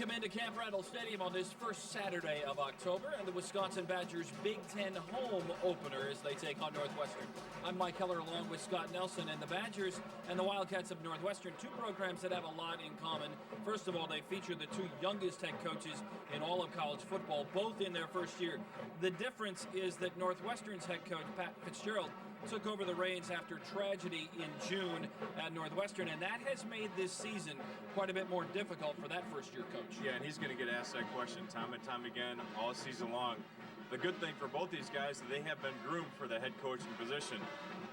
Welcome into Camp Randall Stadium on this first Saturday of October and the Wisconsin Badgers Big Ten home opener as they take on Northwestern. I'm Mike Heller along with Scott Nelson, and the Badgers and the Wildcats of Northwestern, two programs that have a lot in common. First of all, they feature the two youngest head coaches in all of college football, both in their first year. The difference is that Northwestern's head coach, Pat Fitzgerald, took over the reins after tragedy in June at Northwestern, and that has made this season quite a bit more difficult for that first-year coach. Yeah, and he's going to get asked that question time and time again all season long. The good thing for both these guys is that they have been groomed for the head coaching position.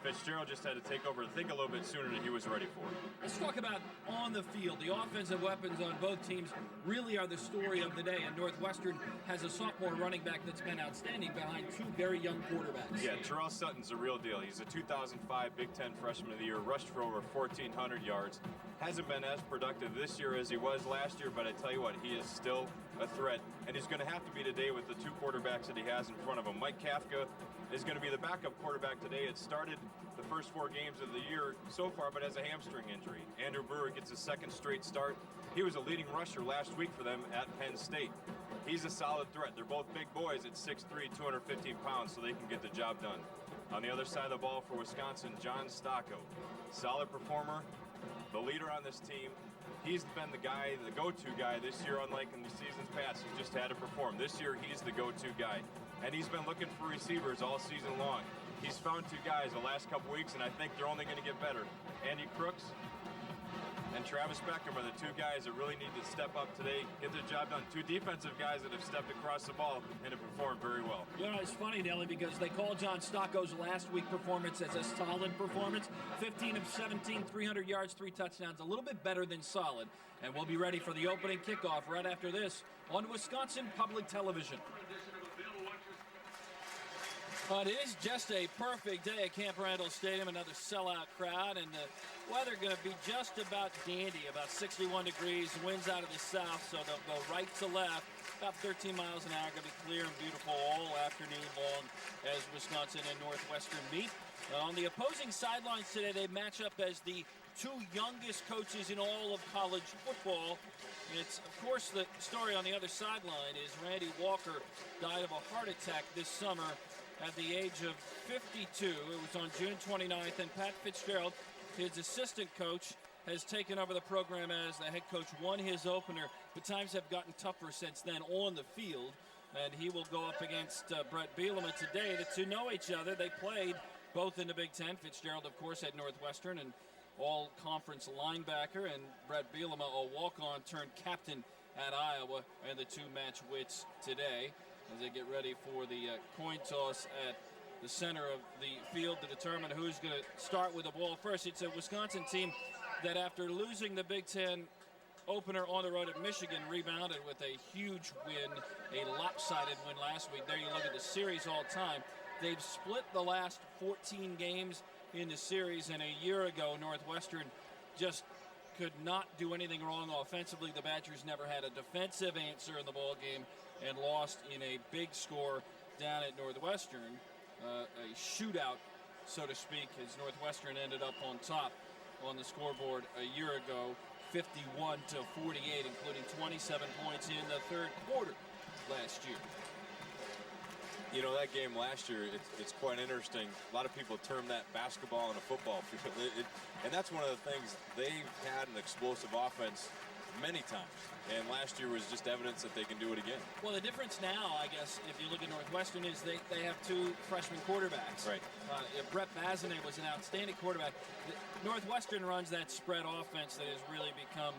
Fitzgerald just had to take over and think a little bit sooner than he was ready for. Let's talk about on the field. The offensive weapons on both teams really are the story of the day, and Northwestern has a sophomore running back that's been outstanding behind two very young quarterbacks. Yeah, Terrell Sutton's a real deal. He's a 2005 Big Ten Freshman of the Year, rushed for over 1,400 yards. Hasn't been as productive this year as he was last year, but I tell you what, he is still a threat, and he's going to have to be today with the two quarterbacks that he has in front of him. Mike Kafka is going to be the backup quarterback today. It started the first 4 games of the year so far, but has a hamstring injury. Andrew Brewer gets his second straight start. He was a leading rusher last week for them at Penn State. He's a solid threat. They're both big boys at 6'3", 215 pounds, so they can get the job done. On the other side of the ball for Wisconsin, John Stocco. Solid performer, the leader on this team. He's been the guy, the go-to guy this year, unlike in the seasons past. He just had to perform. This year, he's the go-to guy. And he's been looking for receivers all season long. He's found 2 guys the last couple weeks, and I think they're only going to get better. Andy Crooks and Travis Beckham are the 2 guys that really need to step up today, get their job done. 2 defensive guys that have stepped across the ball and have performed very well. You know, it's funny, Nelly, because they call John Stocco's last week performance as a solid performance. 15 of 17, 300 yards, 3 touchdowns, a little bit better than solid. And we'll be ready for the opening kickoff right after this on Wisconsin Public Television. But it is just a perfect day at Camp Randall Stadium, another sellout crowd, and the weather going to be just about dandy, about 61 degrees, winds out of the south, so they'll go right to left, about 13 miles an hour, going to be clear and beautiful all afternoon long as Wisconsin and Northwestern meet. On the opposing sidelines today, they match up as the 2 youngest coaches in all of college football. It's, of course, the story on the other sideline is Randy Walker died of a heart attack this summer at the age of 52. It was on June 29th, and Pat Fitzgerald, his assistant coach, has taken over the program as the head coach, won his opener, but times have gotten tougher since then on the field, and he will go up against Brett Bielema today. The 2 know each other. They played both in the Big Ten. Fitzgerald, of course, at Northwestern, and all-conference linebacker, and Brett Bielema, a walk-on turned captain at Iowa, and the 2 match wits today as they get ready for the coin toss at the center of the field to determine who's going to start with the ball first. It's a Wisconsin team that, after losing the Big Ten opener on the road at Michigan, rebounded with a huge win, a lopsided win last week. There you look at the series all time. They've split the last 14 games in the series, and a year ago, Northwestern just could not do anything wrong offensively. The Badgers never had a defensive answer in the ball game and lost in a big score down at Northwestern. A shootout, so to speak, as Northwestern ended up on top on the scoreboard a year ago, 51-48, including 27 points in the third quarter last year. You know, that game last year, it's quite interesting. A lot of people term that basketball and a football field. And that's one of the things. They've had an explosive offense many times. And last year was just evidence that they can do it again. Well, the difference now, I guess, if you look at Northwestern, is they have 2 freshman quarterbacks. Right. Brett Bazinet was an outstanding quarterback. Northwestern runs that spread offense that has really become,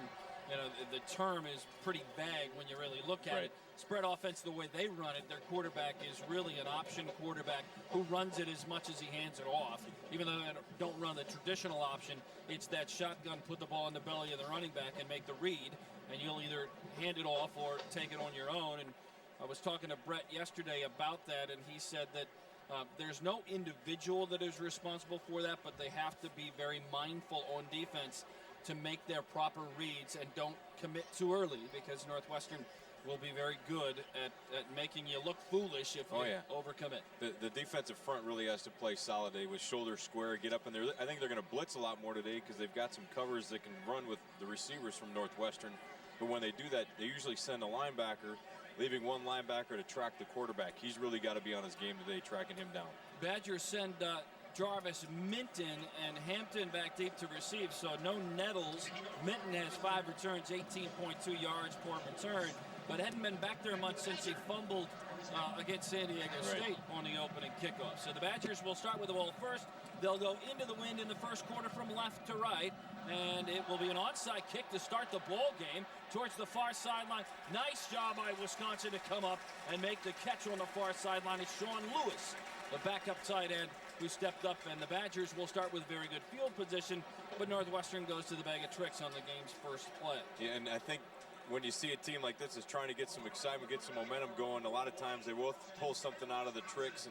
you know, the term is pretty vague when you really look at it. Spread offense, the way they run it, their quarterback is really an option quarterback who runs it as much as he hands it off. Even though they don't run the traditional option, it's that shotgun, put the ball in the belly of the running back and make the read, and you'll either hand it off or take it on your own. And I was talking to Brett yesterday about that, and he said that there's no individual that is responsible for that, but they have to be very mindful on defense to make their proper reads and don't commit too early, because Northwestern will be very good at making you look foolish if you overcommit. The defensive front really has to play solid today with shoulders square, get up in there. I think they're going to blitz a lot more today because they've got some covers that can run with the receivers from Northwestern. but when they do that, they usually send a linebacker, leaving one linebacker to track the quarterback. He's really got to be on his game today, tracking him down. Badgers send Jarvis Minton and Hampton back deep to receive, so no Nettles. Minton has 5 returns, 18.2 yards per return, but hadn't been back there much since he fumbled against San Diego State on the opening kickoff. So the Badgers will start with the ball first. They'll go into the wind in the first quarter from left to right, and it will be an onside kick to start the ball game towards the far sideline. Nice job by Wisconsin to come up and make the catch on the far sideline. It's Sean Lewis, the backup tight end, who stepped up, and the Badgers will start with very good field position, but Northwestern goes to the bag of tricks on the game's first play. Yeah, and I think when you see a team like this is trying to get some excitement, get some momentum going, a lot of times they will pull something out of the tricks,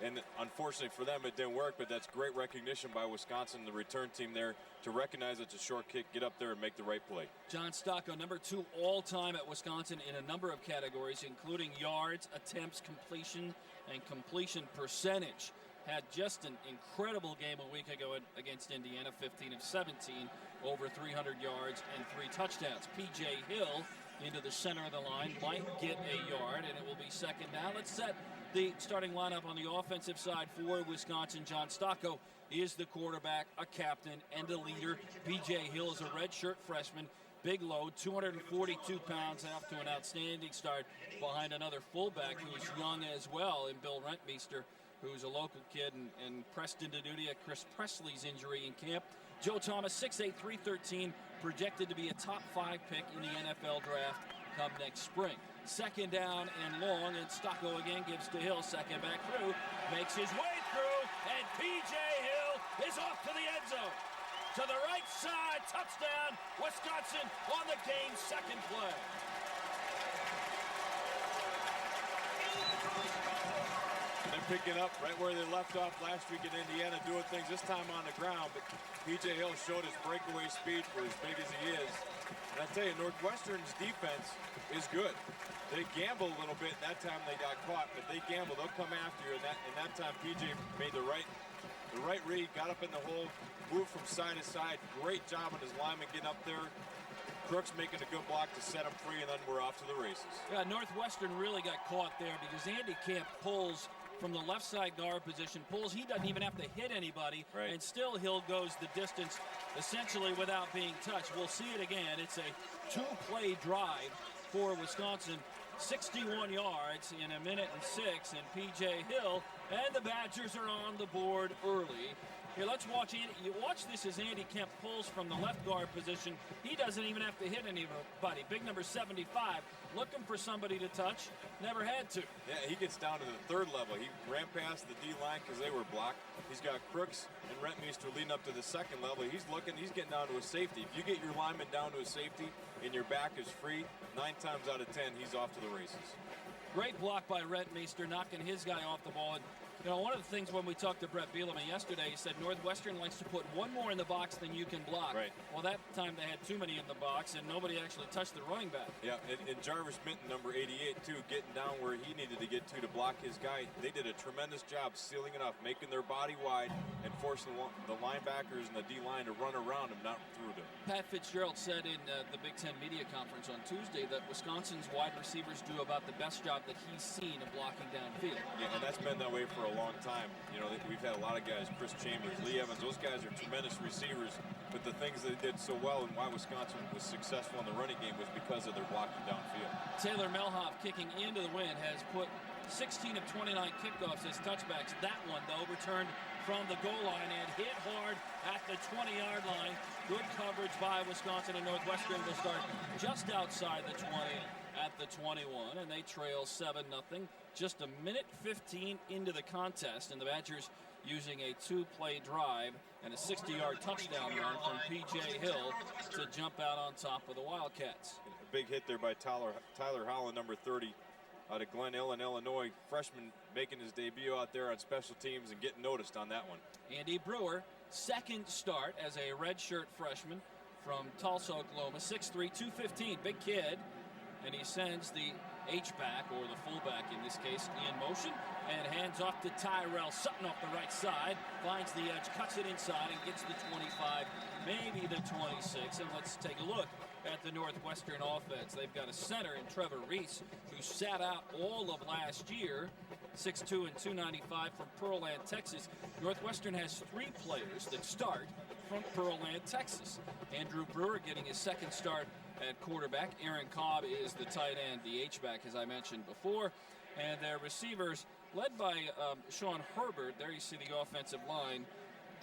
and unfortunately for them, it didn't work, but that's great recognition by Wisconsin, the return team there, to recognize it's a short kick, get up there and make the right play. John Stocco, number 2 all-time at Wisconsin in a number of categories, including yards, attempts, completion, and completion percentage. Had just an incredible game a week ago against Indiana, 15 of 17, over 300 yards and 3 touchdowns. P.J. Hill into the center of the line, might get a yard, and it will be second down. Let's set the starting lineup on the offensive side for Wisconsin. John Stocco is the quarterback, a captain, and a leader. P.J. Hill is a redshirt freshman. Big load, 242 pounds, off to an outstanding start behind another fullback who's young as well, in Bill Rentmeester, who's a local kid and pressed into duty at Chris Presley's injury in camp. Joe Thomas, 6'8", 313, projected to be a top 5 pick in the NFL draft come next spring. Second down and long, and Stocco again gives to Hill. Second back through, makes his way through, and P.J. Hill is off to the end zone. To the right side, touchdown, Wisconsin on the game's second play. They're picking up right where they left off last week in Indiana, doing things this time on the ground, but P.J. Hill showed his breakaway speed for as big as he is. And I tell you, Northwestern's defense is good. They gamble a little bit. That time they got caught, but they gamble. They'll come after you, and that time P.J. made the right read, got up in the hole, moved from side to side. Great job on his lineman getting up there. Crooks making a good block to set him free, and then we're off to the races. Yeah, Northwestern really got caught there because Andy Camp pulls from the left side guard position, he doesn't even have to hit anybody, right, and still Hill goes the distance essentially without being touched. We'll see it again. It's a 2-play drive for Wisconsin, 61 yards in a minute and 6, and P.J. Hill, and the Badgers are on the board early. Here, let's watch Andy. You watch this as Andy Kemp pulls from the left guard position. He doesn't even have to hit anybody. Big number 75, looking for somebody to touch. Never had to. Yeah, he gets down to the 3rd level. He ran past the D-line because they were blocked. He's got Crooks and Rentmeester leading up to the 2nd level. He's getting down to a safety. If you get your lineman down to a safety and your back is free, 9 times out of 10, he's off to the races. Great block by Rentmeester, knocking his guy off the ball. And, you know, one of the things when we talked to Brett Bielema yesterday, he said Northwestern likes to put one more in the box than you can block. Right. Well, that time they had too many in the box, and nobody actually touched the running back. Yeah, and Jarvis Minton, number 88, too, getting down where he needed to get to block his guy. They did a tremendous job sealing it off, making their body wide, and forcing the linebackers and the D-line to run around him, not through them. Pat Fitzgerald said in the Big Ten media conference on Tuesday that Wisconsin's wide receivers do about the best job that he's seen of blocking downfield. Yeah, and that's been that way for a long time. You know, we've had a lot of guys, Chris Chambers, Lee Evans, those guys are tremendous receivers, but the things they did so well and why Wisconsin was successful in the running game was because of their blocking downfield. Taylor Melhoff kicking into the wind has put 16 of 29 kickoffs as touchbacks. That one, though, returned from the goal line and hit hard at the 20-yard line. Good coverage by Wisconsin, and Northwestern will start just outside the 20 at the 21, and they trail 7-0. Just a minute 15 into the contest, and the Badgers using a 2-play drive and a 60-yard touchdown run from P.J. Hill to jump out on top of the Wildcats. A big hit there by Tyler Holland, number 30, out of Glen Ellen, Illinois. Freshman making his debut out there on special teams and getting noticed on that one. Andy Brewer, second start as a redshirt freshman from Tulsa, Oklahoma. 6'3", 215, big kid. And he sends the H-back, or the fullback in this case, in motion, and hands off to Tyrell Sutton off the right side. Finds the edge, cuts it inside, and gets the maybe the 26. And let's take a look at the Northwestern offense. They've got a center in Trevor Reese, who sat out all of last year, 6'2" and 295 from Pearland, Texas. Northwestern has 3 players that start from Pearland, Texas. Andrew Brewer getting his second start at quarterback. Aaron Cobb is the tight end, the H-back, as I mentioned before. And their receivers, led by Sean Herbert. There you see the offensive line.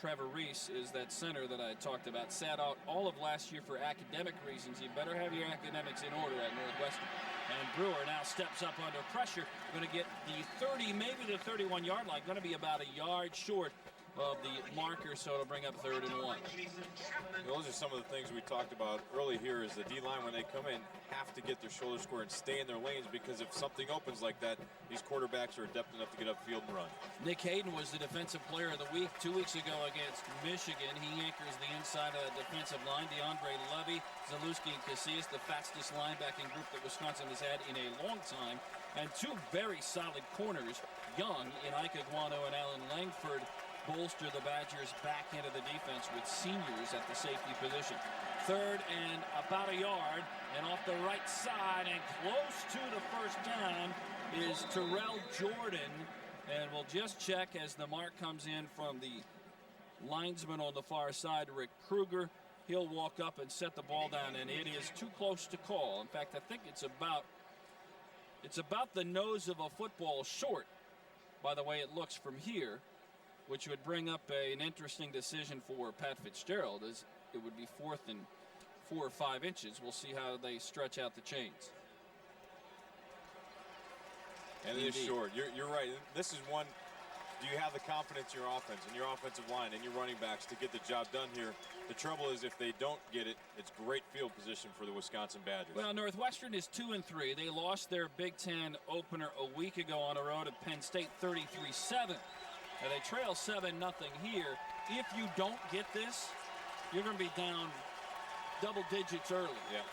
Trevor Reese is that center that I talked about. Sat out all of last year for academic reasons. You better have your academics in order at Northwestern. And Brewer now steps up under pressure. Going to get the 30, maybe the 31-yard line. Going to be about a yard short of the marker, so it'll bring up 3rd and 1. Those are some of the things we talked about early here. Is the D-line, when they come in, have to get their shoulders square and stay in their lanes, because if something opens like that, these quarterbacks are adept enough to get upfield and run. Nick Hayden was the defensive player of the week 2 weeks ago against Michigan. He anchors the inside of the defensive line. DeAndre Levy, Zalewski, and Casillas, the fastest linebacking group that Wisconsin has had in a long time. And 2 very solid corners, Young in Ike Iguano and Alan Langford, bolster the Badgers back into the defense with seniors at the safety position. 3rd and about a yard, and off the right side and close to the first down is Terrell Jordan. And we'll just check as the mark comes in from the linesman on the far side, Rick Kruger. He'll walk up and set the ball down, and it is too close to call. In fact, I think it's about the nose of a football short, by the way it looks from here, which would bring up an interesting decision for Pat Fitzgerald, as it would be 4th and 4 or 5 inches. We'll see how they stretch out the chains. And it is short. You're right. This is one. Do you have the confidence in your offense and your offensive line and your running backs to get the job done here? The trouble is, if they don't get it, it's great field position for the Wisconsin Badgers. Well, Northwestern is 2 and 3. They lost their Big Ten opener a week ago on the road at Penn State, 33-7. And they trail 7-0 here. If you don't get this, you're going to be down double digits early. Yeah.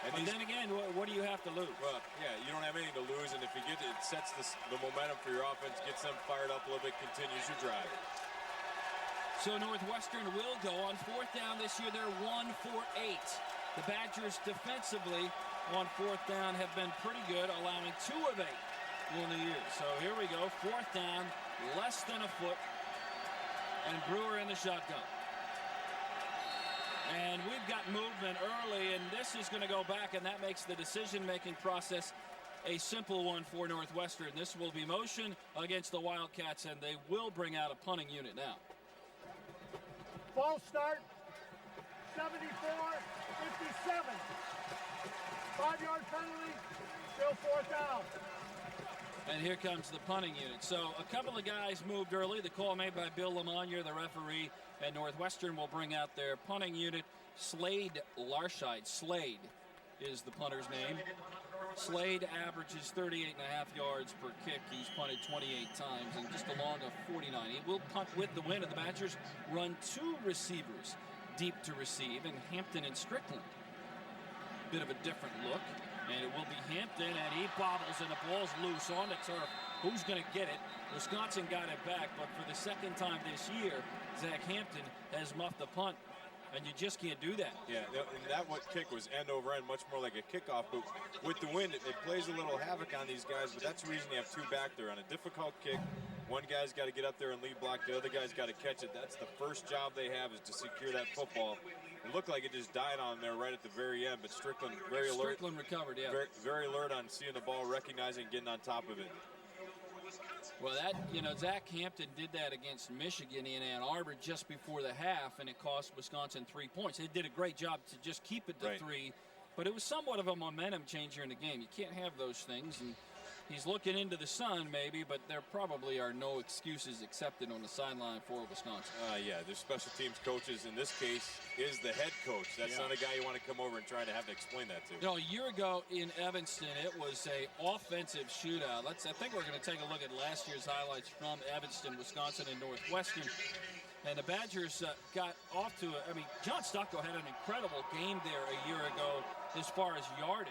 And but then again, what do you have to lose? Well, yeah, you don't have anything to lose, and if you get it, it sets the momentum for your offense, gets them fired up a little bit, continues your drive. So Northwestern will go on 4th down this year. They're 1 for 8. The Badgers defensively on 4th down have been pretty good, allowing 2 of 8 in the year. So here we go, 4th down, less than a foot, and Brewer in the shotgun. And we've got movement early, and this is going to go back, and that makes the decision-making process a simple one for Northwestern. This will be motion against the Wildcats, and they will bring out a punting unit now. False start, 74-57. 5-yard penalty, still 4th down. And here comes the punting unit. So a couple of guys moved early. The call made by Bill Lamonier, the referee, and Northwestern will bring out their punting unit. Slade Larscheid. Slade is the punter's name. Slade averages 38.5 yards per kick. He's punted 28 times and just along a 49. He will punt with the win, and the Badgers run 2 receivers deep to receive, and Hampton and Strickland. Bit of a different look. And it will be Hampton, and he bobbles, and the ball's loose on the turf. Who's going to get it? Wisconsin got it back, but for the second time this year, Zach Hampton has muffed the punt, and you just can't do that. Yeah, and that kick was end over end, much more like a kickoff, but with the wind, it plays a little havoc on these guys, but that's the reason you have 2 back there. On a difficult kick, one guy's got to get up there and lead block, the other guy's got to catch it. That's the first job they have, is to secure that football. It looked like it just died on there right at the very end, but Strickland very alert. Strickland recovered, yeah. Very alert on seeing the ball, recognizing, getting on top of it. Well, Zach Hampton did that against Michigan in Ann Arbor just before the half, and it cost Wisconsin 3 points. They did a great job to just keep it to 3, but it was somewhat of a momentum changer in the game. You can't have those things, and he's looking into the sun maybe, but there probably are no excuses accepted on the sideline for Wisconsin. Yeah, their special teams coaches, in this case, is the head coach. That's not a guy you want to come over and try to have to explain that to. A year ago in Evanston, it was a offensive shootout. I think we're going to take a look at last year's highlights from Evanston, Wisconsin, and Northwestern. And the Badgers got off to John Stucco had an incredible game there a year ago as far as yardage.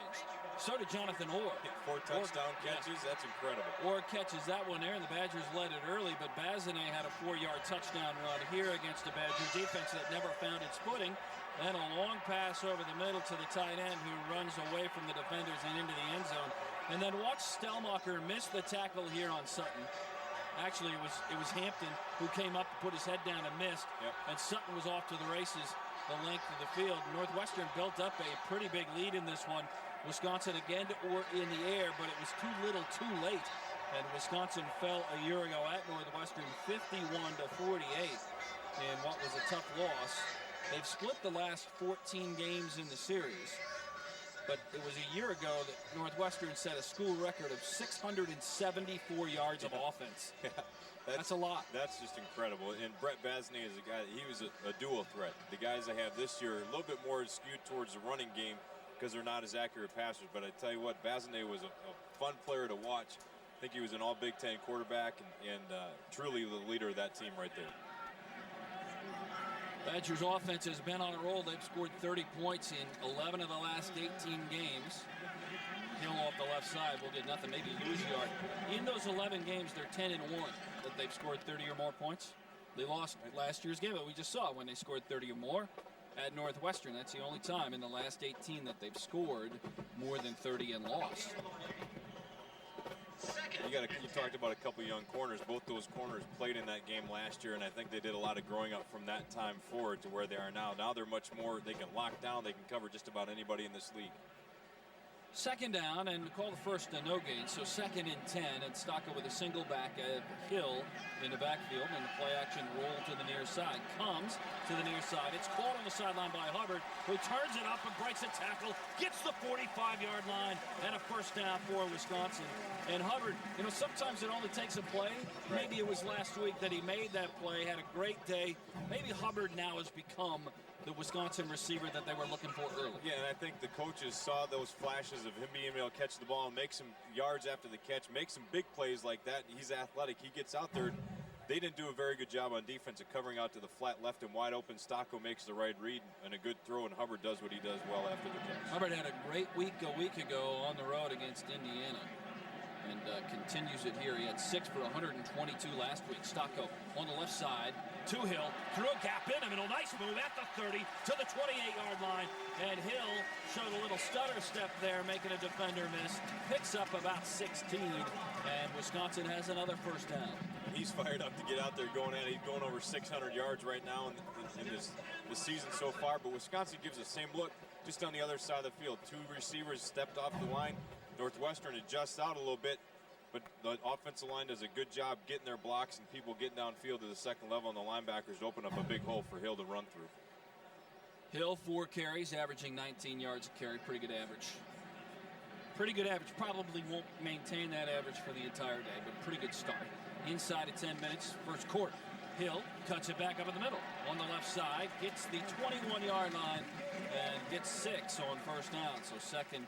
So did Jonathan Orr. 4 touchdown catches, that's incredible. Orr catches that one there, and the Badgers led it early, but Bazinet had a 4-yard touchdown run here against a Badger defense that never found its footing. And a long pass over the middle to the tight end who runs away from the defenders and into the end zone. And then watch Stellmacher miss the tackle here on Sutton. Actually, it was Hampton who came up, put his head down and missed. Yep. And Sutton was off to the races the length of the field. Northwestern built up a pretty big lead in this one. Wisconsin again in the air, but it was too little too late. And Wisconsin fell a year ago at Northwestern 51-48 in what was a tough loss. They've split the last 14 games in the series, but it was a year ago that Northwestern set a school record of 674 yards of offense. Yeah, that's a lot. That's just incredible. And Brett Bazinet is a guy, he was a dual threat. The guys they have this year are a little bit more skewed towards the running game because they're not as accurate passers. But I tell you what, Bazinet was a fun player to watch. I think he was an all Big Ten quarterback and truly the leader of that team right there. Badgers offense has been on a roll. They've scored 30 points in 11 of the last 18 games. Hill off the left side will get nothing, maybe lose a yard. In those 11 games, they're 10-1 that they've scored 30 or more points. They lost last year's game, but we just saw when they scored 30 or more at Northwestern. That's the only time in the last 18 that they've scored more than 30 and lost. You talked about a couple young corners. Both those corners played in that game last year, and I think they did a lot of growing up from that time forward to where they are now. Now they're much more, they can lock down, they can cover just about anybody in this league. Second down, and call the first a no gain, so 2nd and 10, and Stocco with a single back at Hill in the backfield, and the play action roll to the near side. Comes to the near side. It's caught on the sideline by Hubbard, who turns it up and breaks a tackle, gets the 45-yard line, and a first down for Wisconsin. And Hubbard, you know, sometimes it only takes a play. Maybe it was last week that he made that play, had a great day. Maybe Hubbard now has become the Wisconsin receiver that they were looking for early. Yeah, and I think the coaches saw those flashes of him being able to catch the ball and make some yards after the catch, make some big plays like that. He's athletic. He gets out there. They didn't do a very good job on defense of covering out to the flat left and wide open. Stocco makes the right read and a good throw, and Hubbard does what he does well after the catch. Hubbard had a great week a week ago on the road against Indiana. And continues it here. He had 6 for 122 last week. Stocco on the left side to Hill, threw a gap in the middle. Nice move at the 30 to the 28-yard line. And Hill showed a little stutter step there, making a defender miss. Picks up about 16, and Wisconsin has another first down. He's fired up to get out there going at it. He's going over 600 yards right now in this season so far. But Wisconsin gives the same look just on the other side of the field. 2 receivers stepped off the line. Northwestern adjusts out a little bit, but the offensive line does a good job getting their blocks and people getting downfield to the second level, and the linebackers open up a big hole for Hill to run through. Hill, 4 carries, averaging 19 yards a carry. Pretty good average. Pretty good average. Probably won't maintain that average for the entire day, but pretty good start. Inside of 10 minutes, first quarter. Hill cuts it back up in the middle. On the left side, gets the 21-yard line and gets 6 on first down, so 2nd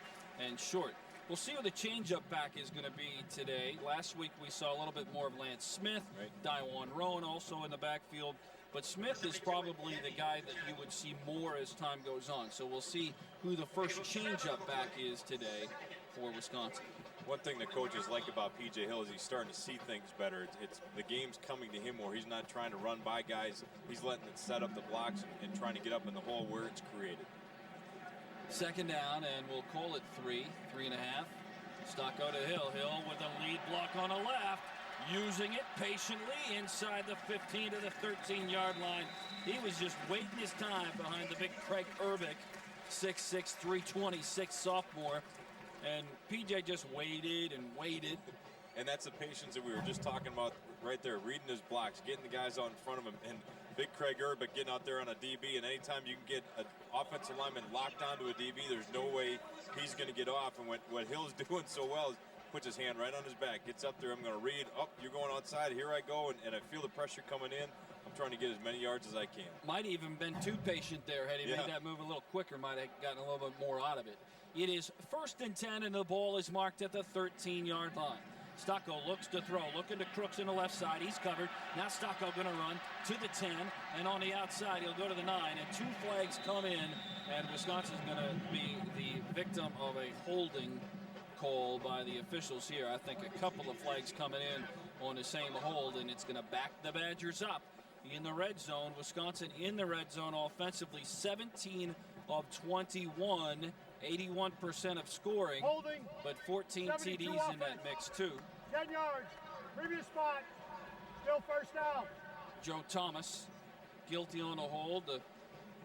and short. We'll see what the changeup back is going to be today. Last week we saw a little bit more of Lance Smith, right. Daiwan Rowan also in the backfield. But Smith is probably the guy that you would see more as time goes on. So we'll see who the first changeup back is today for Wisconsin. One thing the coaches like about P.J. Hill is he's starting to see things better. It's the game's coming to him where he's not trying to run by guys. He's letting it set up the blocks and trying to get up in the hole where it's created. Second down, and we'll call it 3.5. Stocco to Hill. Hill with a lead block on the left, using it patiently inside the 15 to the 13-yard line. He was just waiting his time behind the big Craig Urbick, 6'6", 326 sophomore. And PJ just waited and waited. And that's the patience that we were just talking about right there, reading his blocks, getting the guys out in front of him. And big Craig Urbick getting out there on a DB, and anytime you can get an offensive lineman locked onto a DB, there's no way he's going to get off. And what Hill's doing so well is puts his hand right on his back, gets up there, I'm going to read, you're going outside, here I go, and I feel the pressure coming in. I'm trying to get as many yards as I can. Might even been too patient there. Had he made that move a little quicker, might have gotten a little bit more out of it. It is 1st and 10, and the ball is marked at the 13-yard line. Stocko looks to throw, looking to Crooks in the left side. He's covered. Now Stocko going to run to the 10, and on the outside he'll go to the 9, and 2 flags come in, and Wisconsin's going to be the victim of a holding call by the officials here. I think a couple of flags coming in on the same hold, and it's going to back the Badgers up in the red zone. Wisconsin in the red zone offensively, 17 of 21, 81% of scoring, Holding. but 14 TDs in that mix too. 10 yards. Previous spot. Still first down. Joe Thomas guilty on the hold. The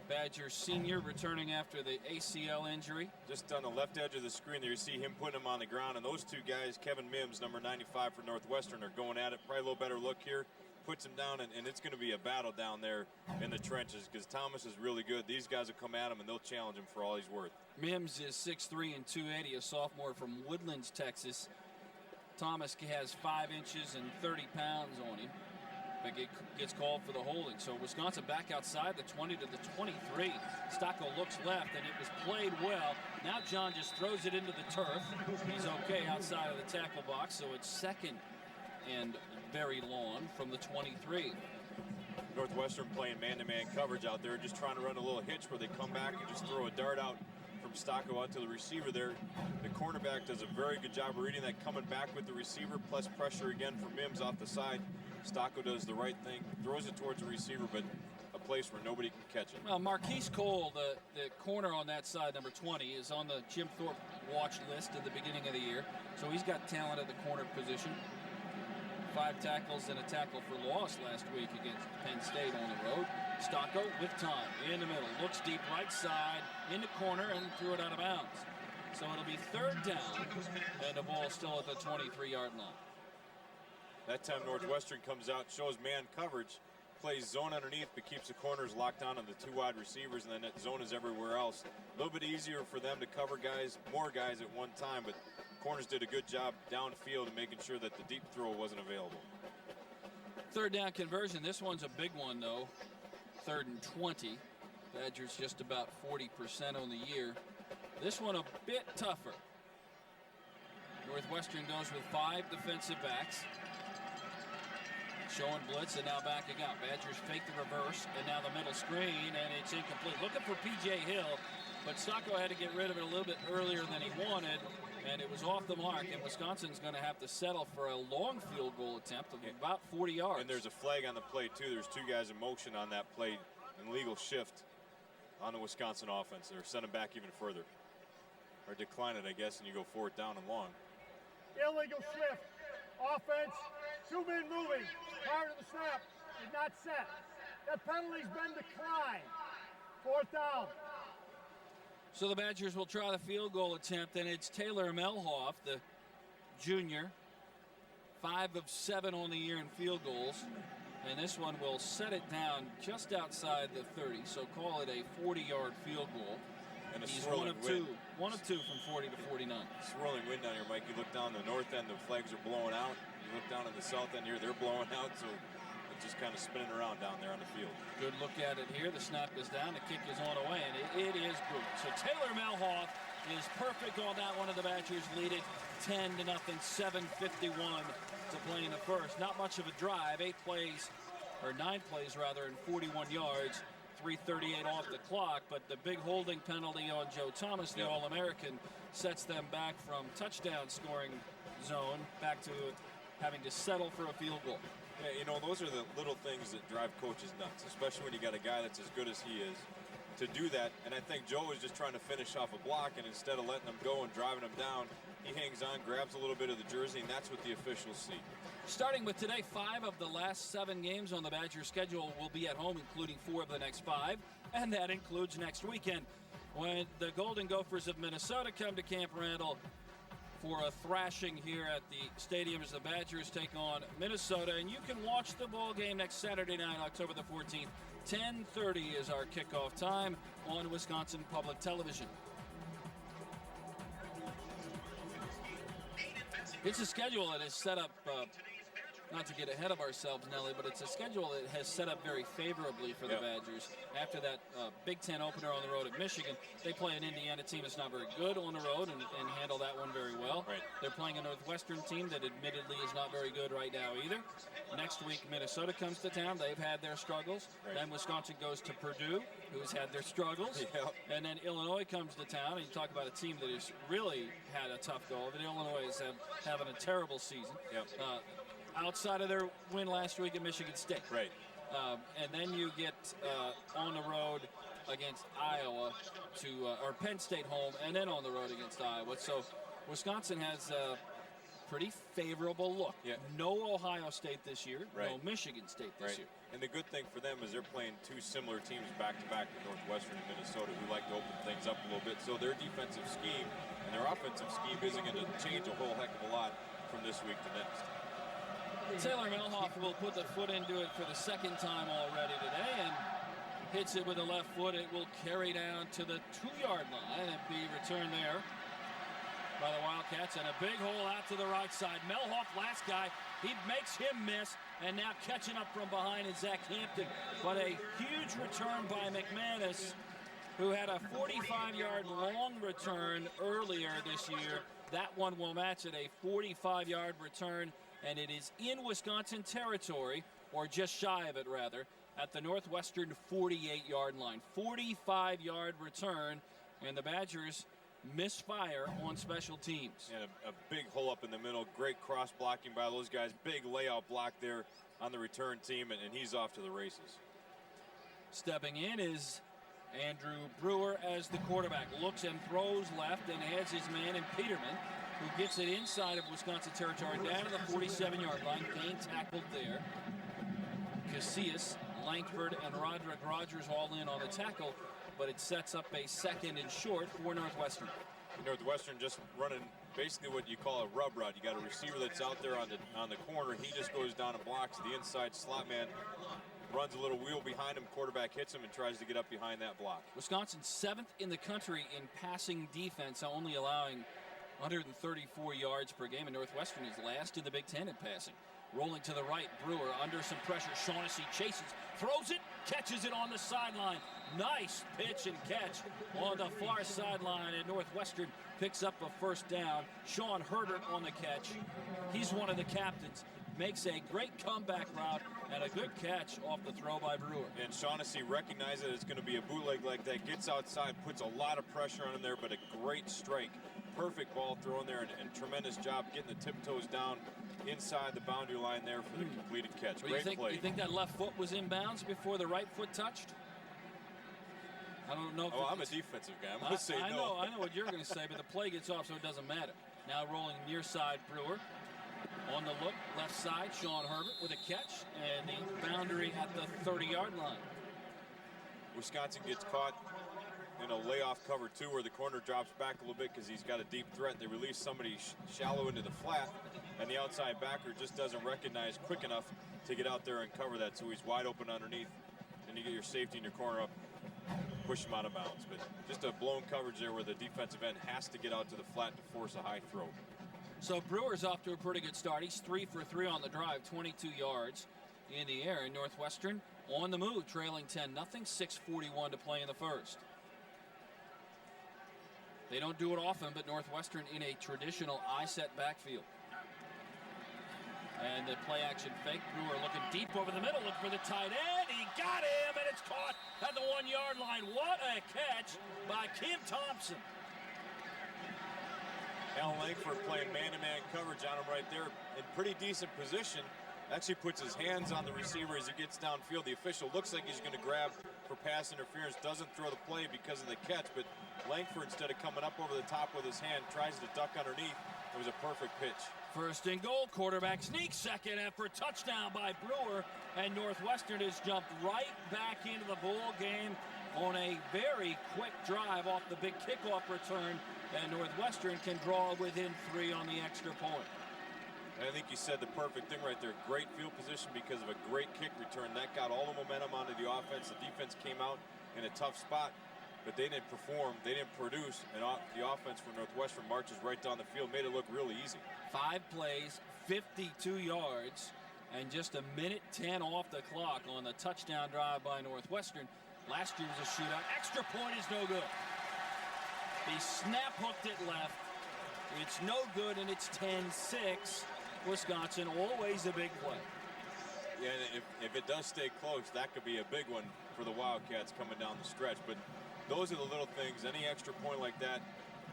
Badgers senior returning after the ACL injury. Just on the left edge of the screen there, you see him putting him on the ground, and those 2 guys, Kevin Mims, number 95 for Northwestern, are going at it. Probably a little better look here. Puts him down, and it's going to be a battle down there in the trenches because Thomas is really good. These guys will come at him, and they'll challenge him for all he's worth. Mims is 6'3" and 280, a sophomore from Woodlands, Texas. Thomas has 5 inches and 30 pounds on him, but gets called for the holding. So Wisconsin back outside the 20 to the 23. Stocko looks left, and it was played well. Now John just throws it into the turf. He's okay outside of the tackle box, so it's second and very long from the 23. Northwestern playing man-to-man coverage out there, just trying to run a little hitch where they come back and just throw a dart out from Stocko out to the receiver there. The cornerback does a very good job of reading that, coming back with the receiver, plus pressure again from Mims off the side. Stocko does the right thing, throws it towards the receiver, but a place where nobody can catch it. Well, Marquise Cole, the corner on that side, number 20, is on the Jim Thorpe watch list at the beginning of the year, so he's got talent at the corner position. 5 tackles and a tackle for loss last week against Penn State on the road. Stocko with time in the middle, looks deep right side in the corner and threw it out of bounds. So it'll be 3rd down, and the ball still at the 23-yard line. That time Northwestern comes out, shows man coverage, plays zone underneath, but keeps the corners locked down on the 2 wide receivers, and then that zone is everywhere else. A little bit easier for them to cover guys, more guys at one time, but corners did a good job downfield and making sure that the deep throw wasn't available. 3rd down conversion. This one's a big one, though. 3rd and 20. Badgers just about 40% on the year. This one a bit tougher. Northwestern goes with 5 defensive backs. Showing blitz and now backing out. Badgers fake the reverse and now the middle screen, and it's incomplete. Looking for P.J. Hill, but Stocko had to get rid of it a little bit earlier than he wanted, and it was off the mark, and Wisconsin's going to have to settle for a long field goal attempt of about 40 yards. And there's a flag on the play, too. There's 2 guys in motion on that play, an illegal shift on the Wisconsin offense. They're sending back even further. Or decline it, I guess, and you go 4th down and long. Illegal shift. Offense. 2 men moving. Prior to the snap. Is not set. That penalty's been declined. 4th down. So the Badgers will try the field goal attempt, and it's Taylor Melhoff, the junior, 5 of 7 on the year in field goals, and this one will set it down just outside the 30, so call it a 40-yard field goal. And he's 1 of 2 from 40 to 49. Swirling wind down here, Mike. You look down the north end, the flags are blowing out. You look down at the south end here, they're blowing out, so it's just kind of spinning around down there on the field. Good look at it here. The snap is down, the kick is on away, and it is good. So Taylor Melhoff is perfect on that one, of the Badgers lead it 10-0, 7:51 to play in the first. Not much of a drive, 9 plays rather, and 41 yards. 3:38 off the clock, but the big holding penalty on Joe Thomas, the All-American, sets them back from touchdown scoring zone back to having to settle for a field goal. Yeah, you know, those are the little things that drive coaches nuts, especially when you got a guy that's as good as he is to do that. And I think Joe is just trying to finish off a block, and instead of letting him go and driving him down, he hangs on, grabs a little bit of the jersey, and that's what the officials see. Starting with today, 5 of the last 7 games on the Badgers schedule will be at home, including 4 of the next 5, and that includes next weekend when the Golden Gophers of Minnesota come to Camp Randall for a thrashing here at the stadium as the Badgers take on Minnesota. And you can watch the ball game next Saturday night, October the 14th. 10:30 is our kickoff time on Wisconsin Public Television. It's a schedule that is set up not to get ahead of ourselves, Nelly, but it's a schedule that has set up very favorably for the Badgers. After that Big Ten opener on the road at Michigan, they play an Indiana team that's not very good on the road and handle that one very well. Right. They're playing a Northwestern team that admittedly is not very good right now either. Next week, Minnesota comes to town. They've had their struggles. Right. Then Wisconsin goes to Purdue, who's had their struggles. Yep. And then Illinois comes to town, and you talk about a team that has really had a tough go of it. Illinois is having a terrible season. Yep. Outside of their win last week at Michigan State. Right. And then you get on the road against Iowa or Penn State home, and then on the road against Iowa. So Wisconsin has a pretty favorable look. Yeah. No Ohio State this year, Right. no Michigan State this year. And the good thing for them is they're playing two similar teams back-to-back with Northwestern and Minnesota, who like to open things up a little bit. So their defensive scheme and their offensive scheme isn't going to change a whole heck of a lot from this week to next. Taylor Melhoff will put the foot into it for the second time already today and hits it with the left foot. It will carry down to the 2-yard line and be returned there by the Wildcats, and a big hole out to the right side. Melhoff, last guy, he makes him miss, and now catching up from behind is Zach Hampton. But a huge return by McManus, who had a 45-yard long return earlier this year. That one will match at a 45-yard return, and it is in Wisconsin territory, or just shy of it rather, at the Northwestern 48-yard line. 45-yard return, and the Badgers misfire on special teams. And a big hole up in the middle. Great cross blocking by those guys. Big layout block there on the return team, and he's off to the races. Stepping in is Andrew Brewer as the quarterback. Looks and throws left and has his man in Peterman, who gets it inside of Wisconsin territory down to the 47-yard line. Kane tackled there. Casillas, Langford, and Roderick Rogers all in on the tackle, but it sets up a second and short for Northwestern. Northwestern just running basically what you call a rub route. You got a receiver that's out there on the corner. He just goes down and blocks. The inside slot man runs a little wheel behind him. Quarterback hits him and tries to get up behind that block. Wisconsin 7th in the country in passing defense, only allowing 134 yards per game, and Northwestern is last in the Big Ten in passing. Rolling to the right, Brewer under some pressure. Shaughnessy chases, throws it, catches it on the sideline. Nice pitch and catch on the far sideline, and Northwestern picks up a first down. Sean Herbert on the catch. He's one of the captains. Makes a great comeback route and a good catch off the throw by Brewer. And Shaughnessy recognizes that it's going to be a bootleg like that. Gets outside, puts a lot of pressure on him there, but a great strike. Perfect ball thrown there, and tremendous job getting the tiptoes down inside the boundary line there for the completed catch. Well, Great play. You think that left foot was in bounds before the right foot touched? I don't know. Oh, I'm a defensive guy. I'm going to say no. I know what you're going to say, but the play gets off, so it doesn't matter. Now rolling near side, Brewer. On the look, left side, Sean Herbert with a catch, and the boundary at the 30-yard line. Wisconsin gets caught in a layoff cover, too, where the corner drops back a little bit because he's got a deep threat. They release somebody shallow into the flat, and the outside backer just doesn't recognize quick enough to get out there and cover that, so he's wide open underneath. And you get your safety in your corner up, push him out of bounds. But just a blown coverage there where the defensive end has to get out to the flat to force a high throw. So Brewer's off to a pretty good start. He's 3 for 3 on the drive, 22 yards in the air. And Northwestern on the move, trailing 10-0, 6:41 to play in the first. They don't do it often, but Northwestern in a traditional I-set backfield. And the play action fake. Brewer looking deep over the middle, look for the tight end. He got him, and it's caught at the 1-yard line. What a catch by Kim Thompson. Al Langford playing man-to-man coverage on him right there in pretty decent position. Actually puts his hands on the receiver as he gets downfield. The official looks like he's going to grab for pass interference, doesn't throw the play because of the catch, but Langford, instead of coming up over the top with his hand, tries to duck underneath. It was a perfect pitch. First and goal, quarterback sneak, second effort, touchdown by Brewer, and Northwestern has jumped right back into the ball game on a very quick drive off the big kickoff return, and Northwestern can draw within 3 on the extra point. And I think you said the perfect thing right there. Great field position because of a great kick return. That got all the momentum onto the offense. The defense came out in a tough spot, but they didn't perform. They didn't produce, and the offense for Northwestern marches right down the field, made it look really easy. 5 plays, 52 yards, and just a minute 10 off the clock on the touchdown drive by Northwestern. Last year was a shootout. Extra point is no good. He snap hooked it left. It's no good, and it's 10-6. Wisconsin, always a big play. Yeah, and if it does stay close, that could be a big one for the Wildcats coming down the stretch. But those are the little things. Any extra point like that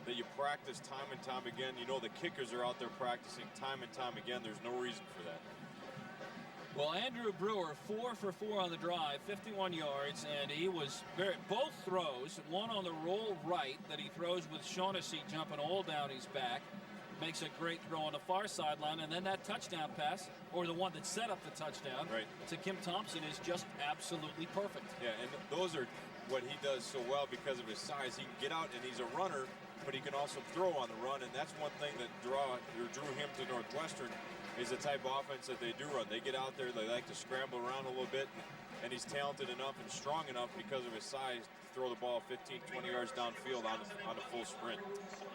you practice time and time again. You know the kickers are out there practicing time and time again. There's no reason for that. Well, Andrew Brewer, 4 for 4 on the drive, 51 yards, and he was both throws, one on the roll right that he throws with Shaughnessy jumping all down his back, makes a great throw on the far sideline, and then that touchdown pass, or the one that set up the touchdown, to Kim Thompson is just absolutely perfect. Yeah, and those are what he does so well because of his size. He can get out, and he's a runner, but he can also throw on the run, and that's one thing that drew him to Northwestern is the type of offense that they do run. They get out there, they like to scramble around a little bit, and he's talented enough and strong enough because of his size to throw the ball 15, 20 yards downfield on a full sprint.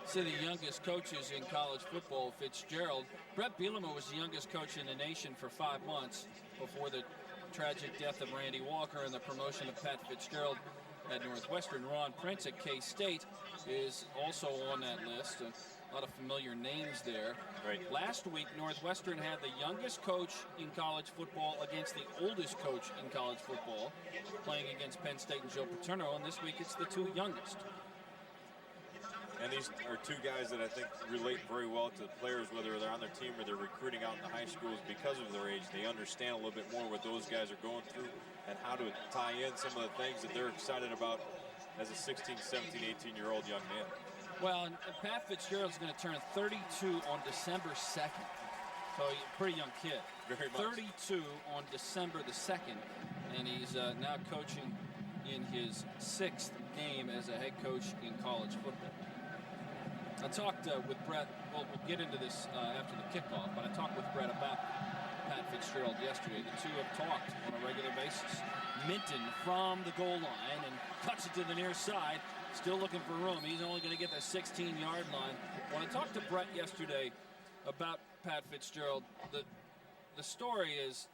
See the youngest coaches in college football, Fitzgerald. Brett Bielema was the youngest coach in the nation for 5 months before the tragic death of Randy Walker and the promotion of Pat Fitzgerald at Northwestern. Ron Prince at K-State is also on that list. A lot of familiar names there. Last week, Northwestern had the youngest coach in college football against the oldest coach in college football, playing against Penn State and Joe Paterno, and this week it's the 2 youngest. And these are 2 guys that I think relate very well to the players, whether they're on their team or they're recruiting out in the high schools because of their age. They understand a little bit more what those guys are going through and how to tie in some of the things that they're excited about as a 16, 17, 18-year-old young man. Well, and Pat Fitzgerald's going to turn 32 on December 2nd. So he's a pretty young kid. Very much. 32 on December the 2nd. And he's now coaching in his 6th game as a head coach in college football. I talked with Brett, we'll get into this after the kickoff, but I talked with Brett about Pat Fitzgerald yesterday. The two have talked on a regular basis. Minton from the goal line and cuts it to the near side. Still looking for room. He's only going to get the 16-yard line. When I talked to Brett yesterday about Pat Fitzgerald, the story is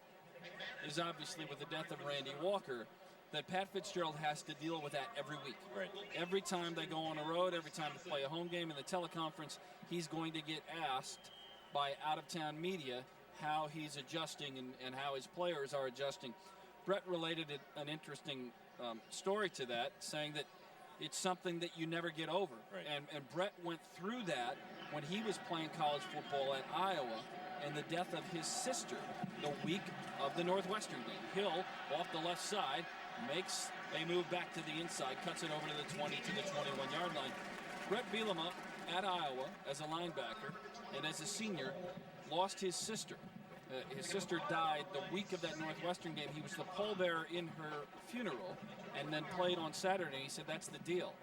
obviously with the death of Randy Walker, that Pat Fitzgerald has to deal with that every week. Every time they go on the road, every time they play a home game in the teleconference, he's going to get asked by out-of-town media how he's adjusting and how his players are adjusting. Brett related an interesting story to that, saying that it's something that you never get over. And Brett went through that when he was playing college football at Iowa and the death of his sister the week of the Northwestern game. Hill, off the left side, makes a move back to the inside, cuts it over to the 20 to the 21-yard line. Brett Bielema at Iowa as a linebacker and as a senior lost his sister. His sister died the week of that Northwestern game. He was the pallbearer in her funeral and then played on Saturday. He said, that's the deal.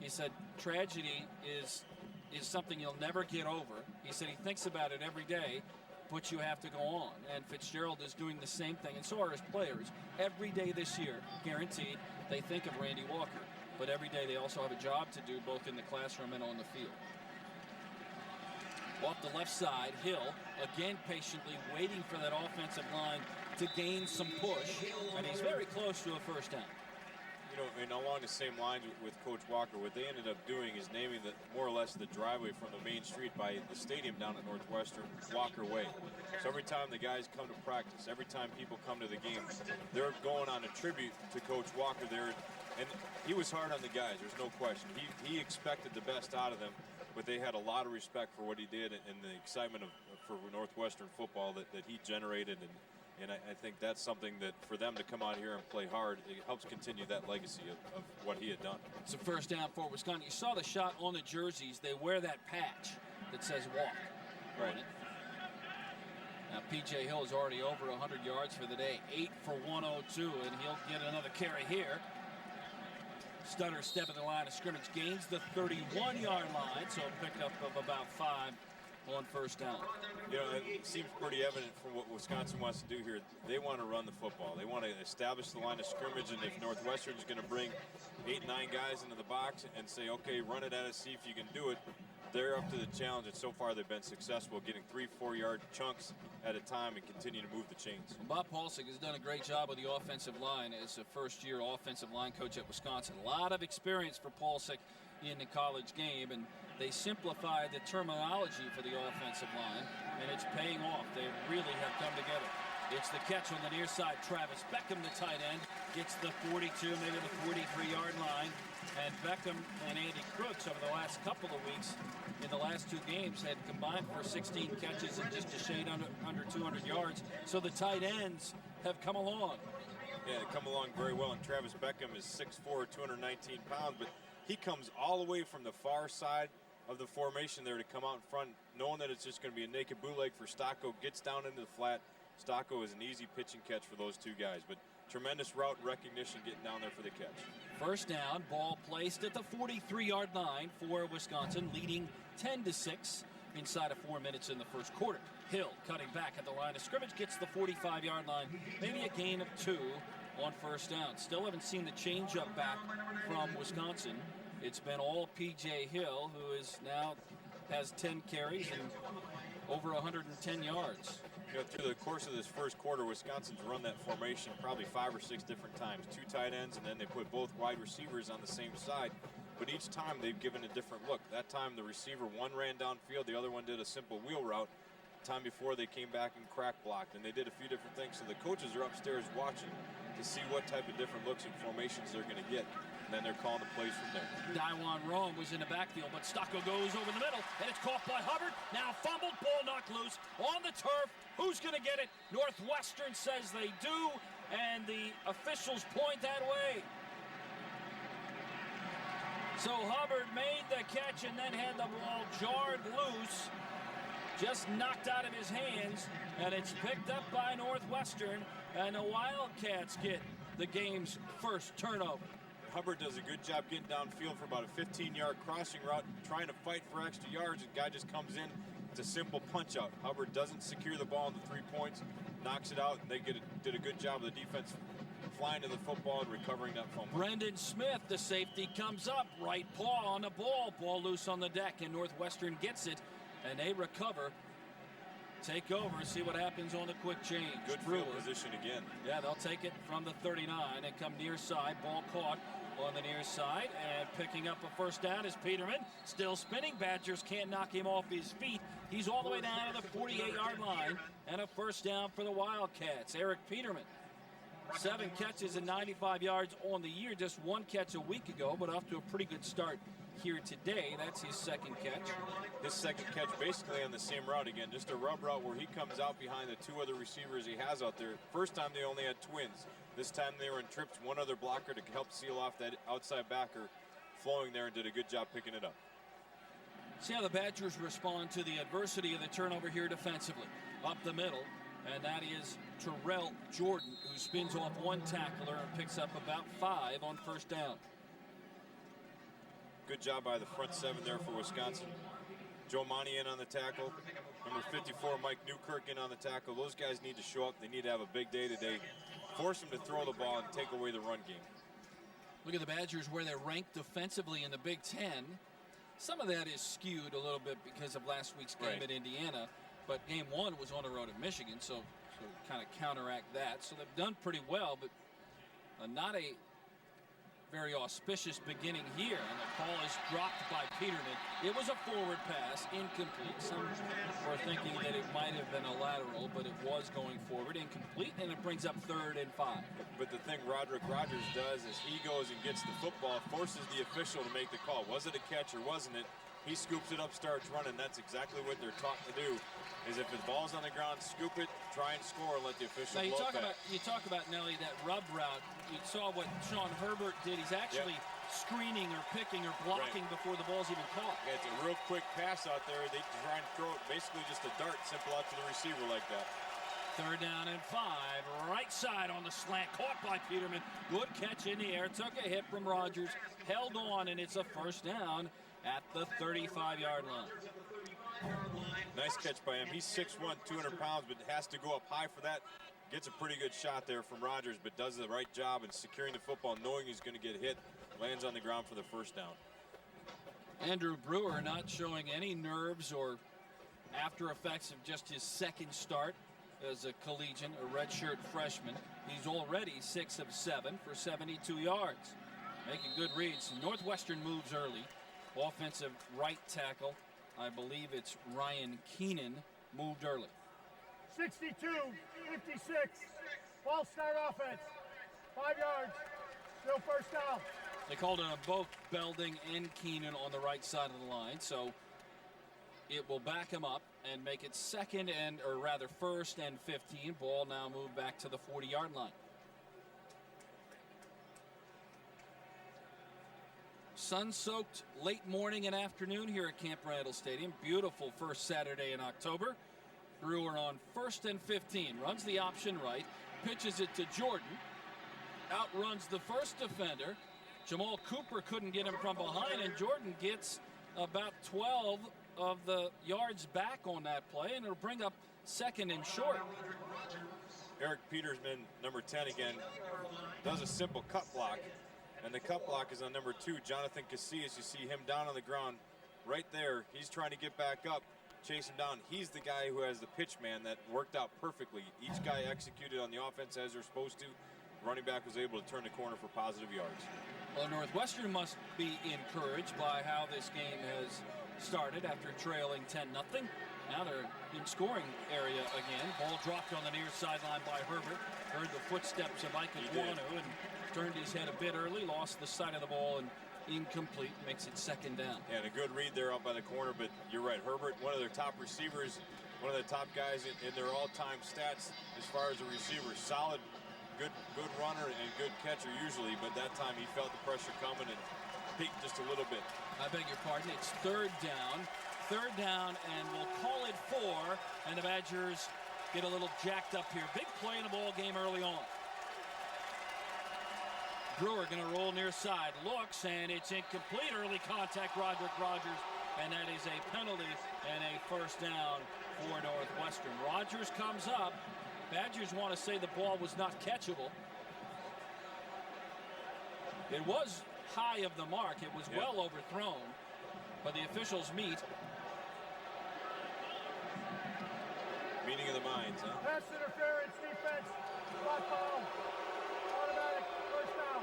He said, tragedy is something you'll never get over. He said he thinks about it every day, but you have to go on. And Fitzgerald is doing the same thing, and so are his players. Every day this year, guaranteed, they think of Randy Walker. But every day they also have a job to do, both in the classroom and on the field. Off the left side, Hill, again patiently waiting for that offensive line to gain some push, and he's very close to a first down. You know, and along the same lines with Coach Walker, what they ended up doing is naming more or less the driveway from the main street by the stadium down at Northwestern, Walker Way. So every time the guys come to practice, every time people come to the game, they're going on a tribute to Coach Walker there. And he was hard on the guys, there's no question. He expected the best out of them, but they had a lot of respect for what he did and the excitement for Northwestern football that he generated. And I think that's something that for them to come out here and play hard, it helps continue that legacy of what he had done. It's a first down for Wisconsin. You saw the shot on the jerseys. They wear that patch that says walk on it. Now, P.J. Hill is already over 100 yards for the day, 8 for 102, and he'll get another carry here. Stutter step at the line of scrimmage, gains the 31-yard line, so a pickup of about 5 on first down. You know, it seems pretty evident from what Wisconsin wants to do here. They want to run the football. They want to establish the line of scrimmage, and if Northwestern's going to bring 8, 9 guys into the box and say, okay, run it at us, see if you can do it, they're up to the challenge, and so far they've been successful, getting 3-4 yard chunks at a time and continue to move the chains. Bob Paulsik has done a great job with the offensive line as a first-year offensive line coach at Wisconsin. A lot of experience for Paulsik in the college game, and they simplified the terminology for the offensive line, and it's paying off. They really have come together. It's the catch on the near side. Travis Beckham, the tight end, gets the 42, maybe the 43-yard line. And Beckham and Andy Crooks over the last couple of weeks in the last 2 games had combined for 16 catches and just a shade under 200 yards. So the tight ends have come along. Yeah, they come along very well. And Travis Beckham is 6'4", 219 pounds, but he comes all the way from the far side of the formation there to come out in front, knowing that it's just going to be a naked bootleg for Stocko. Gets down into the flat. Stocko is an easy pitch and catch for those 2 guys, but tremendous route recognition getting down there for the catch. First down, ball placed at the 43-yard line for Wisconsin, leading 10-6 inside of 4 minutes in the first quarter. Hill cutting back at the line of scrimmage, gets the 45-yard line, maybe a gain of 2 on first down. Still haven't seen the changeup back from Wisconsin. It's been all P.J. Hill, who is now has 10 carries and over 110 yards. You know, through the course of this first quarter, Wisconsin's run that formation probably 5 or 6 different times. 2 tight ends, and then they put both wide receivers on the same side. But each time they've given a different look. That time the receiver, one ran downfield, the other one did a simple wheel route. The time before they came back and crack blocked, and they did a few different things. So the coaches are upstairs watching to see what type of different looks and formations they're going to get. And then they're calling the plays from there. Daiwan Rome was in the backfield, but Stocko goes over the middle, and it's caught by Hubbard. Now fumbled, ball knocked loose on the turf. Who's going to get it? Northwestern says they do, and the officials point that way. So Hubbard made the catch and then had the ball jarred loose, just knocked out of his hands, and it's picked up by Northwestern, and the Wildcats get the game's first turnover. Hubbard does a good job getting downfield for about a 15-yard crossing route, trying to fight for extra yards, and guy just comes in. It's a simple punch out. Hubbard doesn't secure the ball in the 3 points, knocks it out, and they did a good job of the defense flying to the football and recovering that fumble. Brendan Smith, the safety, comes up, right paw on the ball loose on the deck, and Northwestern gets it, and they recover. Take over, see what happens on the quick change. Good field position again. Yeah, they'll take it from the 39 and come near side. Ball caught on the near side, and picking up a first down is Peterman. Still spinning. Badgers can't knock him off his feet. He's all the way down to the 48-yard line, and a first down for the Wildcats. Eric Peterman, 7 catches and 95 yards on the year. Just 1 catch a week ago, but off to a pretty good start here today. That's his 2nd catch. His 2nd catch basically on the same route again, just a rub route where he comes out behind the 2 other receivers he has out there. First time they only had twins. This time they were in trips, 1 other blocker to help seal off that outside backer flowing there, and did a good job picking it up. See how the Badgers respond to the adversity of the turnover here defensively. Up the middle, and that is Terrell Jordan, who spins off 1 tackler and picks up about 5 on first down. Good job by the front 7 there for Wisconsin. Joe Monty in on the tackle. Number 54, Mike Newkirk in on the tackle. Those guys need to show up. They need to have a big day today. Force them to throw the ball and take away the run game. Look at the Badgers where they're ranked defensively in the Big Ten. Some of that is skewed a little bit because of last week's game at Indiana. But game 1 was on the road at Michigan, so kind of counteract that. So they've done pretty well, but not a very auspicious beginning here, and the ball is dropped by Peterman. It was a forward pass, incomplete. Some were thinking that it might have been a lateral, but it was going forward, incomplete, and it brings up 3rd and 5. But the thing Roderick Rogers does is he goes and gets the football, forces the official to make the call. Was it a catch or wasn't it? He scoops it up, starts running. That's exactly what they're taught to do, is if the ball's on the ground, scoop it, try and score, and let the official now, blow it back. You talk about, Nelly, that rub route. You saw what Sean Herbert did. He's actually screening or picking or blocking before the ball's even caught. Yeah, it's a real quick pass out there. They try and throw it, basically just a dart, simple out to the receiver like that. 3rd down and 5. Right side on the slant. Caught by Peterman. Good catch in the air. Took a hit from Rogers. Held on, and it's a first down at the 35-yard line. Nice catch by him. He's 6'1", 200 pounds, but has to go up high for that. Gets a pretty good shot there from Rogers, but does the right job in securing the football, knowing he's going to get hit. Lands on the ground for the first down. Andrew Brewer not showing any nerves or after effects of just his second start as a collegian, a redshirt freshman. He's already 6 of 7 for 72 yards. Making good reads. Northwestern moves early. Offensive right tackle, I believe it's Ryan Keenan, moved early. 62, 56. False start offense. 5 yards. Still first down. They called it on both Belding and Keenan on the right side of the line, so it will back him up and make it first and 15. Ball now moved back to the 40-yard line. Sun-soaked late morning and afternoon here at Camp Randall Stadium. Beautiful first Saturday in October. Brewer on 1st and 15. Runs the option right. Pitches it to Jordan. Outruns the first defender. Jamal Cooper couldn't get him from behind, and Jordan gets about 12 of the yards back on that play, and it'll bring up 2nd and short. Eric Petersman, number 10 again, does a simple cut block, and the cut block is on number 2, Jonathan Casillas. You see him down on the ground right there. He's trying to get back up, chase him down. He's the guy who has the pitch man that worked out perfectly. Each guy executed on the offense as they're supposed to. Running back was able to turn the corner for positive yards. Well, Northwestern must be encouraged by how this game has started after trailing 10-0. Now they're in scoring area again. Ball dropped on the near sideline by Herbert. Heard the footsteps of Ike Iwanu and turned his head a bit early. Lost the sight of the ball and incomplete. Makes it 2nd down. And a good read there out by the corner, but you're right. Herbert, one of their top receivers, one of the top guys in their all-time stats as far as a receiver. Solid, good runner and good catcher usually, but that time he felt the pressure coming and peaked just a little bit. I beg your pardon. It's 3rd down. 3rd down, and we'll call it 4, and the Badgers get a little jacked up here. Big play in the ball game early on. Brewer going to roll near side. Looks, and it's incomplete. Early contact, Roderick Rogers, and that is a penalty and a first down for Northwestern. Rogers comes up. Badgers want to say the ball was not catchable. It was high of the mark. It was well overthrown, but the officials meet. Meeting of the minds, huh? Pass interference, defense, spot ball, automatic first down.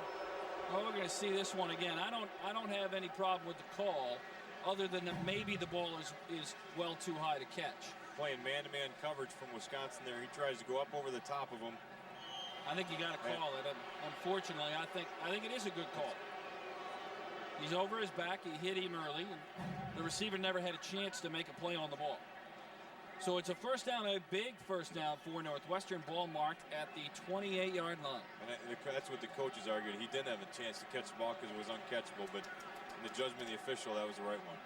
Oh, we're going to see this one again. I don't have any problem with the call, other than that maybe the ball is well too high to catch. Playing man-to-man coverage from Wisconsin there. He tries to go up over the top of him. I think you got to call it. Unfortunately, I think it is a good call. He's over his back. He hit him early. And the receiver never had a chance to make a play on the ball. So it's a first down, a big first down for Northwestern. Ball marked at the 28-yard line. And that's what the coaches argued. He didn't have a chance to catch the ball because it was uncatchable, but in the judgment of the official, that was the right one.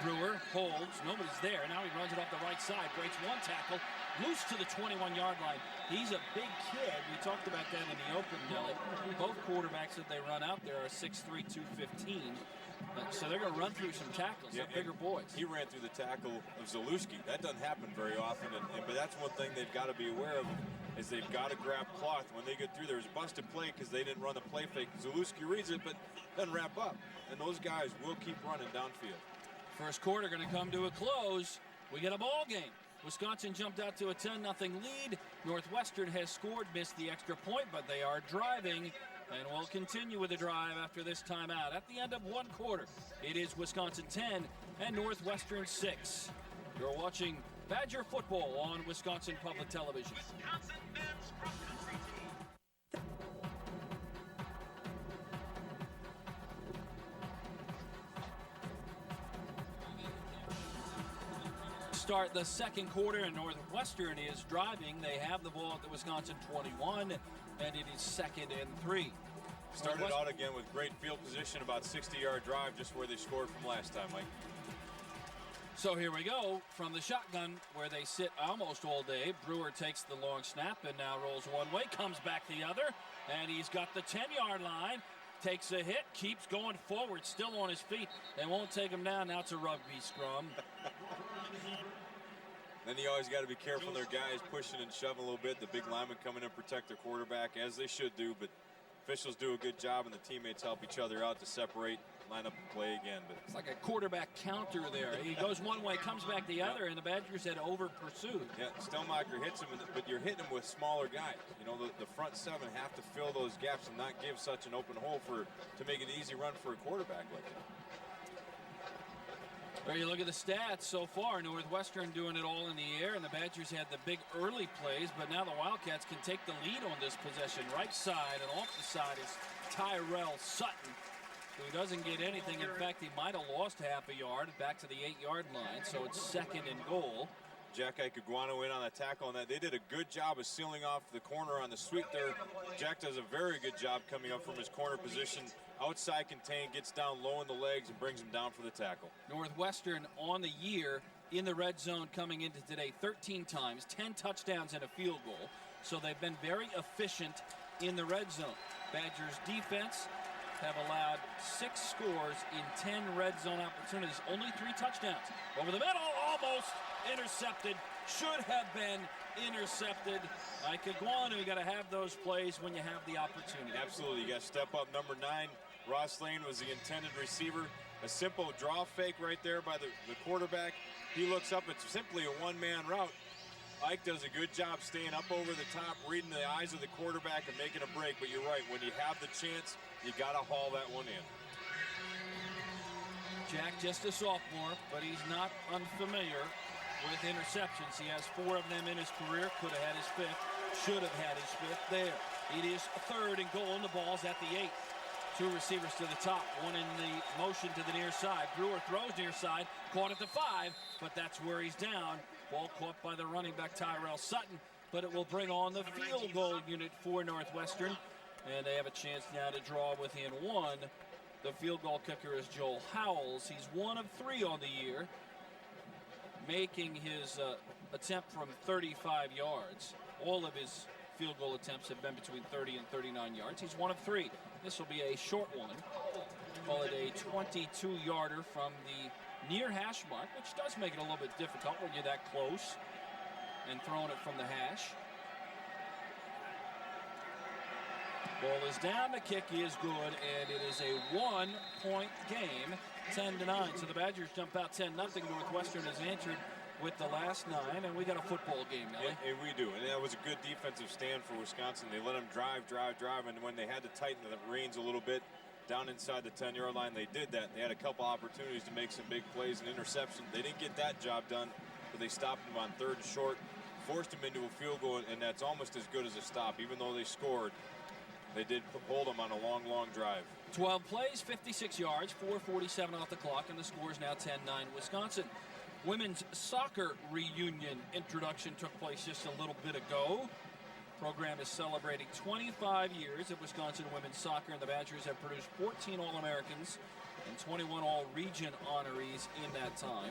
Brewer holds. Nobody's there. Now he runs it off the right side. Breaks one tackle. Loose to the 21-yard line. He's a big kid. We talked about that in the open, Nelly. Both quarterbacks that they run out there are 6'3", 215. So they're going to run through some tackles. They're bigger boys. He ran through the tackle of Zalewski. That doesn't happen very often. But that's one thing they've got to be aware of is they've got to grab cloth when they get through. There's a busted play because they didn't run the play fake. Zalewski reads it, but doesn't wrap up. And those guys will keep running downfield. First quarter going to come to a close. We get a ball game. Wisconsin jumped out to a 10-0 lead. Northwestern has scored, missed the extra point, but they are driving and will continue with the drive after this timeout. At the end of one quarter, it is Wisconsin 10 and Northwestern 6. You're watching Badger football on Wisconsin Public Television. Start the second quarter, and Northwestern is driving. They have the ball at the Wisconsin 21, and it is 2nd and 3. Started out again with great field position, about 60-yard drive, just where they scored from last time, Mike. So here we go from the shotgun where they sit almost all day. Brewer takes the long snap and now rolls one way, comes back the other, and he's got the 10-yard line. Takes a hit, keeps going forward, still on his feet. They won't take him down. Now it's a rugby scrum. Then you always got to be careful. Their guys pushing and shoving a little bit. The big linemen come in and protect their quarterback, as they should do. But officials do a good job, and the teammates help each other out to separate. line up and play again. But it's like a quarterback counter there. He goes one way, comes back the other, and the Badgers had over-pursued. Yeah, Stelmacher hits him, but you're hitting him with smaller guys. You know, the front seven have to fill those gaps and not give such an open hole to make an easy run for a quarterback like that. There you look at the stats so far. Northwestern doing it all in the air, and the Badgers had the big early plays, but now the Wildcats can take the lead on this possession. Right side and off the side is Tyrell Sutton, who doesn't get anything. In fact, he might have lost half a yard back to the 8-yard line, so it's 2nd and goal. Jack Ikaguano in on the tackle on that. They did a good job of sealing off the corner on the sweep there. Jack does a very good job coming up from his corner position. Outside contained, gets down low in the legs and brings him down for the tackle. Northwestern on the year in the red zone coming into today 13 times, 10 touchdowns and a field goal. So they've been very efficient in the red zone. Badgers defense have allowed 6 scores in 10 red zone opportunities. Only 3 touchdowns. Over the middle, almost intercepted. Should have been intercepted. Ikaguano, you got to have those plays when you have the opportunity. Absolutely, you got to step up. Number 9, Ross Lane was the intended receiver. A simple draw fake right there by the quarterback. He looks up, it's simply a one-man route. Ike does a good job staying up over the top, reading the eyes of the quarterback and making a break. But you're right, when you have the chance, you got to haul that one in. Jack, just a sophomore, but he's not unfamiliar with interceptions. He has 4 of them in his career. Could have had his 5th. Should have had his 5th there. It is 3rd and goal, and the ball's at the 8. 2 receivers to the top, one in the motion to the near side. Brewer throws near side, caught at the 5, but that's where he's down. Ball caught by the running back Tyrell Sutton, but it will bring on the field goal unit for Northwestern, and they have a chance now to draw within 1. The field goal kicker is Joel Howells. He's 1 of 3 on the year, making his attempt from 35 yards. All of his field goal attempts have been between 30 and 39 yards. He's 1 of 3. This will be a short one. Call it a 22-yarder from the near hash mark, which does make it a little bit difficult when you're that close and throwing it from the hash. Ball is down, the kick is good, and it is a 1-point game, 10-9. So the Badgers jump out 10-0. Northwestern has answered with the last 9, and we got a football game now. And we do, and that was a good defensive stand for Wisconsin. They let them drive, and when they had to tighten the reins a little bit down inside the 10-yard line, they did that. They had a couple opportunities to make some big plays and interception. They didn't get that job done, but they stopped them on 3rd and short, forced them into a field goal, and that's almost as good as a stop. Even though they scored, they did hold them on a long, long drive. 12 plays, 56 yards, 4:47 off the clock, and the score is now 10-9 Wisconsin. Women's soccer reunion introduction took place just a little bit ago. Program is celebrating 25 years of Wisconsin women's soccer, and the Badgers have produced 14 All-Americans and 21 All-Region honorees in that time.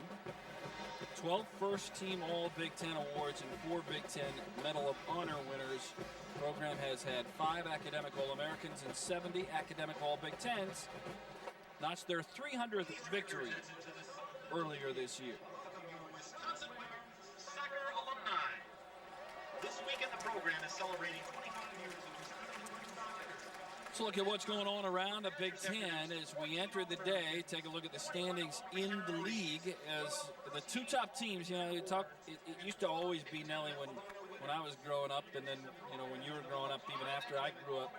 12 first-team All-Big Ten awards and 4 Big Ten Medal of Honor winners. The program has had 5 academic All-Americans and 70 academic All-Big Tens. Notched their 300th victory earlier this year. Wisconsin women's soccer alumni. This weekend the program is celebrating 25 years of Wisconsin women's soccer. Let's look at what's going on around the Big Ten as we enter the day. Take a look at the standings in the league as the 2 top teams, it used to always be, Nelly, when I was growing up, and then, when you were growing up, even after I grew up,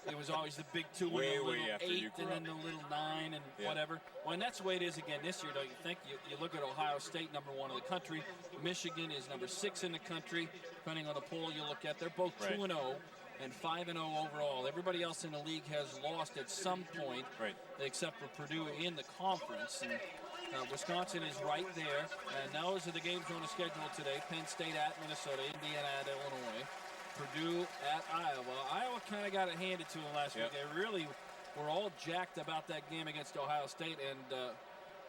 it was always the big 2 and the little 8 and then the little 9 and whatever. Well, and that's the way it is again this year, don't you think? You look at Ohio State, number 1 in the country. Michigan is number 6 in the country. Depending on the poll you look at, they're both 2-0 and 5-0 overall. Everybody else in the league has lost at some point, except for Purdue in the conference. And Wisconsin is right there. And those are the games on the schedule today. Penn State at Minnesota, Indiana at Illinois, Purdue at Iowa. Iowa kind of got it handed to them last week. They really were all jacked about that game against Ohio State, and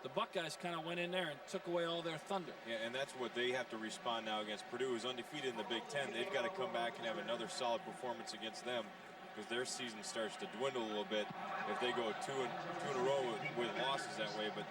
the Buckeyes kind of went in there and took away all their thunder. Yeah, and that's what they have to respond now against Purdue, who's undefeated in the Big Ten. They've got to come back and have another solid performance against them, because their season starts to dwindle a little bit if they go two in a row with losses that way. But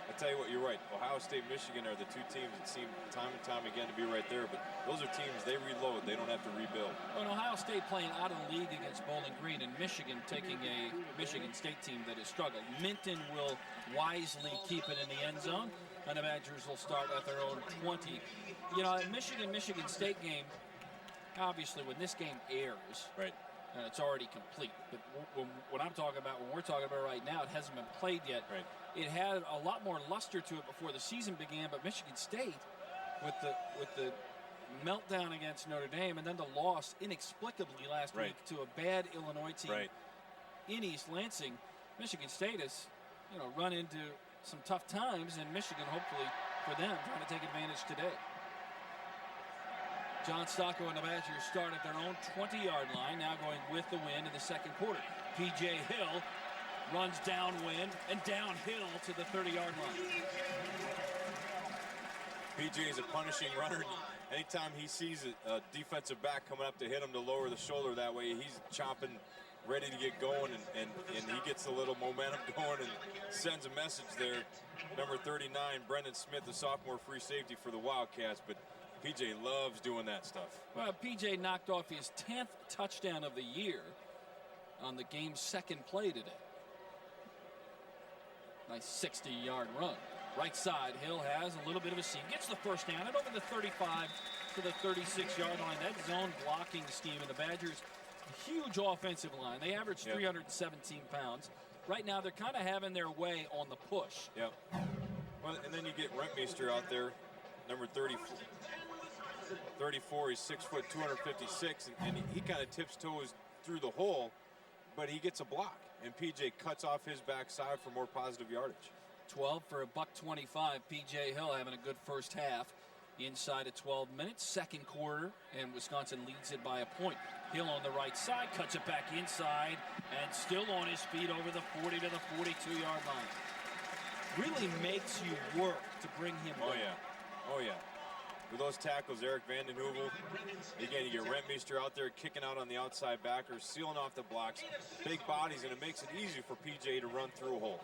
I tell you what, you're right. Ohio State, Michigan are the 2 teams that seem time and time again to be right there. But those are other teams, they reload. They don't have to rebuild. Well, Ohio State playing out of the league against Bowling Green, and Michigan taking a Michigan State team that has struggled. Minton will wisely keep it in the end zone, and the Badgers will start at their own 20. You know, a Michigan State game, obviously when this game airs, right, it's already complete. But what I'm talking about, when we're talking about right now, it hasn't been played yet. Right. It had a lot more luster to it before the season began, but Michigan State, with the meltdown against Notre Dame and then the loss inexplicably last week to a bad Illinois team in East Lansing, Michigan State has, you know, run into some tough times, and Michigan, hopefully for them, trying to take advantage today. John Stocco and the Badgers start at their own 20-yard line, now going with the wind in the second quarter. P.J. Hill runs downwind and downhill to the 30-yard line. P.J. is a punishing runner. Anytime he sees a defensive back coming up to hit him to lower the shoulder that way, he's chomping, ready to get going, and he gets a little momentum going and sends a message there. Number 39, Brendan Smith, the sophomore free safety for the Wildcats, but P.J. loves doing that stuff. Well, P.J. knocked off his 10th touchdown of the year on the game's second play today. Nice 60-yard run. Right side, Hill has a little bit of a seam. Gets the first down and over the 35 to the 36-yard line. That zone blocking scheme of the Badgers, huge offensive line. They average 317 pounds. Right now, they're kind of having their way on the push. Yep. Well, and then you get Rentmeester out there, number 34. He's 6 foot, 256, and he kind of tips-toes through the hole, but he gets a block, and P.J. cuts off his backside for more positive yardage. 12 for $125. P.J. Hill having a good first half inside of 12 minutes. Second quarter, and Wisconsin leads it by a point. Hill on the right side, cuts it back inside, and still on his feet over the 40 to the 42-yard line. Really makes you work to bring him Oh, back. yeah. Oh, yeah. With those tackles, Eric Vanden Heuvel, again, you get Rentmeester out there kicking out on the outside backers, sealing off the blocks, big bodies, and it makes it easier for P.J. to run through a hole.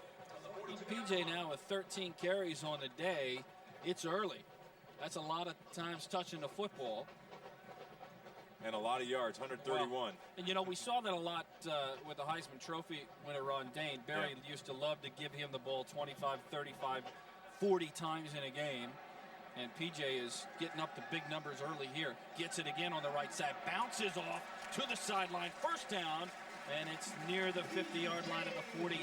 P.J. now with 13 carries on the day. It's early. That's a lot of times touching the football. And a lot of yards, 131. Well, and, you know, we saw that a lot with the Heisman Trophy winner Ron Dane. Barry used to love to give him the ball 25, 35, 40 times in a game. And P.J. is getting up to big numbers early here. Gets it again on the right side. Bounces off to the sideline. First down. And it's near the 50-yard line of the 48.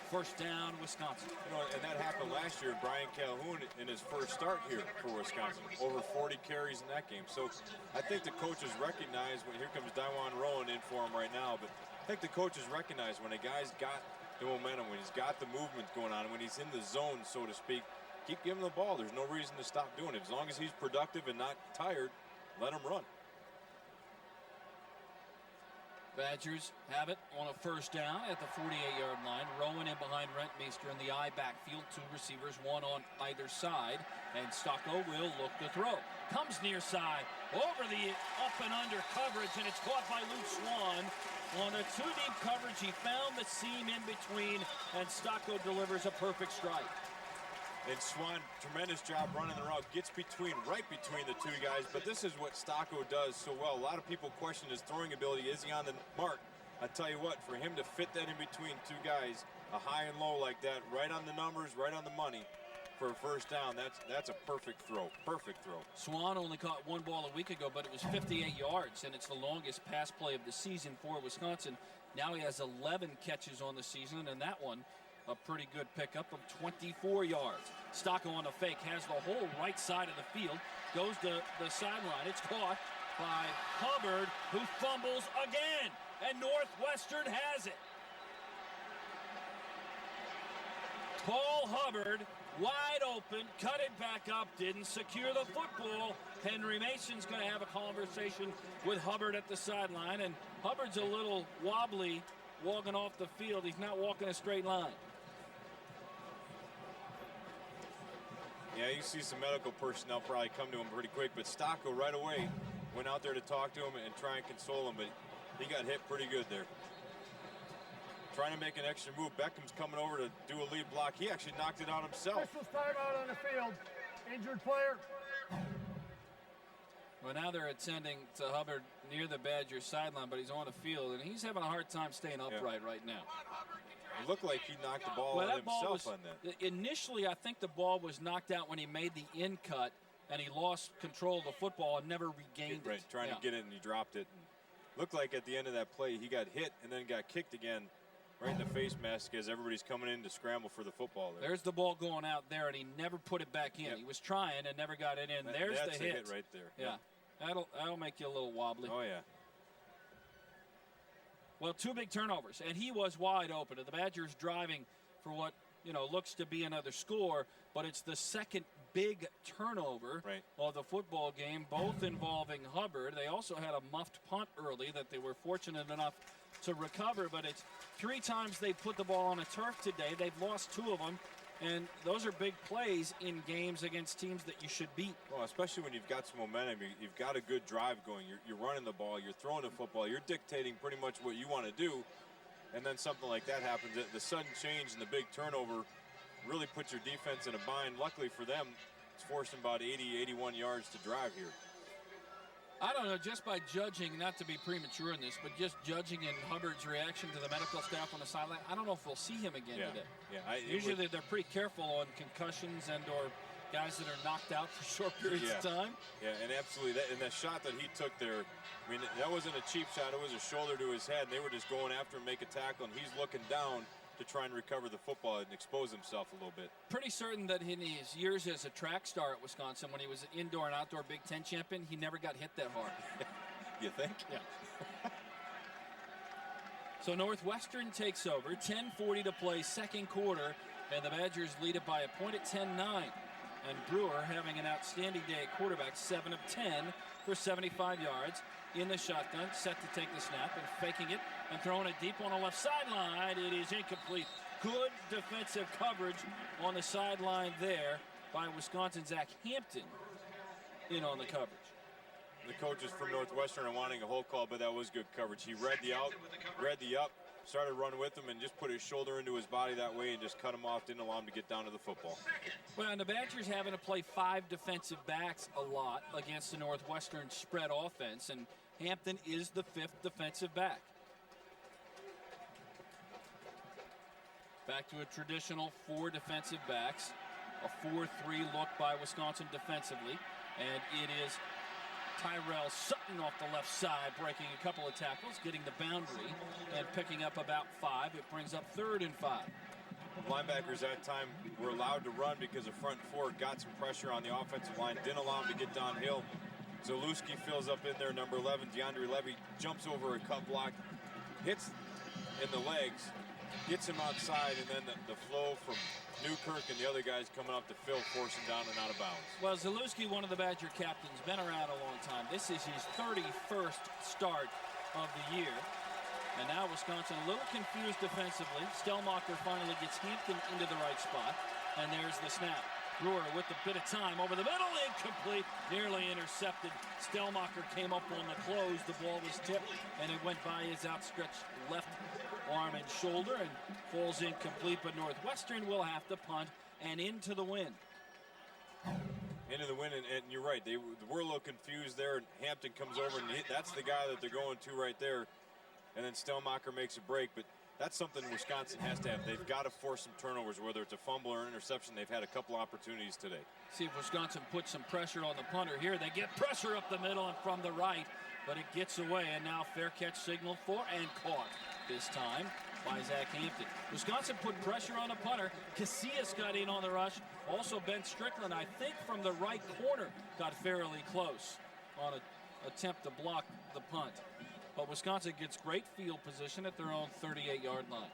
First down, Wisconsin. You know, and that happened last year. Brian Calhoun in his first start here for Wisconsin. Over 40 carries in that game. So I think the coaches recognize when here comes Dajuan Rowan in for him right now. But I think the coaches recognize when a guy's got the momentum, when he's got the movement going on, when he's in the zone, so to speak, keep giving the ball. There's no reason to stop doing it. As long as he's productive and not tired, let him run. Badgers have it on a first down at the 48-yard line. Rowan in behind Rentmeester in the I backfield. Two receivers, one on either side. And Stocco will look to throw. Comes near side, over the up and under coverage, and it's caught by Luke Swan. On a two-deep coverage, he found the seam in between, and Stocco delivers a perfect strike. And Swan, tremendous job running the route, gets right between the two guys, but this is what Stocco does so well. A lot of people question his throwing ability. Is he on the mark? I tell you what, for him to fit that in between two guys, a high and low like that, right on the numbers, right on the money for a first down, that's a perfect throw. Perfect throw. Swan only caught one ball a week ago, but it was 58 yards, and it's the longest pass play of the season for Wisconsin. Now he has 11 catches on the season, and that one a pretty good pickup of 24 yards. Stocco on the fake, has the whole right side of the field, goes to the sideline. It's caught by Hubbard, who fumbles again, and Northwestern has it. Paul Hubbard, wide open, cut it back up, didn't secure the football. Henry Mason's going to have a conversation with Hubbard at the sideline, and Hubbard's a little wobbly walking off the field. He's not walking a straight line. Yeah, you see some medical personnel probably come to him pretty quick, but Stocco right away went out there to talk to him and try and console him, but he got hit pretty good there. Trying to make an extra move. Beckham's coming over to do a lead block. He actually knocked it out himself. Officials timeout on the field. Injured player. Well, now they're attending to Hubbard near the Badger sideline, but he's on the field, and he's having a hard time staying upright right now. It looked like he knocked the ball out himself on that. Initially, I think the ball was knocked out when he made the in cut, and he lost control of the football and never regained it. Trying to get it, and he dropped it. And looked like at the end of that play, he got hit and then got kicked again right in the face mask as everybody's coming in to scramble for the football there. There's the ball going out there, and he never put it back in. Yep. He was trying and never got it in. There's that's the hit. right there. Yeah. That'll make you a little wobbly. Oh, yeah. Well, 2 big turnovers, and he was wide open. The Badgers driving for what, looks to be another score, but it's the second big turnover of the football game, both involving Hubbard. They also had a muffed punt early that they were fortunate enough to recover, but it's 3 times they put the ball on a turf today. They've lost 2 of them, and those are big plays in games against teams that you should beat. Well, especially when you've got some momentum, you've got a good drive going, you're running the ball, you're throwing the football, you're dictating pretty much what you want to do, and then something like that happens. The sudden change and the big turnover really puts your defense in a bind. Luckily for them, it's forced them about 80, 81 yards to drive here. I don't know, just by judging, not to be premature in this, but just judging in Hubbard's reaction to the medical staff on the sideline, I don't know if we'll see him again today. Yeah, Usually they're pretty careful on concussions and or guys that are knocked out for short periods of time. Yeah, and absolutely. And that shot that he took there, I mean, that wasn't a cheap shot. It was a shoulder to his head, and they were just going after him, make a tackle, and he's looking down to try and recover the football and expose himself a little bit. Pretty certain that in his years as a track star at Wisconsin, when he was an indoor and outdoor Big Ten champion, he never got hit that hard. You think? Yeah. So Northwestern takes over, 10:40 to play, second quarter, and the Badgers lead it by a point at 10-9. And Brewer having an outstanding day at quarterback, 7 of 10 for 75 yards. In the shotgun, set to take the snap and faking it and throwing it deep on the left sideline. It is incomplete. Good defensive coverage on the sideline there by Wisconsin. Zach Hampton in on the coverage. The coaches from Northwestern are wanting a hold call, but that was good coverage. He read the out, read the up, started running with him, and just put his shoulder into his body that way and just cut him off, didn't allow him to get down to the football. Well, and the Badgers having to play 5 defensive backs a lot against the Northwestern spread offense, and Hampton is the 5th defensive back. Back to a traditional 4 defensive backs, a 4-3 look by Wisconsin defensively, and it is Tyrell Sutton off the left side, breaking a couple of tackles, getting the boundary, and picking up about 5. It brings up 3rd and 5. Linebackers that time were allowed to run because the front 4 got some pressure on the offensive line, didn't allow him to get downhill. Zalewski fills up in there, number 11, DeAndre Levy, jumps over a cut block, hits in the legs, gets him outside, and then the flow from Newkirk and the other guys coming up to Phil, force him down and out of bounds. Well, Zalewski, one of the Badger captains, been around a long time. This is his 31st start of the year. And now Wisconsin a little confused defensively. Stellmacher finally gets Hampton into the right spot. And there's the snap. Brewer with a bit of time over the middle, incomplete, nearly intercepted. Stellmacher came up on the close. The ball was tipped, and it went by his outstretched left arm and shoulder and falls incomplete, but Northwestern will have to punt and into the win. Into the win, and you're right. They were a little confused there, and Hampton comes over, and that's the guy that they're going to right there. And then Stellmacher makes a break, but that's something Wisconsin has to have. They've got to force some turnovers, whether it's a fumble or an interception. They've had a couple opportunities today. See if Wisconsin puts some pressure on the punter here. They get pressure up the middle and from the right, but it gets away, and now fair catch signaled for and caught this time by Zach Hampton. Wisconsin put pressure on the punter. Casillas got in on the rush. Also Ben Strickland, I think from the right corner, got fairly close on an attempt to block the punt. But Wisconsin gets great field position at their own 38-yard line.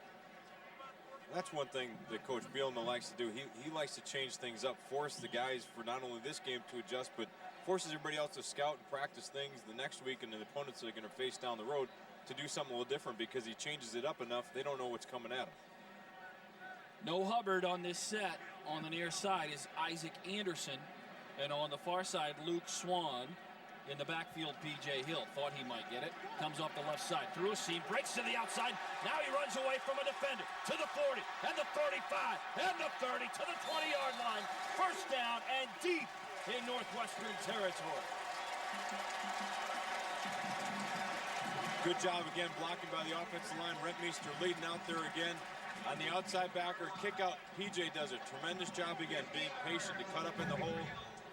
That's one thing that Coach Bielema likes to do. He likes to change things up, force the guys for not only this game to adjust, but forces everybody else to scout and practice things the next week and the opponents they're going to face down the road to do something a little different, because he changes it up enough they don't know what's coming at them. No Hubbard on this set. On the near side is Isaac Anderson, and on the far side Luke Swan. In the backfield, P.J. Hill thought he might get it. Comes off the left side, through a seam, breaks to the outside. Now he runs away from a defender to the 40 and the 35 and the 30 to the 20-yard line. First down and deep in Northwestern territory. Good job again blocking by the offensive line. Rentmeester leading out there again. On the outside backer, kick out. PJ does a tremendous job again, being patient to cut up in the hole,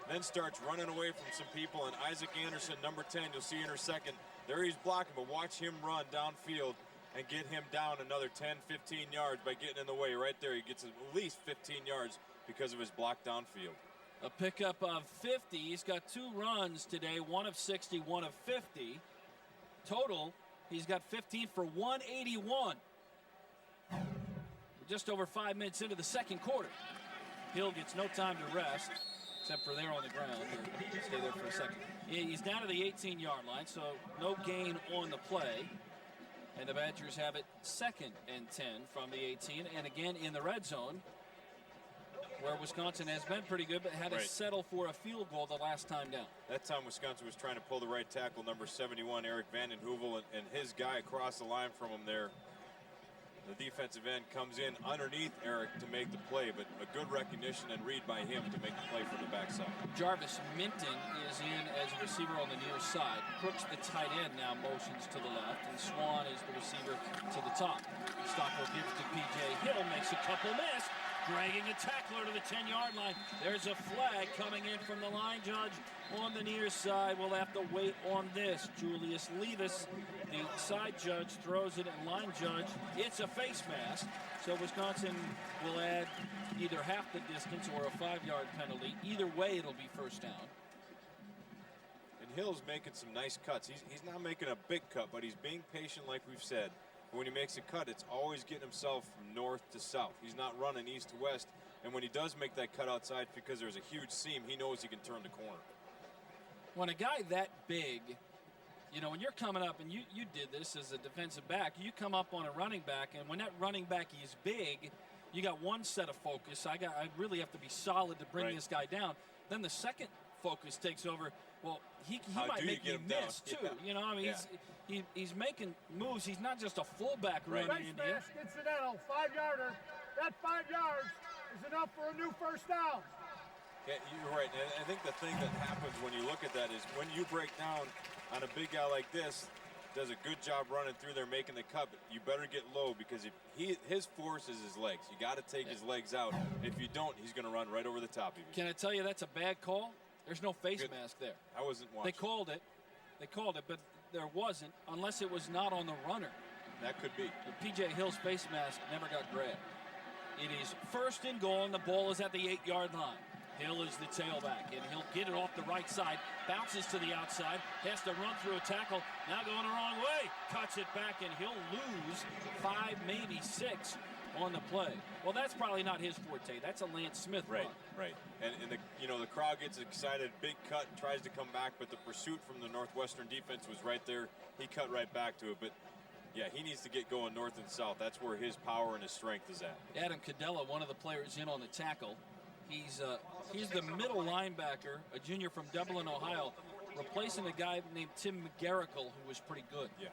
then starts running away from some people. And Isaac Anderson, number 10, you'll see in her second. There he's blocking, but watch him run downfield and get him down another 10, 15 yards by getting in the way right there. He gets at least 15 yards because of his block downfield. A pickup of 50. He's got 2 runs today, one of 60, one of 50. Total, he's got 15 for 181. Just over 5 minutes into the second quarter. Hill gets no time to rest, except for there on the ground. He'll stay there for a second. He's down to the 18-yard line, so no gain on the play. And the Badgers have it 2nd and 10 from the 18. And again in the red zone, where Wisconsin has been pretty good, but had to settle for a field goal the last time down. That time Wisconsin was trying to pull the right tackle, number 71, Eric Vanden Heuvel, and his guy across the line from him there. The defensive end comes in underneath Eric to make the play, but a good recognition and read by him to make the play from the backside. Jarvis Minton is in as a receiver on the near side. Crooks, the tight end, now motions to the left, and Swan is the receiver to the top. Stockwell gives to P.J. Hill, makes a couple miss, dragging a tackler to the 10-yard line. There's a flag coming in from the line judge on the near side. We'll have to wait on this. Julius Levis, the side judge, throws it, and line judge, it's a face mask. So Wisconsin will add either half the distance or a 5-yard penalty. Either way, it'll be first down. And Hill's making some nice cuts. He's not making a big cut, but he's being patient like we've said. When he makes a cut, it's always getting himself from north to south. He's not running east to west. And when he does make that cut outside because there's a huge seam, he knows he can turn the corner. When a guy that big, you know, when you're coming up, and you did this as a defensive back, you come up on a running back, and when that running back is big, you got one set of focus. I really have to be solid to bring this guy down. Then the second focus takes over. Well, he might make me miss too. Yeah. You know, I mean, he's making moves. He's not just a fullback running in here. Incidental, 5-yarder. That 5 yards is enough for a new first down. Yeah, you're right. And I think the thing that happens when you look at that is when you break down on a big guy like this, does a good job running through there, making the cut, but you better get low because his force is his legs. You got to take his legs out. If you don't, he's going to run right over the top of you. Can I tell you that's a bad call? There's no face mask there. I wasn't watching. They called it, but there wasn't unless it was not on the runner. That could be. The P.J. Hill's face mask never got grabbed. It is 1st and goal, and the ball is at the 8-yard line. Hill is the tailback, and he'll get it off the right side, bounces to the outside, has to run through a tackle, now going the wrong way, cuts it back, and he'll lose 5, maybe 6 on the play. Well, that's probably not his forte. That's a Lance Smith run. Right. And the crowd gets excited, big cut, tries to come back, but the pursuit from the Northwestern defense was right there. He cut right back to it, but yeah, he needs to get going north and south. That's where his power and his strength is at. Adam Cadella, one of the players in on the tackle. He's the middle linebacker, a junior from Dublin, Ohio, replacing a guy named Tim McGarrigle, who was pretty good. Yeah,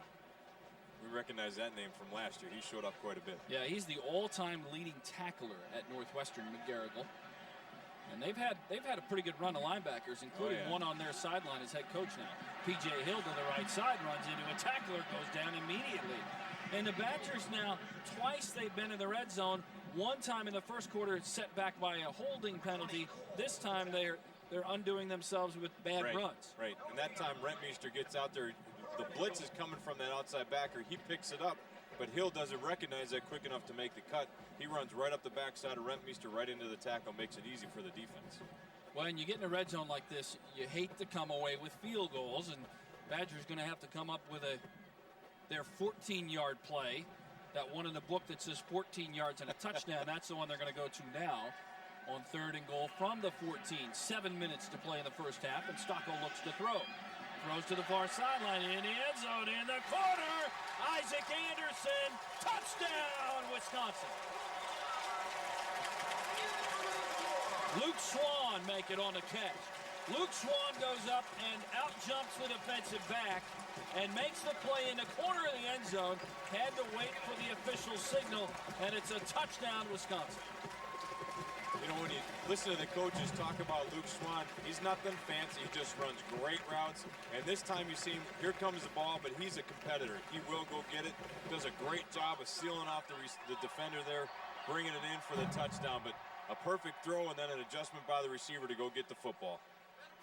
we recognize that name from last year. He showed up quite a bit. Yeah, he's the all-time leading tackler at Northwestern, McGarrigle. And they've had a pretty good run of linebackers, including one on their sideline as head coach now. P.J. Hill to the right side, runs into a tackler, goes down immediately. And the Badgers now, twice they've been in the red zone. One time in the first quarter, it's set back by a holding penalty. This time they're undoing themselves with bad runs. Right, and that time Rentmeester gets out there. The blitz is coming from that outside backer. He picks it up, but Hill doesn't recognize that quick enough to make the cut. He runs right up the backside of Rentmeester, right into the tackle, makes it easy for the defense. When you get in a red zone like this, you hate to come away with field goals, and Badgers going to have to come up with their 14-yard play. That one in the book that says 14 yards and a touchdown, that's the one they're going to go to now on 3rd and goal from the 14. 7 minutes to play in the first half, and Stockwell looks to throw. Throws to the far sideline in the end zone in the corner. Isaac Anderson, touchdown, Wisconsin. Luke Swan make it on the catch. Luke Swan goes up and out-jumps the defensive back and makes the play in the corner of the end zone. Had to wait for the official signal, and it's a touchdown, Wisconsin. You know, when you listen to the coaches talk about Luke Swan, he's nothing fancy. He just runs great routes. And this time you see him, here comes the ball, but he's a competitor. He will go get it. Does a great job of sealing off the defender there, bringing it in for the touchdown. But a perfect throw and then an adjustment by the receiver to go get the football.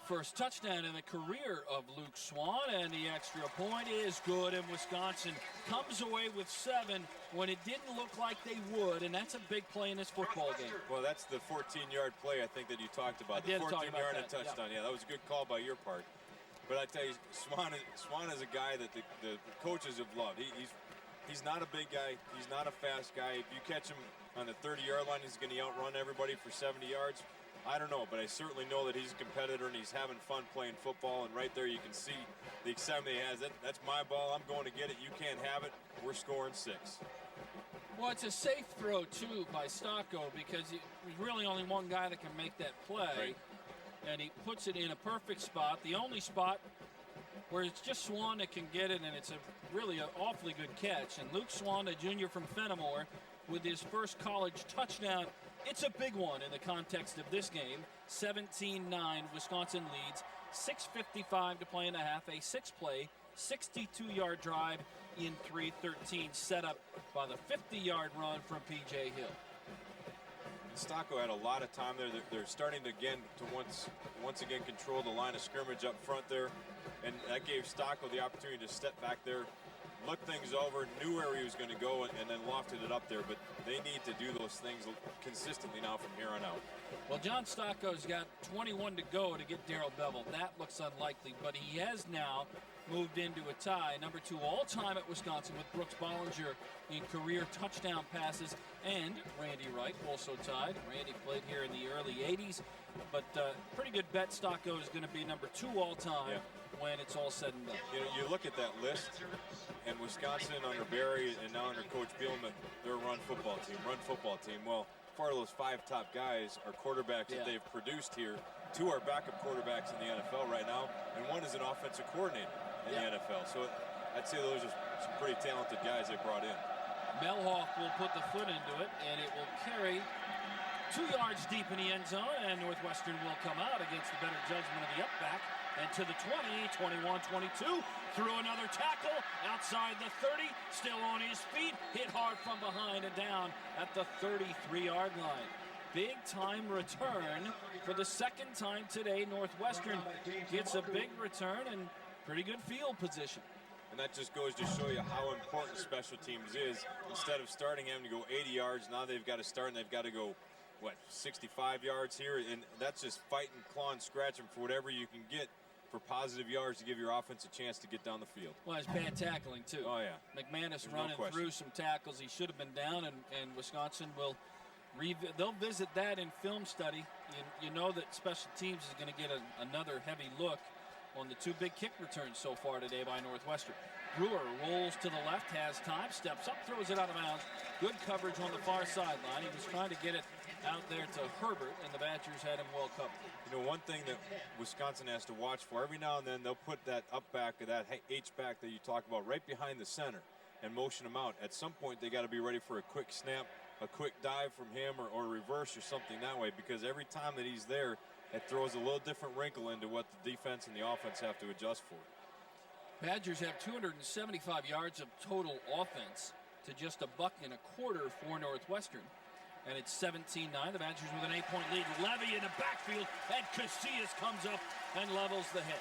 First touchdown in the career of Luke Swan, and the extra point is good, and Wisconsin comes away with 7 when it didn't look like they would, and that's a big play in this football game. Well, that's the 14-yard play I think that you talked about. The 14-yard and touchdown. Yeah, that was a good call by your part. But I tell you, Swan is a guy that the coaches have loved. He's not a big guy. He's not a fast guy. If you catch him on the 30-yard line, he's going to outrun everybody for 70 yards. I don't know, but I certainly know that he's a competitor and he's having fun playing football. And right there you can see the excitement he has. That's my ball. I'm going to get it. You can't have it. We're scoring 6. Well, it's a safe throw, too, by Stocco because there's really only one guy that can make that play. Right. And he puts it in a perfect spot, the only spot where it's just Swan that can get it, and it's really an awfully good catch. And Luke Swan, a junior from Fenimore, with his first college touchdown. It's a big one in the context of this game. 17-9, Wisconsin leads. 6:55 to play in the half. A 6-play, 62-yard drive in 3:13, set up by the 50-yard run from P.J. Hill. Stocco had a lot of time there. They're starting to once again control the line of scrimmage up front there, and that gave Stocco the opportunity to step back there, look things over, knew where he was going to go, and then lofted it up there. But they need to do those things consistently now from here on out. Well, John Stocco's got 21 to go to get Darrell Bevel. That looks unlikely, but he has now moved into a tie, number 2 all-time at Wisconsin with Brooks Bollinger in career touchdown passes, and Randy Wright also tied. Randy played here in the early 80s, but pretty good bet Stocco is going to be number 2 all-time when it's all said and done. You know, you look at that list, and Wisconsin under Barry and now under Coach Bielema, they're a run football team. Well, part of those 5 top guys are quarterbacks that they've produced here. 2 are backup quarterbacks in the NFL right now, and 1 is an offensive coordinator in the NFL. So I'd say those are some pretty talented guys they brought in. Melhoff will put the foot into it, and it will carry 2 yards deep in the end zone, and Northwestern will come out against the better judgment of the up back. And to the 20, 21-22, through another tackle outside the 30, still on his feet, hit hard from behind and down at the 33-yard line. Big time return for the second time today. Northwestern gets a big return and pretty good field position. And that just goes to show you how important special teams is. Instead of starting having to go 80 yards, now they've got to start and they've got to go, 65 yards here? And that's just fighting, clawing, scratching for whatever you can get for positive yards to give your offense a chance to get down the field. Well, it's bad tackling, too. Oh, yeah. McManus running through some tackles. He should have been down, and Wisconsin will they'll visit that in film study. You know that special teams is going to get another heavy look on the 2 big kick returns so far today by Northwestern. Brewer rolls to the left, has time, steps up, throws it out of bounds. Good coverage on the far sideline. He was trying to get it out there to Herbert, and the Badgers had him well covered. You know, one thing that Wisconsin has to watch for, every now and then they'll put that up back or that H-back that you talk about right behind the center and motion him out. At some point, they got to be ready for a quick snap, a quick dive from him or reverse or something that way, because every time that he's there, it throws a little different wrinkle into what the defense and the offense have to adjust for. Badgers have 275 yards of total offense to just $1.25 for Northwestern. And it's 17-9. The Badgers with an 8-point lead. Levy in the backfield, and Casillas comes up and levels the hit.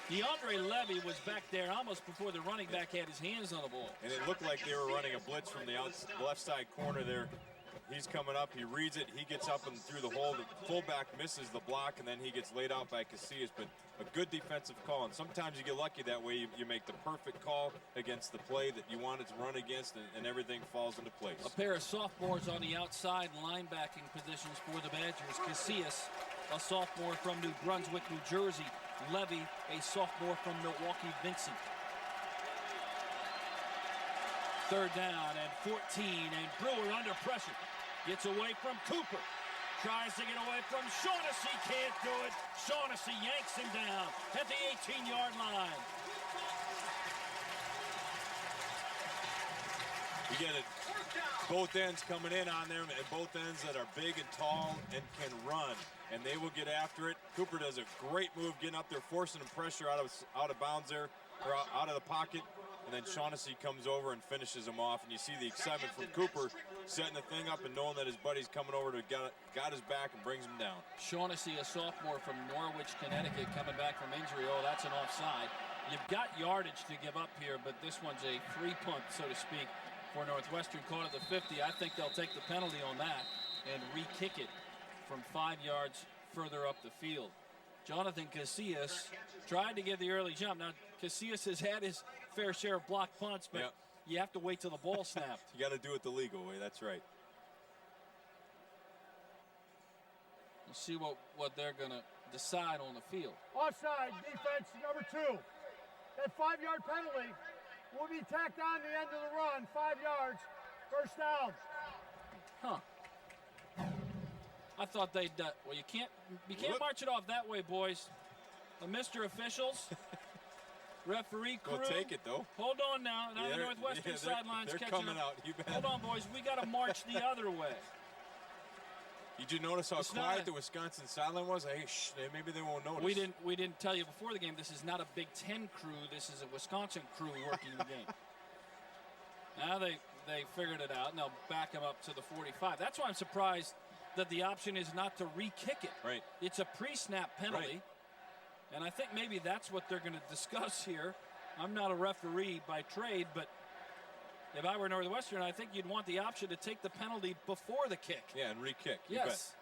DeAndre Levy was back there almost before the running back had his hands on the ball. And it looked like they were running a blitz from the left side corner there. He's coming up, he reads it, he gets up and through the hole. The fullback misses the block, and then he gets laid out by Casillas. But a good defensive call, and sometimes you get lucky that way. You make the perfect call against the play that you wanted to run against, and everything falls into place. A pair of sophomores on the outside linebacking positions for the Badgers. Casillas, a sophomore from New Brunswick, New Jersey. Levy, a sophomore from Milwaukee, Vincent. 3rd down and 14, and Brewer under pressure. Gets away from Cooper. Tries to get away from Shaughnessy. Can't do it. Shaughnessy yanks him down at the 18-yard line. You get it, both ends coming in on them, and both ends that are big and tall and can run, and they will get after it. Cooper does a great move getting up there, forcing the pressure out of bounds there, or out of the pocket, and then Shaughnessy comes over and finishes him off, and you see the excitement from Cooper setting the thing up and knowing that his buddy's coming over to got his back and brings him down. Shaughnessy, a sophomore from Norwich, Connecticut, coming back from injury. Oh, that's an offside. You've got yardage to give up here, but this one's a free punt, so to speak, for Northwestern. Caught at the 50. I think they'll take the penalty on that and re-kick it from 5 yards further up the field. Jonathan Casillas tried to get the early jump. Now, Casillas has had his fair share of blocked punts, but you have to wait till the ball snapped. You got to do it the legal way. That's right. We'll see what they're going to decide on the field. Offside, defense number 2. That 5-yard penalty will be tacked on the end of the run. 5 yards, first down. I thought they'd. Well, you can't march it off that way, boys. Mr. Officials, referee crew. Go take it though. Hold on now. Now the Northwestern sidelines catching coming up. out. You bet. Hold on, boys. We got to march the other way. Did you notice how quiet the Wisconsin sideline was? Hey, shh, maybe they won't notice. We didn't tell you before the game. This is not a Big Ten crew. This is a Wisconsin crew working the game. Now they figured it out, and they'll back him up to the 45. That's why I'm surprised that the option is not to re-kick it. Right. It's a pre-snap penalty. Right. And I think maybe that's what they're going to discuss here. I'm not a referee by trade, but if I were Northwestern, I think you'd want the option to take the penalty before the kick. Yeah, and re-kick. Yes.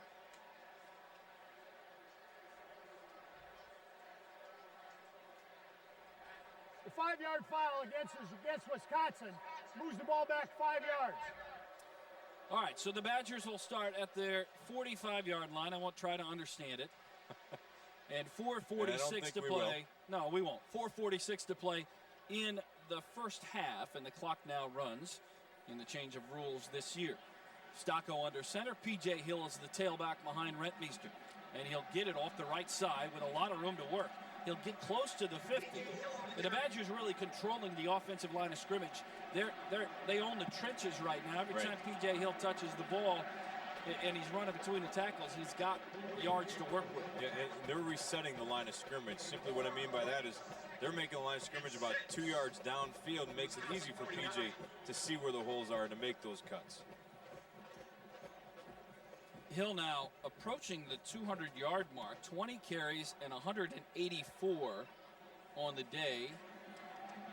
The 5-yard foul against Wisconsin moves the ball back 5 yards. All right, so the Badgers will start at their 45-yard line. I won't try to understand it. And 4:46 to play. No, we won't. 4:46 to play in the first half, and the clock now runs in the change of rules this year. Stocco under center. P.J. Hill is the tailback behind Rentmeester, and he'll get it off the right side with a lot of room to work. He'll get close to the 50. And the Badgers really controlling the offensive line of scrimmage. They own the trenches right now. Every time P.J. Hill touches the ball, and he's running between the tackles, he's got yards to work with. Yeah, and they're resetting the line of scrimmage. Simply what I mean by that is they're making the line of scrimmage about 2 yards downfield, and makes it easy for PJ to see where the holes are and to make those cuts. Hill now approaching the 200-yard mark, 20 carries and 184 on the day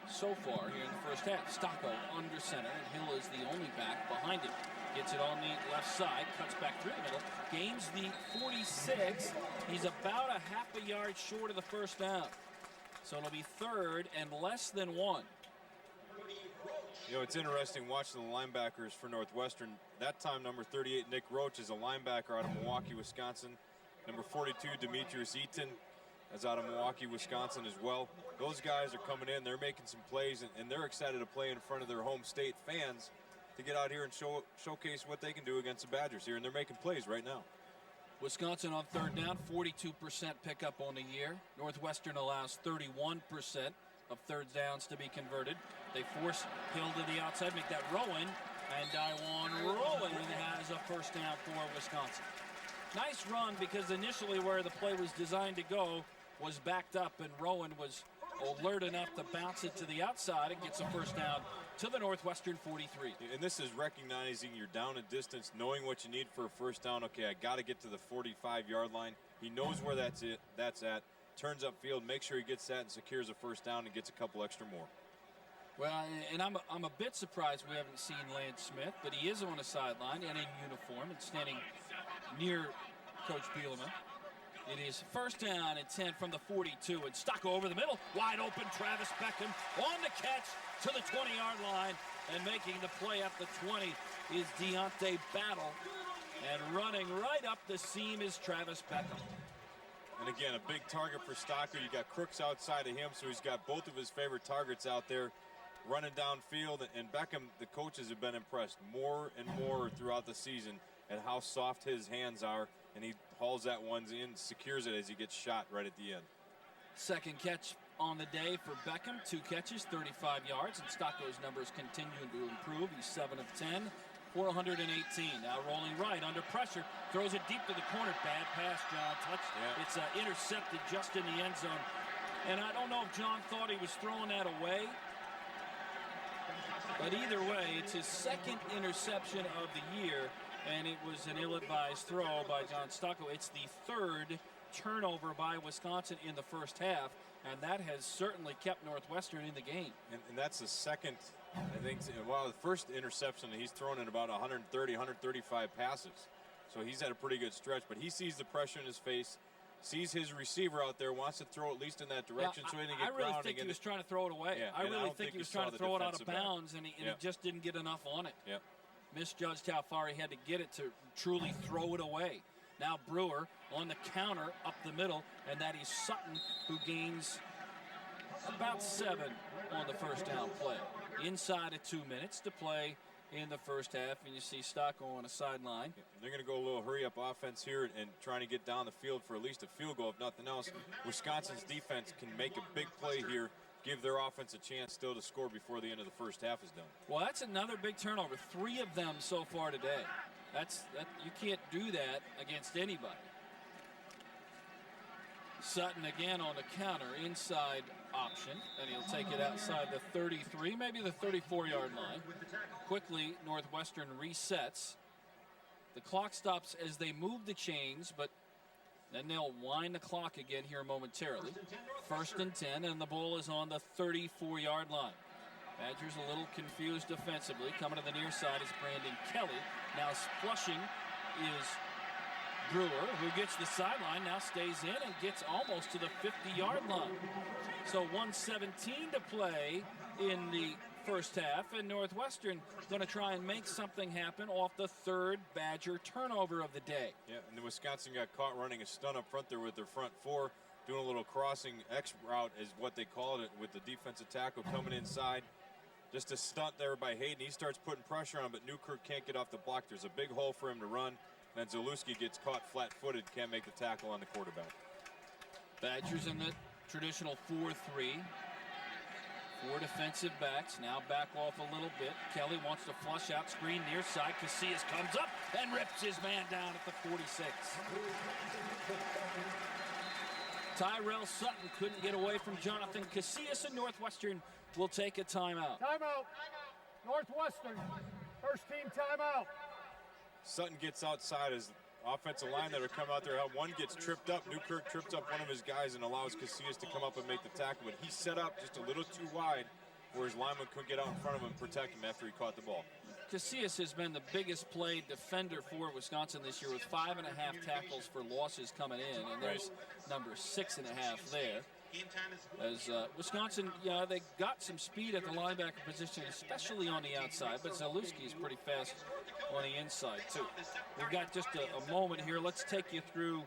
so far here in the first half. Stocco under center, and Hill is the only back behind him. Gets it on the left side, cuts back through the middle, gains the 46. He's about a half a yard short of the first down. So it'll be 3rd and less than 1. You know, it's interesting watching the linebackers for Northwestern. That time, number 38, Nick Roach, is a linebacker out of Milwaukee, Wisconsin. Number 42, Demetrius Eaton, is out of Milwaukee, Wisconsin as well. Those guys are coming in. They're making some plays, and they're excited to play in front of their home state fans to get out here and showcase what they can do against the Badgers here, and they're making plays right now. Wisconsin on 3rd down, 42% pickup on the year. Northwestern allows 31% of 3rd downs to be converted. They force Hill to the outside, make that Rowan, and Daiwan Rowan has a first down for Wisconsin. Nice run, because initially where the play was designed to go was backed up, and Rowan was alert enough to bounce it to the outside and gets a first down to the Northwestern 43. And this is recognizing you're down a distance, knowing what you need for a first down. Okay, I got to get to the 45-yard line. He knows where that's at. Turns upfield, makes sure he gets that and secures a first down and gets a couple extra more. Well, and I'm a bit surprised we haven't seen Lance Smith, but he is on a sideline and in uniform and standing near Coach Bielema. It is first down and 10 from the 42, and Stocco over the middle, wide open. Travis Beckham on the catch to the 20-yard line, and making the play at the 20 is Deontay Battle, and running right up the seam is Travis Beckham. And again, a big target for Stocco. You got Crooks outside of him, so he's got both of his favorite targets out there running downfield. And Beckham, the coaches have been impressed more and more throughout the season at how soft his hands are, and he hauls that one in, secures it as he gets shot right at the end. Second catch on the day for Beckham. 2 catches, 35 yards, and Stocko's numbers continue to improve. He's 7 of 10, 418. Now rolling right under pressure, throws it deep to the corner. Bad pass, John. Touch. Yeah. It's intercepted just in the end zone. And I don't know if John thought he was throwing that away. But either way, it's his 2nd interception of the year, and it was an ill-advised throw by John Stocko. It's the 3rd turnover by Wisconsin in the first half, and that has certainly kept Northwestern in the game. And that's the 2nd, I think, well, the first interception he's thrown in about 130, 135 passes. So he's had a pretty good stretch, but he sees the pressure in his face, sees his receiver out there, wants to throw at least in that direction so he didn't get grounding. I really think he was trying to throw it away. Yeah, I really think he was trying to throw it out of bounds, and he just didn't get enough on it. Yep. Misjudged how far he had to get it to truly throw it away. Now Brewer on the counter up the middle, and that is Sutton, who gains about 7 on the first down play. Inside of 2 minutes to play in the first half, and you see Stocko on a sideline. They're going to go a little hurry-up offense here and trying to get down the field for at least a field goal, if nothing else. Wisconsin's defense can make a big play here, give their offense a chance still to score before the end of the first half is done. Well, that's another big turnover. 3 of them so far today. You can't do that against anybody. Sutton again on the counter, inside option, and he'll take it outside the 33, maybe the 34-yard line. Quickly, Northwestern resets. The clock stops as they move the chains, but then they'll wind the clock again here momentarily. 1st and 10, and the ball is on the 34-yard line. Badgers a little confused defensively. Coming to the near side is Brandon Kelly. Now flushing is Brewer, who gets the sideline, now stays in and gets almost to the 50-yard line. So 1:17 to play in the first half, and Northwestern going to try and make something happen off the 3rd Badger turnover of the day. Yeah, and the Wisconsin got caught running a stunt up front there with their front 4, doing a little crossing X route is what they called it, with the defensive tackle coming inside. Just a stunt there by Hayden. He starts putting pressure on, but Newkirk can't get off the block. There's a big hole for him to run. And Zalewski gets caught flat-footed, can't make the tackle on the quarterback. Badgers in the traditional 4-3. 4 defensive backs, now back off a little bit. Kelly wants to flush out, screen near side. Casillas comes up and rips his man down at the 46. Tyrell Sutton couldn't get away from Jonathan Casillas, and Northwestern will take a timeout. Timeout. Northwestern. First team timeout. Sutton gets outside as offensive line that are coming out there. One gets tripped up. Newkirk trips up one of his guys and allows Casillas to come up and make the tackle. But he set up just a little too wide where his lineman couldn't get out in front of him and protect him after he caught the ball. Casillas has been the biggest play defender for Wisconsin this year, with 5.5 tackles for losses coming in, and there's number 6.5 there. As Wisconsin, they got some speed at the linebacker position, especially on the outside, but Zalewski is pretty fast on the inside too. We've got just a moment here. Let's take you through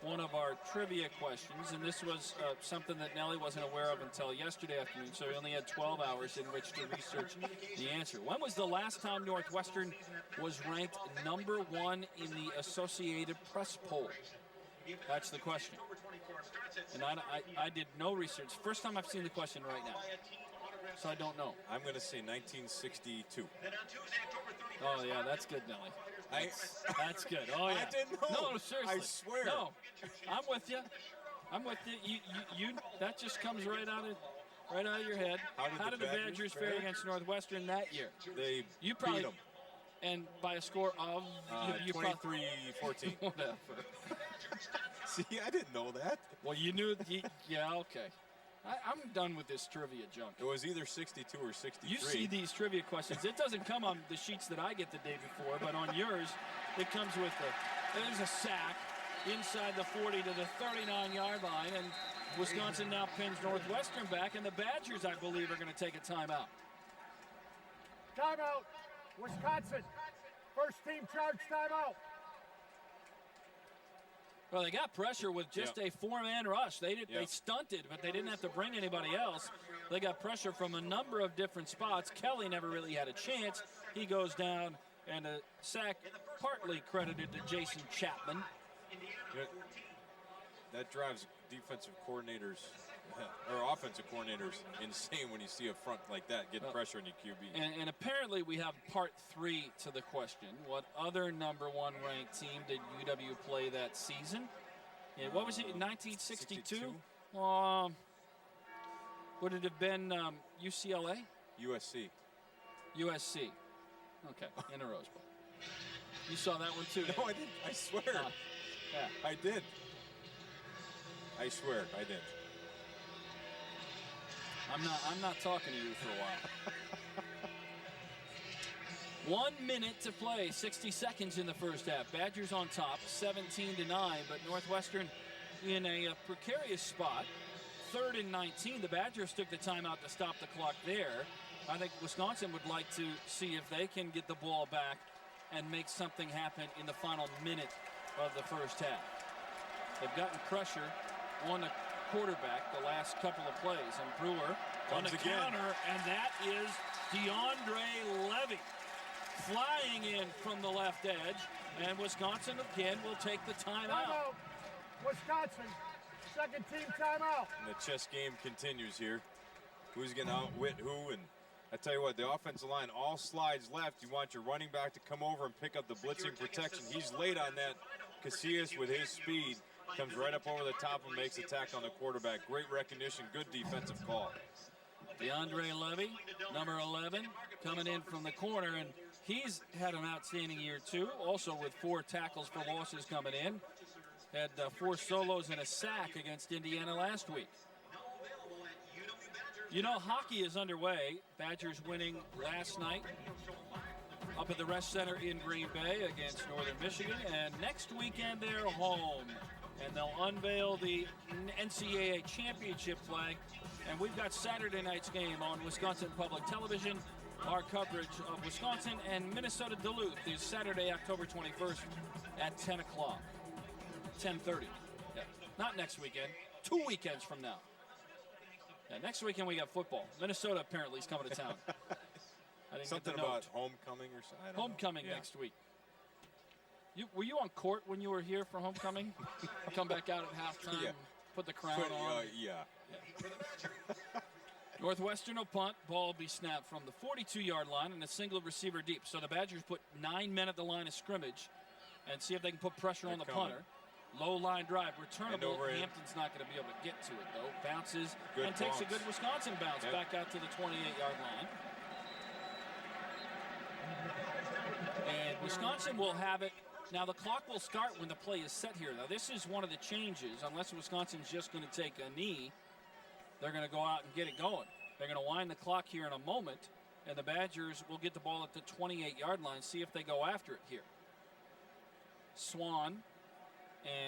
one of our trivia questions, and this was something that Nellie wasn't aware of until yesterday afternoon, so we only had 12 hours in which to research the answer. When was the last time Northwestern was ranked number 1 in the Associated Press poll? That's the question. And I did no research. First time I've seen the question right now, so I don't know. I'm going to say 1962. Oh, yeah, that's good, Nellie. That's good. Oh, yeah. I didn't know. No, seriously. I swear. No, I'm with you. I'm with you. You that just comes right out of your head. How did the Badgers fare against Northwestern that year? They You probably beat them. And by a score of 23-14. Whatever. See, I didn't know that. Well, you knew. Yeah, okay. I'm done with this trivia junk. It was either 62 or 63. You see these trivia questions. It doesn't come on the sheets that I get the day before, but on yours, it comes with there's a sack inside the 40 to the 39-yard line, and Wisconsin now pins Northwestern back, and the Badgers, I believe, are going to take a timeout. Timeout. Wisconsin. First team charge timeout. Well, they got pressure with just a 4-man rush. They stunted, but they didn't have to bring anybody else. They got pressure from a number of different spots. Kelly never really had a chance. He goes down, and a sack partly credited to Jason Chapman. That drives defensive coordinators Our offensive coordinator's insane when you see a front like that get pressure on your QB. And apparently we have part 3 to the question. What other number 1 ranked team did UW play that season? And what was it, 1962? Would it have been UCLA? USC. USC. Okay, in a Rose Bowl. You saw that one too. No, I didn't. I swear. Yeah. I did. I swear, I did. I'm not talking to you for a while. 1 minute to play, 60 seconds in the first half. Badgers on top, 17-9, but Northwestern in a precarious spot. 3rd and 19. The Badgers took the timeout to stop the clock there. I think Wisconsin would like to see if they can get the ball back and make something happen in the final minute of the first half. They've gotten pressure on the quarterback the last couple of plays, and Brewer on the counter, and that is DeAndre Levy flying in from the left edge, and Wisconsin again will take the timeout. Wisconsin, second team timeout. And the chess game continues here. Who's going to outwit who? And I tell you what, the offensive line all slides left. You want your running back to come over and pick up the blitzing protection. He's late on that. Casillas with his speed comes right up over the top and makes a tackle on the quarterback. Great recognition, good defensive call. DeAndre Levy, number 11, coming in from the corner, and he's had an outstanding year too, also with 4 tackles for losses coming in. Had 4 solos and a sack against Indiana last week. You know, hockey is underway. Badgers winning last night up at the Rest Center in Green Bay against Northern Michigan, and next weekend they're home. And they'll unveil the NCAA championship flag. And we've got Saturday night's game on Wisconsin Public Television. Our coverage of Wisconsin and Minnesota Duluth is Saturday, October 21st at 10 o'clock. 10:30. Yeah. Not next weekend. 2 weekends from now. Yeah, next weekend we got football. Minnesota apparently is coming to town. I didn't Something get the note. about homecoming or something. I don't Homecoming know. next week. Were you on court when you were here for homecoming? Come back out at halftime, Yeah. put the crown on. Yeah. Northwestern will punt. Ball will be snapped from the 42-yard line and a single receiver deep. So the Badgers put 9 men at the line of scrimmage and see if they can put pressure on the punter. Low line drive, returnable. Hampton's not going to be able to get to it, though. Bounces and takes a good Wisconsin bounce back out to the 28-yard line. And Wisconsin will have it. Now, the clock will start when the play is set here. Now, this is one of the changes. Unless Wisconsin's just going to take a knee, they're going to go out and get it going. They're going to wind the clock here in a moment, and the Badgers will get the ball at the 28-yard line, see if they go after it here. Swan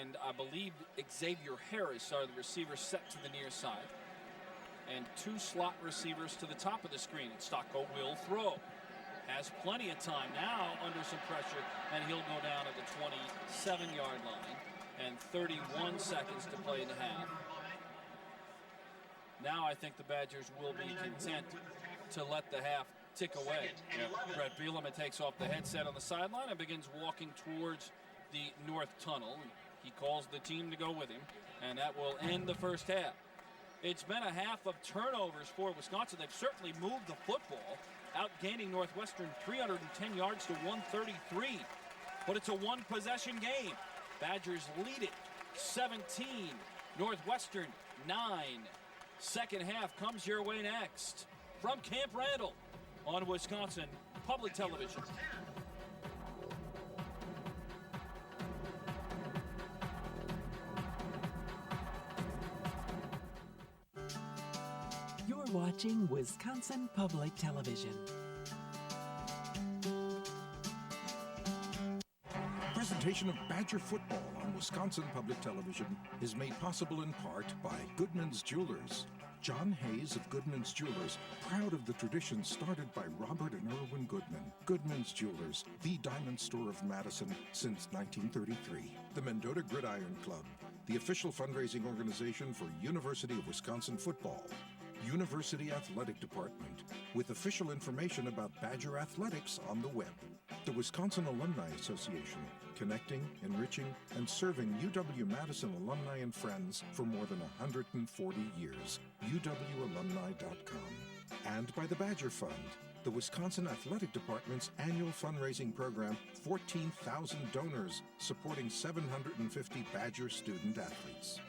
and I believe Xavier Harris are the receivers set to the near side. And 2 slot receivers to the top of the screen. And Stocko will throw. Has plenty of time now under some pressure, and he'll go down at the 27-yard line. And 31 seconds to play in the half. Now I think the Badgers will be content to let the half tick away. Brett Bielema takes off the headset on the sideline and begins walking towards the north tunnel. He calls the team to go with him, and that will end the first half. It's been a half of turnovers for Wisconsin. They've certainly moved the football, outgaining Northwestern 310 yards to 133. But it's a one-possession game. Badgers lead it 17, Northwestern 9. Second half comes your way next from Camp Randall on Wisconsin Public Television. You're watching Wisconsin Public Television. Presentation of Badger football on Wisconsin Public Television is made possible in part by Goodman's Jewelers. John Hayes of Goodman's Jewelers, proud of the tradition started by Robert and Irwin Goodman. Goodman's Jewelers, the diamond store of Madison since 1933. The Mendota Gridiron Club, the official fundraising organization for University of Wisconsin football. University Athletic Department, with official information about Badger athletics on the web. The Wisconsin Alumni Association, connecting, enriching, and serving UW-Madison alumni and friends for more than 140 years. UWalumni.com. And by the Badger Fund, the Wisconsin Athletic Department's annual fundraising program, 14,000 donors, supporting 750 Badger student athletes.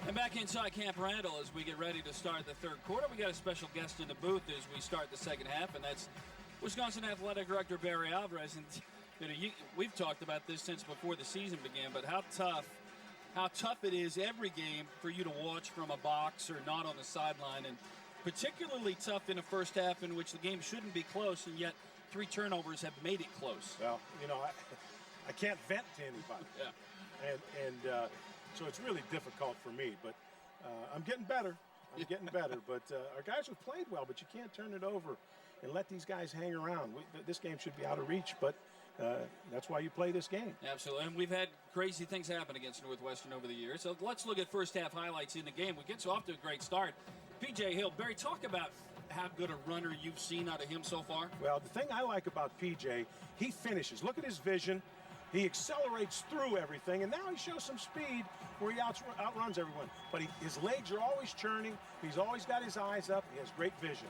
And back inside Camp Randall as we get ready to start the third quarter. We got a special guest in the booth as we start the second half, and that's Wisconsin Athletic Director Barry Alvarez. And we've talked about this since before the season began, but how tough it is every game for you to watch from a box or not on the sideline, and particularly tough in a first half in which the game shouldn't be close, and yet 3 turnovers have made it close. Well, I can't vent to anybody. Yeah. So it's really difficult for me, but I'm getting better. But our guys have played well, but you can't turn it over and let these guys hang around. This game should be out of reach, but that's why you play this game. Absolutely, and we've had crazy things happen against Northwestern over the years. So let's look at first half highlights in the game. We get off to a great start. P.J. Hill, Barry, talk about how good a runner you've seen out of him so far. Well, the thing I like about P.J., he finishes. Look at his vision. He accelerates through everything, and now he shows some speed where he outruns everyone. But his legs are always churning. He's always got his eyes up. He has great vision.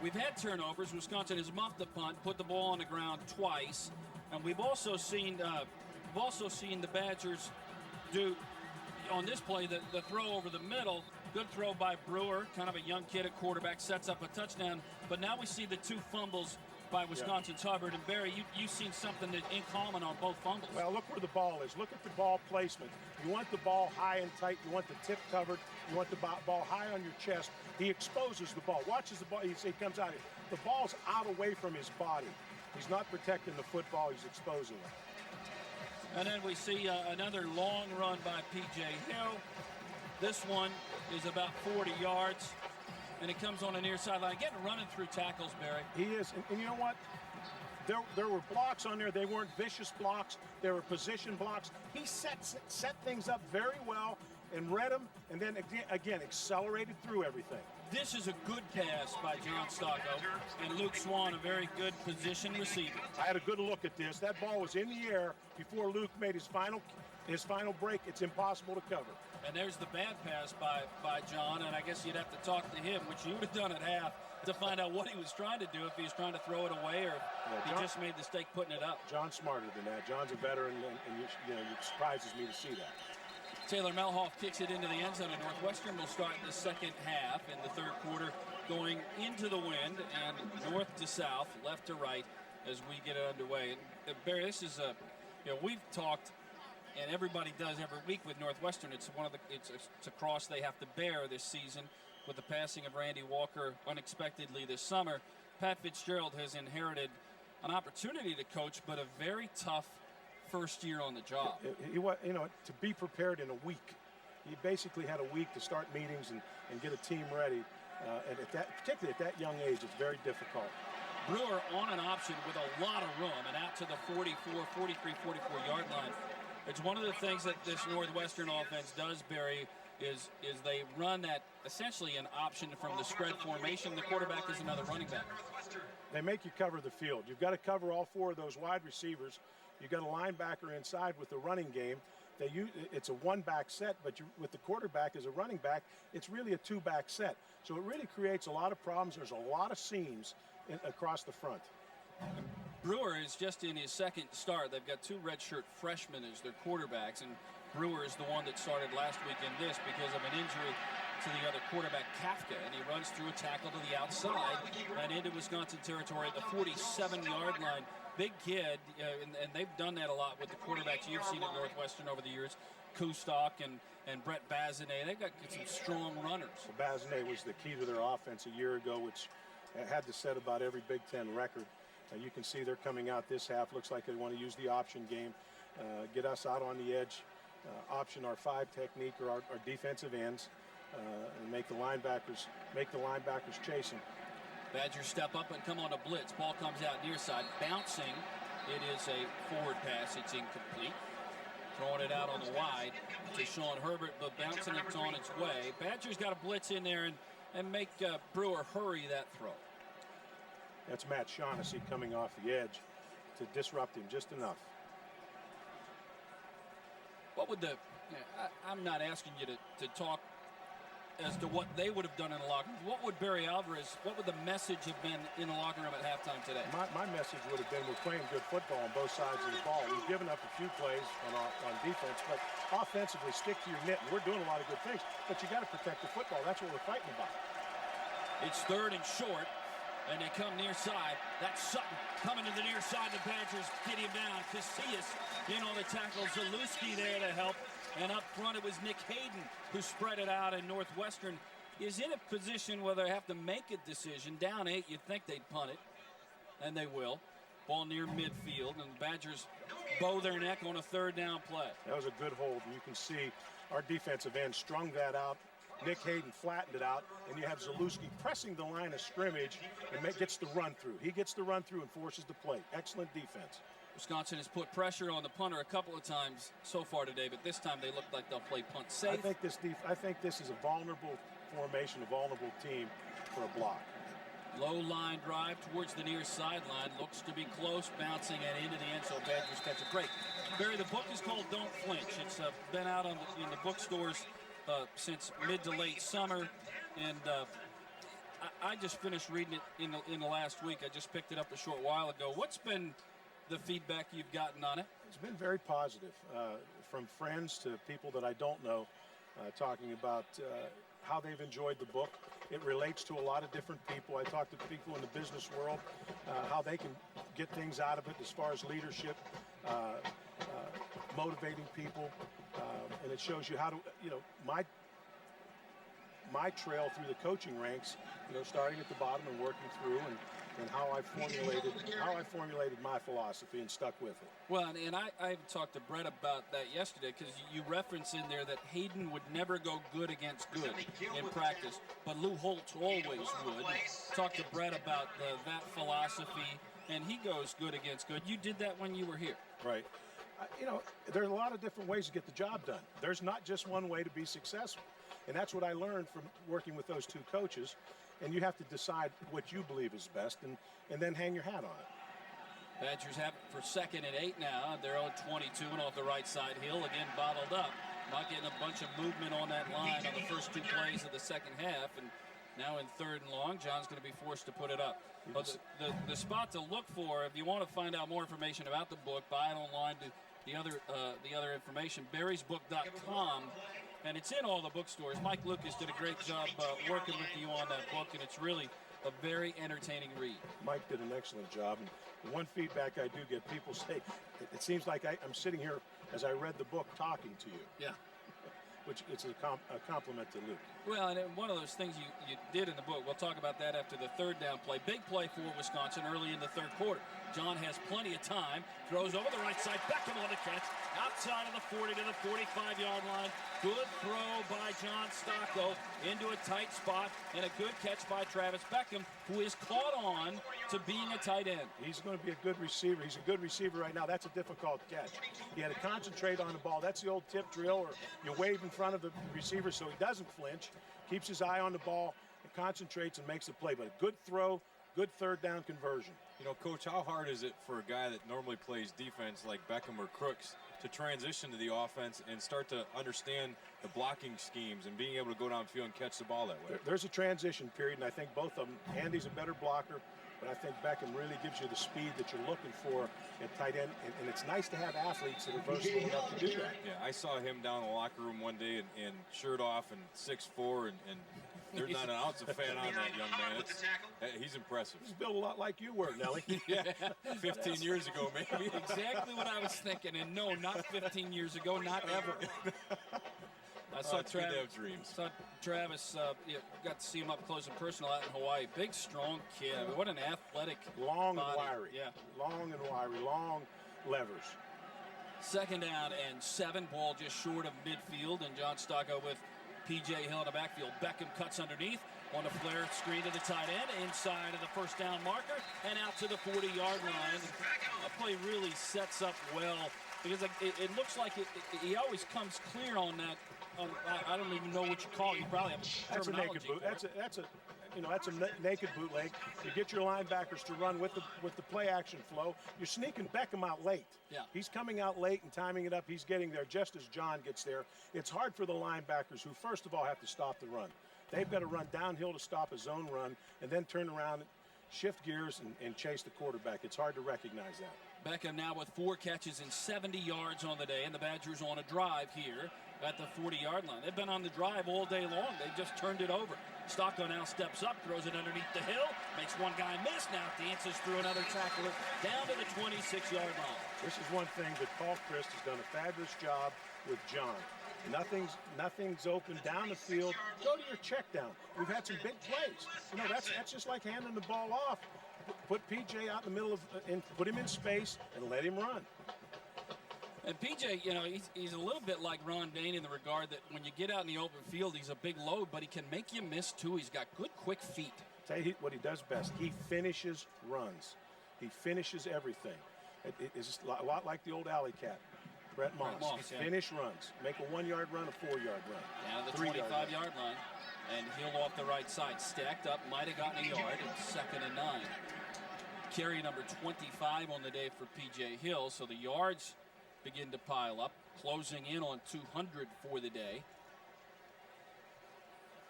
We've had turnovers. Wisconsin has muffed the punt, put the ball on the ground twice, and we've also seen the Badgers do on this play the throw over the middle. Good throw by Brewer, kind of a young kid at quarterback, sets up a touchdown. But now we see the 2 fumbles by Wisconsin's Hubbard. And Barry, you've seen something that in common on both fumbles. Well, look where the ball is. Look at the ball placement. You want the ball high and tight. You want the tip covered. You want the ball high on your chest. He exposes the ball. Watches the ball. He comes out. The ball's out away from his body. He's not protecting the football. He's exposing it. And then we see another long run by P.J. Hill. This one is about 40 yards. And it comes on the near sideline. Again, running through tackles, Barry. He is. And you know what? There were blocks on there. They weren't vicious blocks. They were position blocks. He set things up very well and read them, and then again accelerated through everything. This is a good pass by John Stocco, and Luke Swan, a very good position receiver. I had a good look at this. That ball was in the air before Luke made his final break. It's impossible to cover. And there's the bad pass by John, and I guess you'd have to talk to him, which you would have done at half, to find out what he was trying to do, if he was trying to throw it away or he just made the mistake putting it up. John's smarter than that. John's a veteran, and it surprises me to see that. Taylor Melhoff kicks it into the end zone, and Northwestern will start the second half in the third quarter, going into the wind and north to south, left to right, as we get it underway. And Barry, this is we've talked, and everybody does every week with Northwestern. It's a cross they have to bear this season with the passing of Randy Walker unexpectedly this summer. Pat Fitzgerald has inherited an opportunity to coach, but a very tough first year on the job. To be prepared in a week. He basically had a week to start meetings and get a team ready. And particularly at that young age, it's very difficult. Brewer on an option with a lot of room and out to the 44 yard line. It's one of the things that this Northwestern offense does, Barry, is they run that essentially an option from the spread formation. The quarterback is another running back. They make you cover the field. You've got to cover all 4 of those wide receivers. You've got a linebacker inside with the running game. It's a 1-back set, but with the quarterback as a running back, it's really a 2-back set. So it really creates a lot of problems. There's a lot of seams across the front. Brewer is just in his second start. They've got 2 redshirt freshmen as their quarterbacks, and Brewer is the one that started last week in this because of an injury to the other quarterback, Kafka, and he runs through a tackle to the outside and into Wisconsin territory at the 47-yard line. Big kid, and they've done that a lot with the quarterbacks you've seen at Northwestern over the years, Kustok and Brett Bazinet. They've got some strong runners. Well, Bazinet was the key to their offense a year ago, which had to set about every Big Ten record. You can see they're coming out this half. Looks like they want to use the option game, get us out on the edge, option our 5 technique or our defensive ends, and make the linebackers chase them. Badgers step up and come on a blitz. Ball comes out near side, bouncing. It is a forward pass. It's incomplete. Throwing it out on the wide to Sean Herbert, but bouncing it on its way. Badgers got to blitz in there and make Brewer hurry that throw. That's Matt Shaughnessy coming off the edge to disrupt him just enough. What would I'm not asking you to talk as to what they would have done in the locker room. What would what would the message have been in the locker room at halftime today? My message would have been we're playing good football on both sides of the ball. We've given up a few plays on defense, but offensively, stick to your knitting. We're doing a lot of good things, but you got to protect the football. That's what we're fighting about. It's 3rd and short, and they come near side. That's Sutton coming to the near side. The Badgers get him down. Casillas in on the tackle. Zalewski there to help. And up front, it was Nick Hayden who spread it out, and Northwestern is in a position where they have to make a decision. Down 8, you'd think they'd punt it, and they will. Ball near midfield, and the Badgers bow their neck on a 3rd down play. That was a good hold, and you can see our defensive end strung that out. Nick Hayden flattened it out, and you have Zalewski pressing the line of scrimmage and gets the run through. He gets the run through and forces the play. Excellent defense. Wisconsin has put pressure on the punter a couple of times so far today, but this time they look like they'll play punt safe. I think this is a vulnerable formation, a vulnerable team for a block. Low line drive towards the near sideline. Looks to be close, bouncing and into the end, so Badgers catch a break. Barry, the book is called Don't Flinch. It's been out in the bookstores since mid to late summer, and I just finished reading it in the last week. I just picked it up a short while ago. What's been the feedback you've gotten on it? It's been very positive, from friends to people that I don't know, talking about how they've enjoyed the book. It relates to a lot of different people. I talk to people in the business world, how they can get things out of it as far as leadership, motivating people, and it shows you how to, my trail through the coaching ranks, starting at the bottom and working through, and how I formulated my philosophy and stuck with it. Well, and I talked to Brett about that yesterday, because you reference in there that Hayden would never go good against good in practice, but Lou Holtz always would. Talked to Brett about that philosophy, and he goes good against good. You did that when you were here. Right. There's a lot of different ways to get the job done. There's not just one way to be successful. And that's what I learned from working with those two coaches. And you have to decide what you believe is best and then hang your hat on it. Badgers have it for 2nd and 8 now. They're on 22 and off the right side. Hill again bottled up. Not getting a bunch of movement on that line on the first 2 plays of the second half. And now in 3rd and long, John's going to be forced to put it up. But the spot to look for, if you want to find out more information about the book, buy it online. The other information, barrysbook.com. And it's in all the bookstores. Mike Lucas did a great job working with you on that book, and it's really a very entertaining read. Mike did an excellent job. And the one feedback I do get, people say, it seems like I'm sitting here as I read the book talking to you. Yeah. Which it's a compliment to Luke. Well, and one of those things you did in the book, we'll talk about that after the 3rd down play. Big play for Wisconsin early in the 3rd quarter. John has plenty of time, throws over the right side, Beckham on the catch, outside of the 40 to the 45-yard line. Good throw by John Stocco into a tight spot, and a good catch by Travis Beckham, who is caught on to being a tight end. He's going to be a good receiver. He's a good receiver right now. That's a difficult catch. You had to concentrate on the ball. That's the old tip drill, or you wave in front of the receiver so he doesn't flinch, keeps his eye on the ball, and concentrates and makes the play. But a good throw, good 3rd down conversion. Coach, how hard is it for a guy that normally plays defense like Beckham or Crooks to transition to the offense and start to understand the blocking schemes and being able to go downfield and catch the ball that way? There's a transition period, and I think both of them, Andy's a better blocker, but I think Beckham really gives you the speed that you're looking for at tight end, and it's nice to have athletes that are versatile enough to do that. Yeah, I saw him down in the locker room one day and shirt off and 6'4", and there's not an ounce of fat on that young man. He's impressive. He's built a lot like you were, Nelly. Yeah, 15 years ago, maybe. Exactly what I was thinking, and no, not 15 years ago, not ever. I saw Travis, got to see him up close and personal out in Hawaii. Big, strong kid. I mean, what an athletic long body. And wiry. Yeah. Long and wiry, long levers. 2nd down and 7, ball just short of midfield, and John Stocco with P.J. Hill in the backfield. Beckham cuts underneath on a flare screen to the tight end, inside of the 1st down marker, and out to the 40-yard line. That play really sets up well because it looks like he always comes clear on that. I don't even know what you call it. You probably have a That's a naked boot. That's a naked bootleg. You get your linebackers to run with the play action flow. You're sneaking Beckham out late. Yeah. He's coming out late and timing it up. He's getting there just as John gets there. It's hard for the linebackers, who first of all have to stop the run. They've got to run downhill to stop a zone run and then turn around, shift gears, and chase the quarterback. It's hard to recognize that. Beckham now with 4 catches and 70 yards on the day, and the Badgers on a drive here at the 40-yard line. They've been on the drive all day long. They've just turned it over. Stocko now steps up, throws it underneath the hill, makes one guy miss, now dances through another tackler down to the 26-yard line. This is one thing that Paul Christ has done a fabulous job with John. Nothing's open down the field. Go to your check down. We've had some big plays. That's just like handing the ball off. Put PJ out in the middle and put him in space and let him run. And PJ, he's a little bit like Ron Dane in the regard that when you get out in the open field, he's a big load, but he can make you miss too. He's got good, quick feet. Tell you what he does best. He finishes runs. He finishes everything. It's a lot like the old alley cat, Brett Moss. Yeah. Finish runs. Make a 1-yard run, a 4-yard run. Down to the 25-yard line. And Hill off the right side. Stacked up, might have gotten a yard. It's 2nd and 9. Carry number 25 on the day for P.J. Hill. So the yards begin to pile up, closing in on 200 for the day.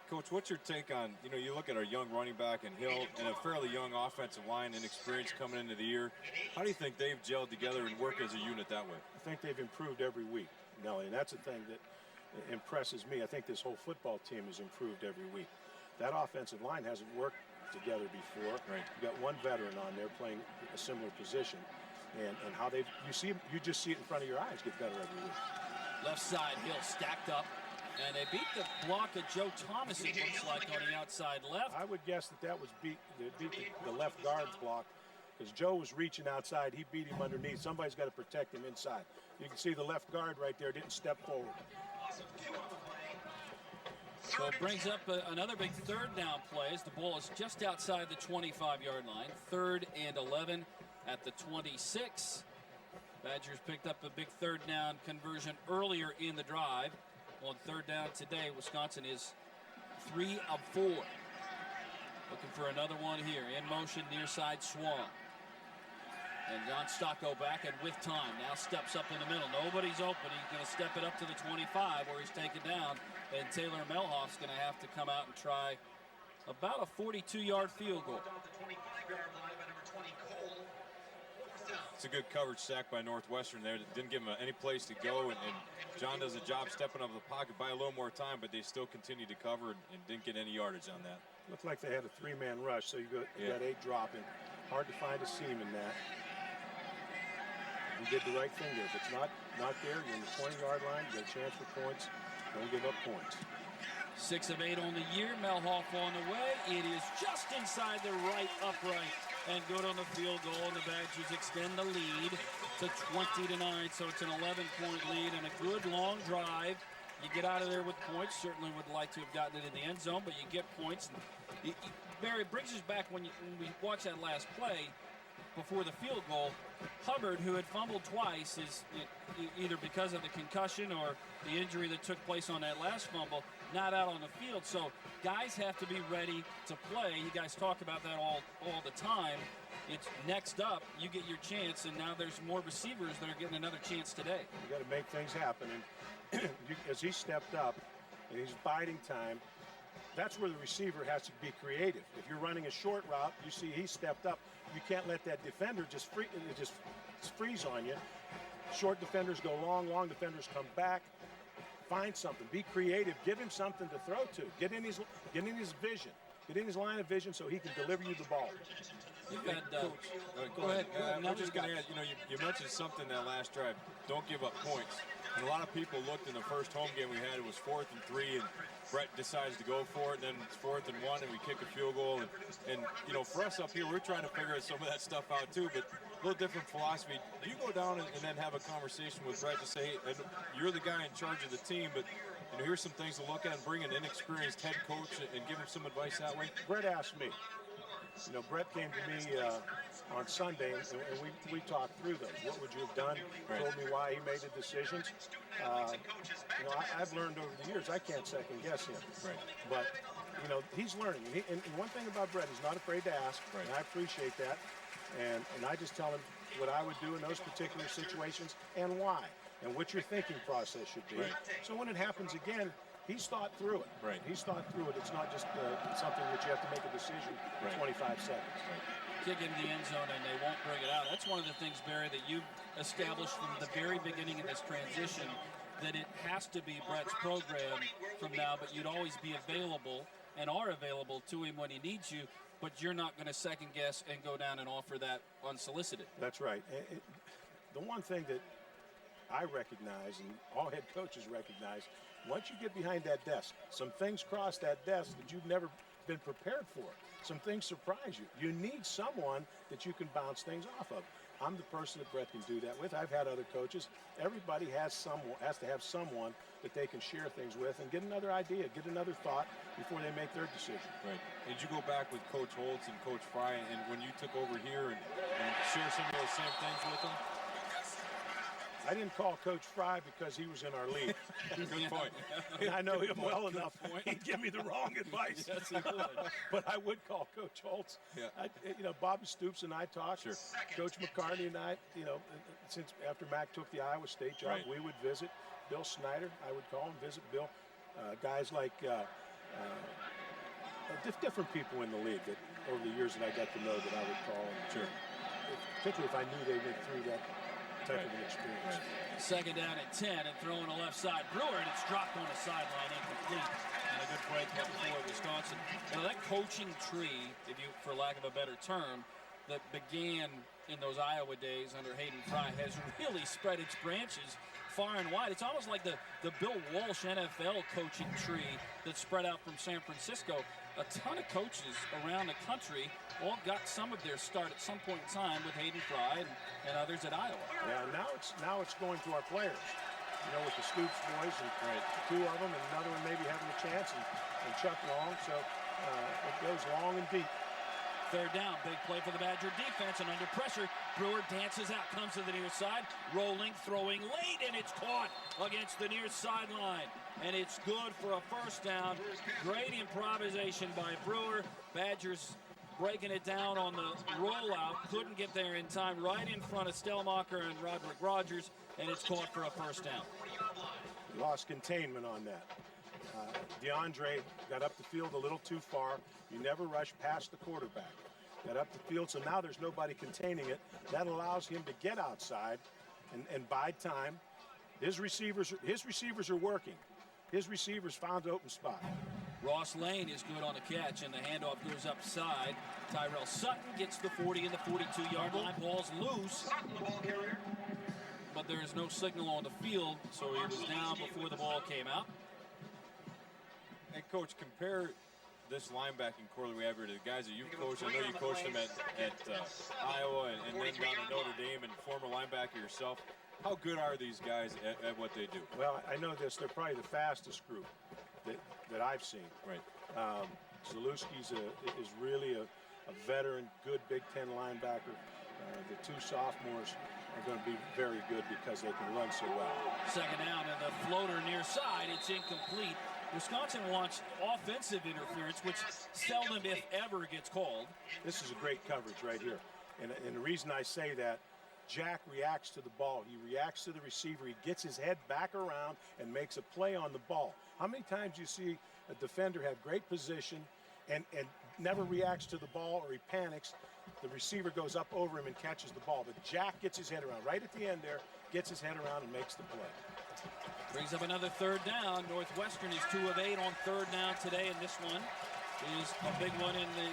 Coach, what's your take on, you look at our young running back and Hill and a fairly young offensive line and experience coming into the year. How do you think they've gelled together and work as a unit that way? I think they've improved every week, Nelly, and that's the thing that impresses me. I think this whole football team has improved every week. That offensive line hasn't worked together before. Right. You've got one veteran on there playing a similar position. And how you just see it in front of your eyes get better every week. Left side, Hill stacked up, and they beat the block of Joe Thomas, it looks like, on the outside left. I would guess that was beat the left guard's block, because Joe was reaching outside. He beat him underneath. Somebody's got to protect him inside. You can see the left guard right there didn't step forward. So it brings up another big 3rd down play as the ball is just outside the 25-yard line. 3rd and 11. At the 26, Badgers picked up a big 3rd down conversion earlier in the drive. On 3rd down today, Wisconsin is 3 of 4. Looking for another one here. In motion, near side swung. And John Stocko back and with time. Now steps up in the middle. Nobody's open. He's going to step it up to the 25 where he's taken down. And Taylor Melhoff's going to have to come out and try about a 42-yard field goal. It's a good coverage sack by Northwestern there. Didn't give him any place to go, and John does a job stepping up the pocket, buy a little more time, but they still continue to cover and didn't get any yardage on that. Looked like they had a 3-man rush, so you got 8 dropping. Hard to find a seam in that. You did the right thing there. If it's not there, you're in the 20-yard line, you got a chance for points. Don't give up points. 6 of 8 on the year. Melhoff on the way. It is just inside the right upright and good on the field goal, and the Badgers extend the lead to 20-9. So it's an 11-point lead and a good long drive. You get out of there with points. Certainly would like to have gotten it in the end zone, but you get points. And Barry, brings us back when we watched that last play before the field goal. Hubbard, who had fumbled twice, is either because of the concussion or the injury that took place on that last fumble, not out on the field. So guys have to be ready to play. You guys talk about that all the time. It's next up, you get your chance, and now there's more receivers that are getting another chance today. You got to make things happen. And as he stepped up and he's biding time, that's where the receiver has to be creative. If you're running a short route, you see he stepped up. You can't let that defender just freeze on you. Short defenders go long defenders come back. Find something. Be creative. Give him something to throw to. Get in his vision. Get in his line of vision so he can deliver you the ball. Go ahead. I'm just going to add, you mentioned something that last drive. Don't give up points. And a lot of people looked in the first home game we had. It was 4th and 3, and Brett decides to go for it. And then it's 4th and 1, and we kick a field goal. And for us up here, we're trying to figure some of that stuff out too. But a little different philosophy. Do you go down and then have a conversation with Brett to say, hey, you're the guy in charge of the team, but here's some things to look at, and bring an inexperienced head coach and give him some advice that way? Brett asked me. You know, Brett came to me on Sunday, and we talked through those. What would you have done? Told me why he made the decisions. You know, I've learned over the years I can't second guess him. But you know, he's learning. And one thing about Brett, he's not afraid to ask, and I appreciate that. And I just tell him what I would do in those particular situations and why, and what your thinking process should be. So when it happens again, he's thought through it. He's thought through it. It's not just something that you have to make a decision in 25 seconds. Kick into the end zone and they won't bring it out. That's one of the things, Barry, that you've established from the very beginning of this transition, that it has to be Brett's program from now, but you'd always be available and are available to him when he needs you, but you're not going to second guess and go down and offer that unsolicited. That's right. The one thing that I recognize, and all head coaches recognize, once you get behind that desk, some things cross that desk that you've never been prepared for. Some things surprise you. You need someone that you can bounce things off of. I'm the person that Brett can do that with. I've had other coaches. Everybody has to have someone that they can share things with and get another idea, get another thought before they make their decision. Did you go back with Coach Holtz and Coach Fry, and when you took over here and share some of those same things with them? I didn't call Coach Fry because he was in our league. Good point. I know him well enough. He'd give me the wrong advice. Yes, he would. But I would call Coach Holtz. You know, Bobby Stoops and I talked. Coach McCartney and I, you know, since after Mac took the Iowa State job, we would visit. Bill Snyder, I would call and visit Bill. Guys like different people in the league that over the years that I got to know that I would call. And, particularly if I knew they went through that type of an experience. Second down at 10 and throwing a left side Brewer, and it's dropped on the sideline, incomplete. And a good break up for Wisconsin. You know, that coaching tree, if you, for lack of a better term, that began in those Iowa days under Hayden Fry has really spread its branches far and wide. It's almost like the Bill Walsh NFL coaching tree that spread out from San Francisco. A ton of coaches around the country all got some of their start at some point in time with Hayden Fry and others at Iowa. Yeah, now it's going to our players. You know, with the Stoops boys and two of them, and another one maybe having a chance, and Chuck Long. So it goes long and deep. Third down, big play for the Badger defense, and under pressure, Brewer dances out, comes to the near side, rolling, throwing late, and it's caught against the near sideline. And it's good for a first down. Great improvisation by Brewer. Badgers breaking it down on the rollout, couldn't get there in time, right in front of Stellmacher and Roderick Rogers, and it's caught for a first down. Lost containment on that. DeAndre got up the field a little too far. You never rush past the quarterback. Got up the field, so now there's nobody containing it. That allows him to get outside and bide time. His receivers are working. His receivers found the open spot. Ross Lane is good on the catch, and the handoff goes upside. Tyrell Sutton gets the 40 and the 42-yard line. Ball's loose, but there is no signal on the field, so he was down before the ball came out. Hey, Coach, compare this linebacking core that we have here to the guys that you've coached. I know you coached them at Iowa and then down at Notre Dame, and former linebacker yourself. How good are these guys at what they do? Well, I know this. They're probably the fastest group that I've seen. Zalewski is really a veteran, good Big Ten linebacker. The two sophomores are going to be very good because they can run so well. Second down, and the floater near side. It's incomplete. Wisconsin wants offensive interference, which seldom, if ever, gets called. This is a great coverage right here. And the reason I say that, Jack reacts to the ball. He reacts to the receiver. He gets his head back around and makes a play on the ball. How many times do you see a defender have great position and never reacts to the ball, or he panics? The receiver goes up over him and catches the ball. But Jack gets his head around right at the end there, gets his head around and makes the play. Brings up another third down. Northwestern is 2 of 8 on third down today, and this one is a big one in the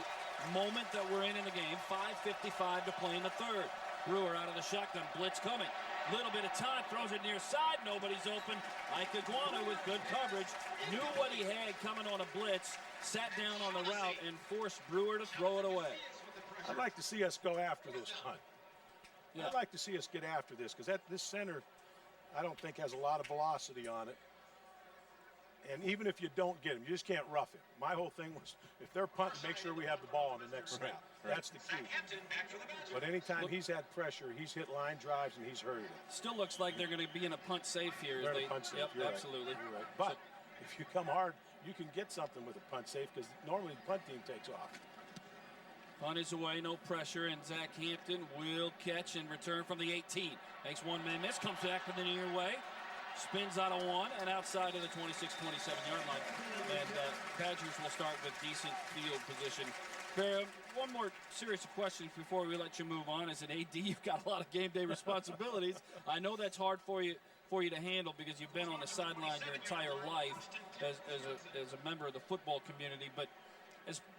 moment that we're in the game. 5:55 to play in the third. Brewer out of the shotgun, blitz coming. Little bit of time, throws it near side, nobody's open. Ike Iguana with good coverage, knew what he had coming on a blitz, sat down on the route and forced Brewer to throw it away. I'd like to see us go after this hunt. Yeah. I'd like to see us get after this, because this center, I don't think, has a lot of velocity on it. And even if you don't get him, you just can't rough him. My whole thing was, if they're punting, make sure we have the ball on the next snap. Right. That's the key. But anytime he's had pressure, he's hit line drives and he's hurried it. Still looks like they're going to be in a punt safe here. They're in a punt safe. Yep, You're right. absolutely. You're right. But if you come hard, you can get something with a punt safe because normally the punt team takes off. Punt is away, no pressure, and Zach Hampton will catch and return from the 18. Makes one man miss, comes back from the near way, spins out of one and outside of the 26-27-yard line. And Badgers will start with decent field position. Bear, one more serious question before we let you move on. As an AD, you've got a lot of game day responsibilities. I know that's hard for you to handle because you've been on the sideline your entire life as a member of the football community. But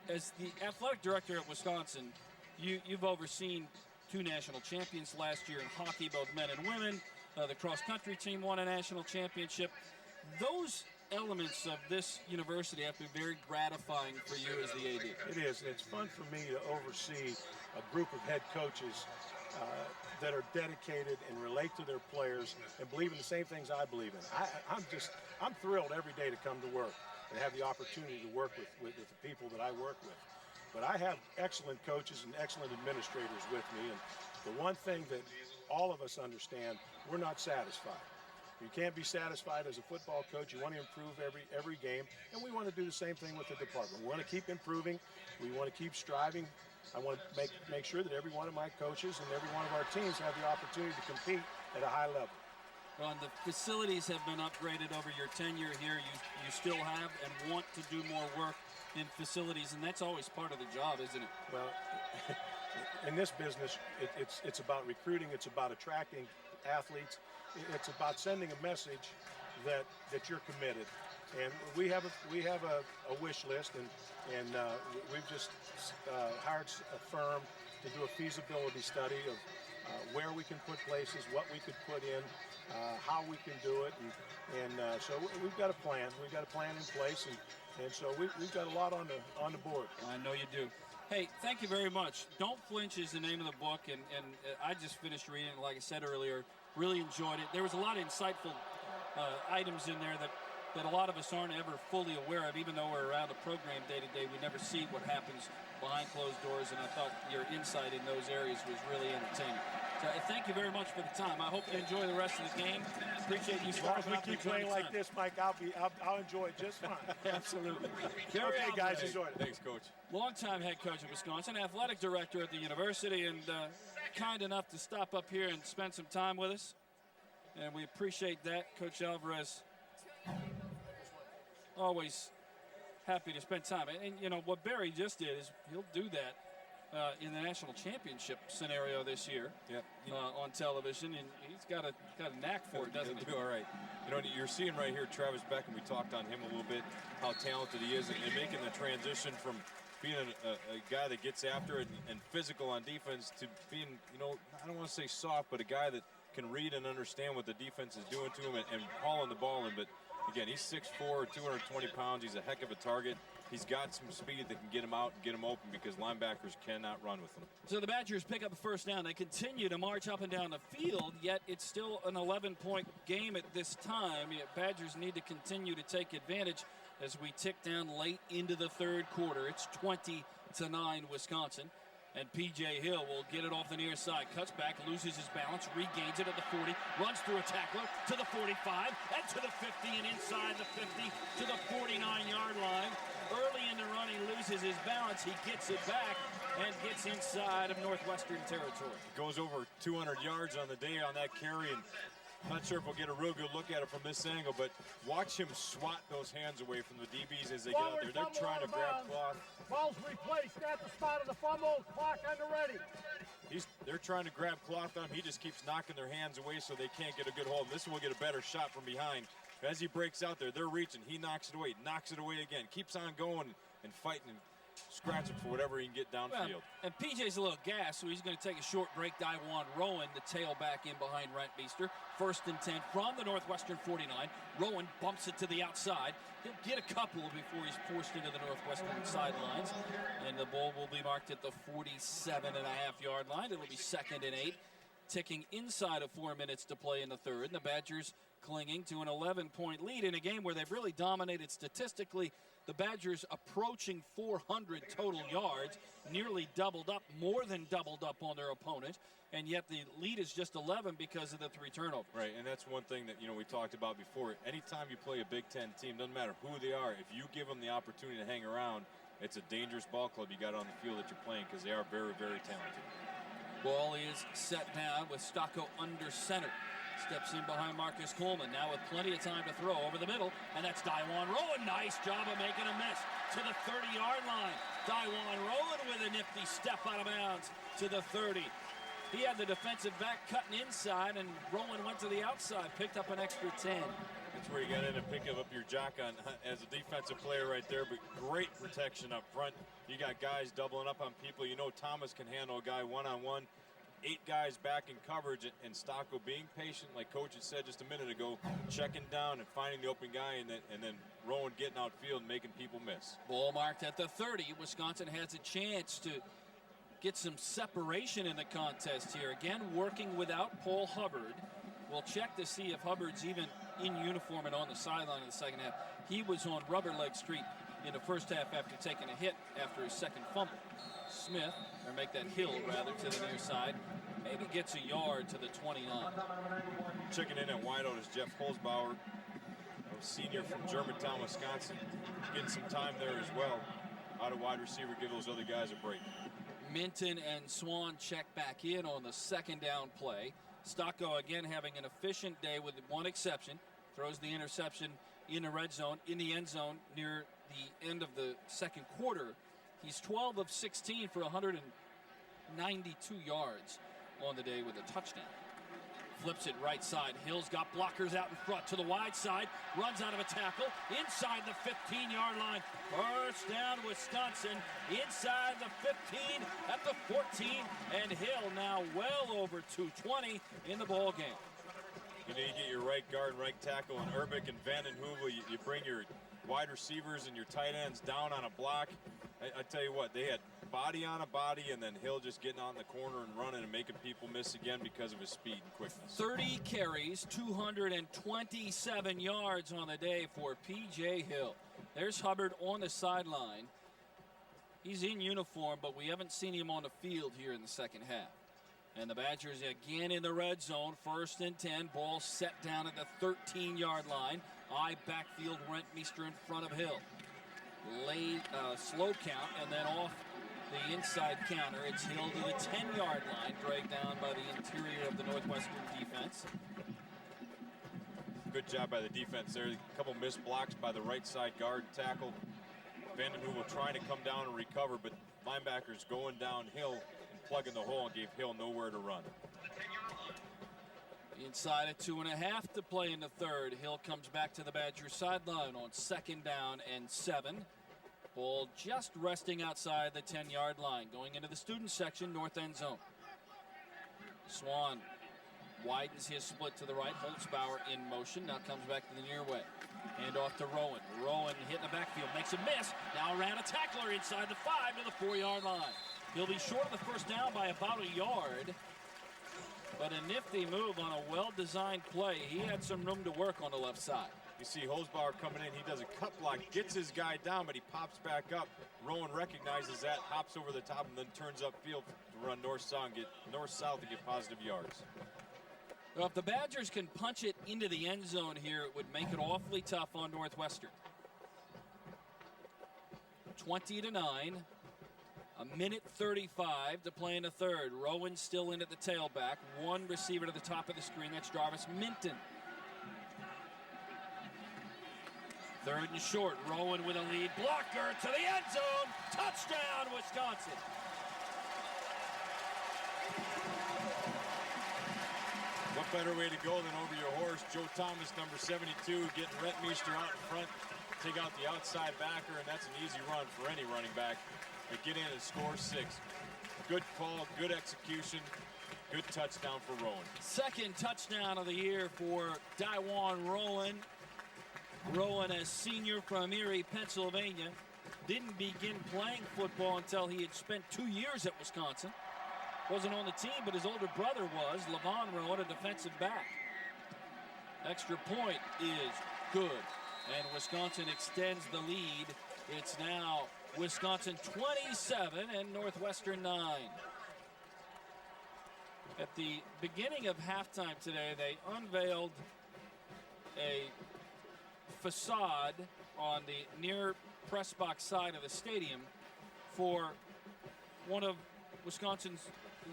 as the athletic director at Wisconsin, you've overseen 2 national champions last year in hockey, both men and women. The cross-country team won a national championship. Those elements of this university have to be very gratifying for you as the AD. It is. It's fun for me to oversee a group of head coaches that are dedicated and relate to their players and believe in the same things I believe in. I'm thrilled every day to come to work and have the opportunity to work with the people that I work with. But I have excellent coaches and excellent administrators with me, and the one thing that all of us understand, we're not satisfied. You can't be satisfied as a football coach. You want to improve every game, and we want to do the same thing with the department. We want to keep improving. We want to keep striving. I want to make sure that every one of my coaches and every one of our teams have the opportunity to compete at a high level. Well, and the facilities have been upgraded over your tenure here. You still have and want to do more work in facilities, and that's always part of the job, isn't it? Well, in this business, it's about recruiting. It's about attracting athletes. It's about sending a message that you're committed. And we have a wish list, and we've just hired a firm to do a feasibility study of where we can put places, what we could put in, how we can do it, and so we've got a plan. We've got a plan in place, and so we've got a lot on the board. I know you do. Hey, thank you very much. Don't Flinch is the name of the book, and I just finished reading it, like I said earlier. Really enjoyed it. There was a lot of insightful items in there that a lot of us aren't ever fully aware of. Even though we're around the program day to day, we never see what happens behind closed doors, and I thought your insight in those areas was really entertaining. So thank you very much for the time. I hope you enjoy the rest of the game. Appreciate you As long as stopping we up keep and joining playing like time. this, Mike, I'll enjoy it just fine. Absolutely. Okay, guys, enjoy it. Thanks, Coach. Longtime head coach of Wisconsin, athletic director at the university, and kind enough to stop up here and spend some time with us. And we appreciate that. Coach Alvarez, always happy to spend time. And you know, what Barry just did is he'll do that in the national championship scenario this year. Yep. On television, and he's got a knack for it, doesn't he? Do all right. You know, you're seeing right here Travis Beckham. We talked on him a little bit, how talented he is, and making the transition from being a guy that gets after it and physical on defense to being, you know, I don't want to say soft, but a guy that can read and understand what the defense is doing to him and hauling the ball in. But again, he's 6'4", 220 pounds. He's a heck of a target. He's got some speed that can get him out and get him open because linebackers cannot run with him. So the Badgers pick up a first down. They continue to march up and down the field, yet it's still an 11-point game at this time. Yet Badgers need to continue to take advantage as we tick down late into the third quarter. It's 20-9 Wisconsin. And P.J. Hill will get it off the near side, cuts back, loses his balance, regains it at the 40, runs through a tackler to the 45, and to the 50, and inside the 50 to the 49-yard line. Early in the run, he loses his balance. He gets it back and gets inside of Northwestern territory. Goes over 200 yards on the day on that carry, and I'm not sure if we'll get a real good look at it from this angle, but watch him swat those hands away from the DBs as they get out there. They're trying to grab cloth. Ball's replaced at the spot of the fumble. Clock under ready. They're trying to grab cloth on him. He just keeps knocking their hands away so they can't get a good hold. This will get a better shot from behind. As he breaks out there, they're reaching. He knocks it away again. Keeps on going and fighting and scratching for whatever he can get downfield. Well, and PJ's a little gassed, so he's going to take a short break. Daiwan Rowan, the tailback in behind Rentmeester. 1st and 10 from the Northwestern 49. Rowan bumps it to the outside. He'll get a couple before he's forced into the Northwestern sidelines. And the ball will be marked at the 47.5-yard line. It'll be 2nd and 8. Ticking inside of 4 minutes to play in the third. And the Badgers clinging to an 11-point lead in a game where they've really dominated statistically. The Badgers approaching 400 total yards, nearly doubled up, more than doubled up on their opponent, and yet the lead is just 11 because of the 3 turnovers. Right, and that's one thing that, we talked about before. Anytime you play a Big Ten team, doesn't matter who they are, if you give them the opportunity to hang around, it's a dangerous ball club you got on the field that you're playing, because they are very, very talented. Ball is set down with Stocco under center. Steps in behind Marcus Coleman, now with plenty of time to throw over the middle, and that's Daiwan Rowan. Nice job of making a miss to the 30-yard line. Daiwan Rowan with a nifty step out of bounds to the 30. He had the defensive back cutting inside, and Rowan went to the outside, picked up an extra 10. That's where you got in and pick up your jock on as a defensive player right there, but great protection up front. You got guys doubling up on people. Thomas can handle a guy one-on-one. 8 guys back in coverage, and Stocco being patient, like Coach had said just a minute ago, checking down and finding the open guy, and then Rowan getting outfield and making people miss. Ball marked at the 30. Wisconsin has a chance to get some separation in the contest here. Again, working without Paul Hubbard. We'll check to see if Hubbard's even in uniform and on the sideline in the second half. He was on Rubber Leg Street in the first half after taking a hit after his second fumble. Smith, or make that Hill rather, to the near side. Maybe gets a yard to the 29. Checking in at wideout is Jeff Holzbauer, a senior from Germantown, Wisconsin. Getting some time there as well. Out of wide receiver, give those other guys a break. Minton and Swan check back in on the second down play. Stocco again having an efficient day with one exception. Throws the interception in the red zone, in the end zone near the end of the second quarter. He's 12 of 16 for 192 yards on the day with a touchdown. Flips it right side. Hill's got blockers out in front to the wide side. Runs out of a tackle inside the 15-yard line. First down, Wisconsin. Inside the 15 at the 14. And Hill now well over 220 in the ball game. You get your right guard and right tackle, and Urbick and Vanden Heuvel. You bring your wide receivers and your tight ends down on a block. I tell you what, they had body on a body, and then Hill just getting on the corner and running and making people miss again because of his speed and quickness. 30 carries, 227 yards on the day for P.J. Hill. There's Hubbard on the sideline. He's in uniform, but we haven't seen him on the field here in the second half. And the Badgers again in the red zone, 1st and 10. Ball set down at the 13-yard line. High backfield, Rentmeester in front of Hill. Late slow count, and then off the inside counter. It's Hill to the 10-yard line, dragged down by the interior of the Northwestern defense. Good job by the defense there. A couple missed blocks by the right side guard tackle. Vanden Heuvel trying to come down and recover, but linebackers going downhill and plugging the hole and gave Hill nowhere to run. Inside at 2.5 to play in the third. Hill comes back to the Badgers sideline on 2nd down and 7. Ball just resting outside the 10-yard line. Going into the student section, north end zone. Swan widens his split to the right. Holzbauer in motion. Now comes back to the near way. Hand off to Rowan. Rowan hitting the backfield. Makes a miss. Now around a tackler inside the 5 to the 4-yard line. He'll be short of the first down by about a yard. But a nifty move on a well-designed play. He had some room to work on the left side. You see Holzbauer coming in. He does a cut block, gets his guy down, but he pops back up. Rowan recognizes that, hops over the top, and then turns upfield to run north-south and get positive yards. Well, if the Badgers can punch it into the end zone here, it would make it awfully tough on Northwestern. 20-9. A minute 35 to play in the third. Rowan still in at the tailback. One receiver to the top of the screen. That's Jarvis Minton. 3rd and short. Rowan with a lead. Blocker to the end zone. Touchdown, Wisconsin. What better way to go than over your horse? Joe Thomas, number 72, getting Rentmeester out in front. Take out the outside backer, and that's an easy run for any running back. But get in and score 6. Good call, good execution, good touchdown for Rowan. 2nd touchdown of the year for Daiwan Rowan. Rowan, a senior from Erie, Pennsylvania, didn't begin playing football until he had spent 2 years at Wisconsin. Wasn't on the team, but his older brother was, Levon Rowan, a defensive back. Extra point is good, and Wisconsin extends the lead. It's now Wisconsin 27 and Northwestern 9. At the beginning of halftime today, they unveiled a facade on the near press box side of the stadium for one of Wisconsin's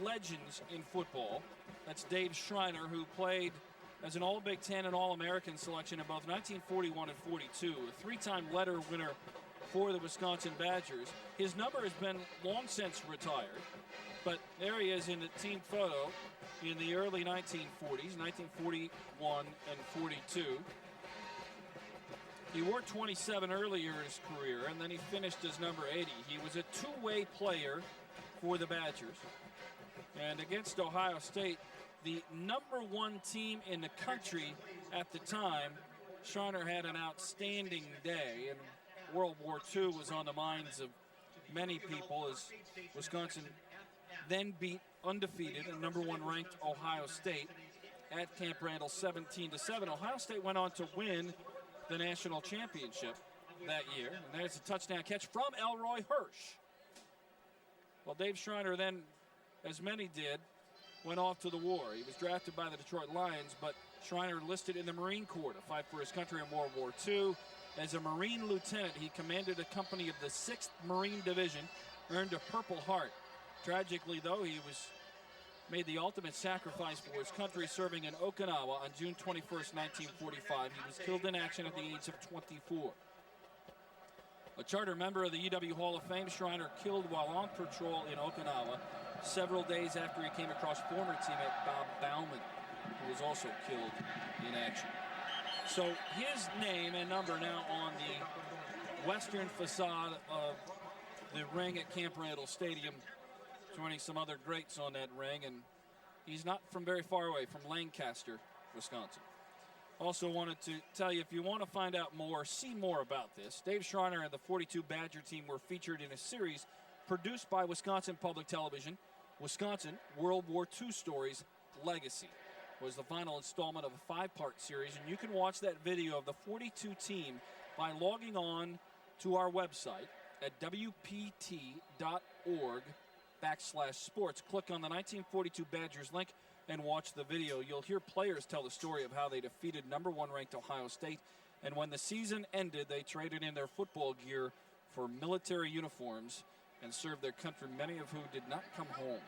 legends in football. That's Dave Schreiner, who played as an All-Big Ten and All-American selection in both 1941 and 42, a three-time letter winner for the Wisconsin Badgers. His number has been long since retired, but there he is in the team photo in the early 1940s, 1941 and 42. He wore 27 earlier in his career, and then he finished as number 80. He was a two-way player for the Badgers. And against Ohio State, the number one team in the country at the time, Schreiner had an outstanding day, and World War II was on the minds of many people as Wisconsin then beat undefeated and number one ranked Ohio State at Camp Randall 17-7. Ohio State went on to win the national championship that year. And there's a touchdown catch from Elroy Hirsch. Well, Dave Schreiner then, as many did, went off to the war. He was drafted by the Detroit Lions, but Schreiner enlisted in the Marine Corps to fight for his country in World War II. As a Marine lieutenant, he commanded a company of the 6th Marine Division, earned a Purple Heart. Tragically, though, he made the ultimate sacrifice for his country, serving in Okinawa on June 21st, 1945. He was killed in action at the age of 24. A charter member of the UW Hall of Fame, Schreiner killed while on patrol in Okinawa several days after he came across former teammate Bob Bauman, who was also killed in action. So his name and number now on the western facade of the ring at Camp Randall Stadium, joining some other greats on that ring, and he's not from very far away, from Lancaster, Wisconsin. Also wanted to tell you, if you want to find out more, see more about this, Dave Schreiner and the 42 Badger team were featured in a series produced by Wisconsin Public Television. Wisconsin World War II Stories Legacy was the final installment of a 5-part series, and you can watch that video of the 42 team by logging on to our website at wpt.org/sports. Click on the 1942 Badgers link and watch the video. You'll hear players tell the story of how they defeated number one ranked Ohio State, and when the season ended, they traded in their football gear for military uniforms and served their country, many of who did not come home.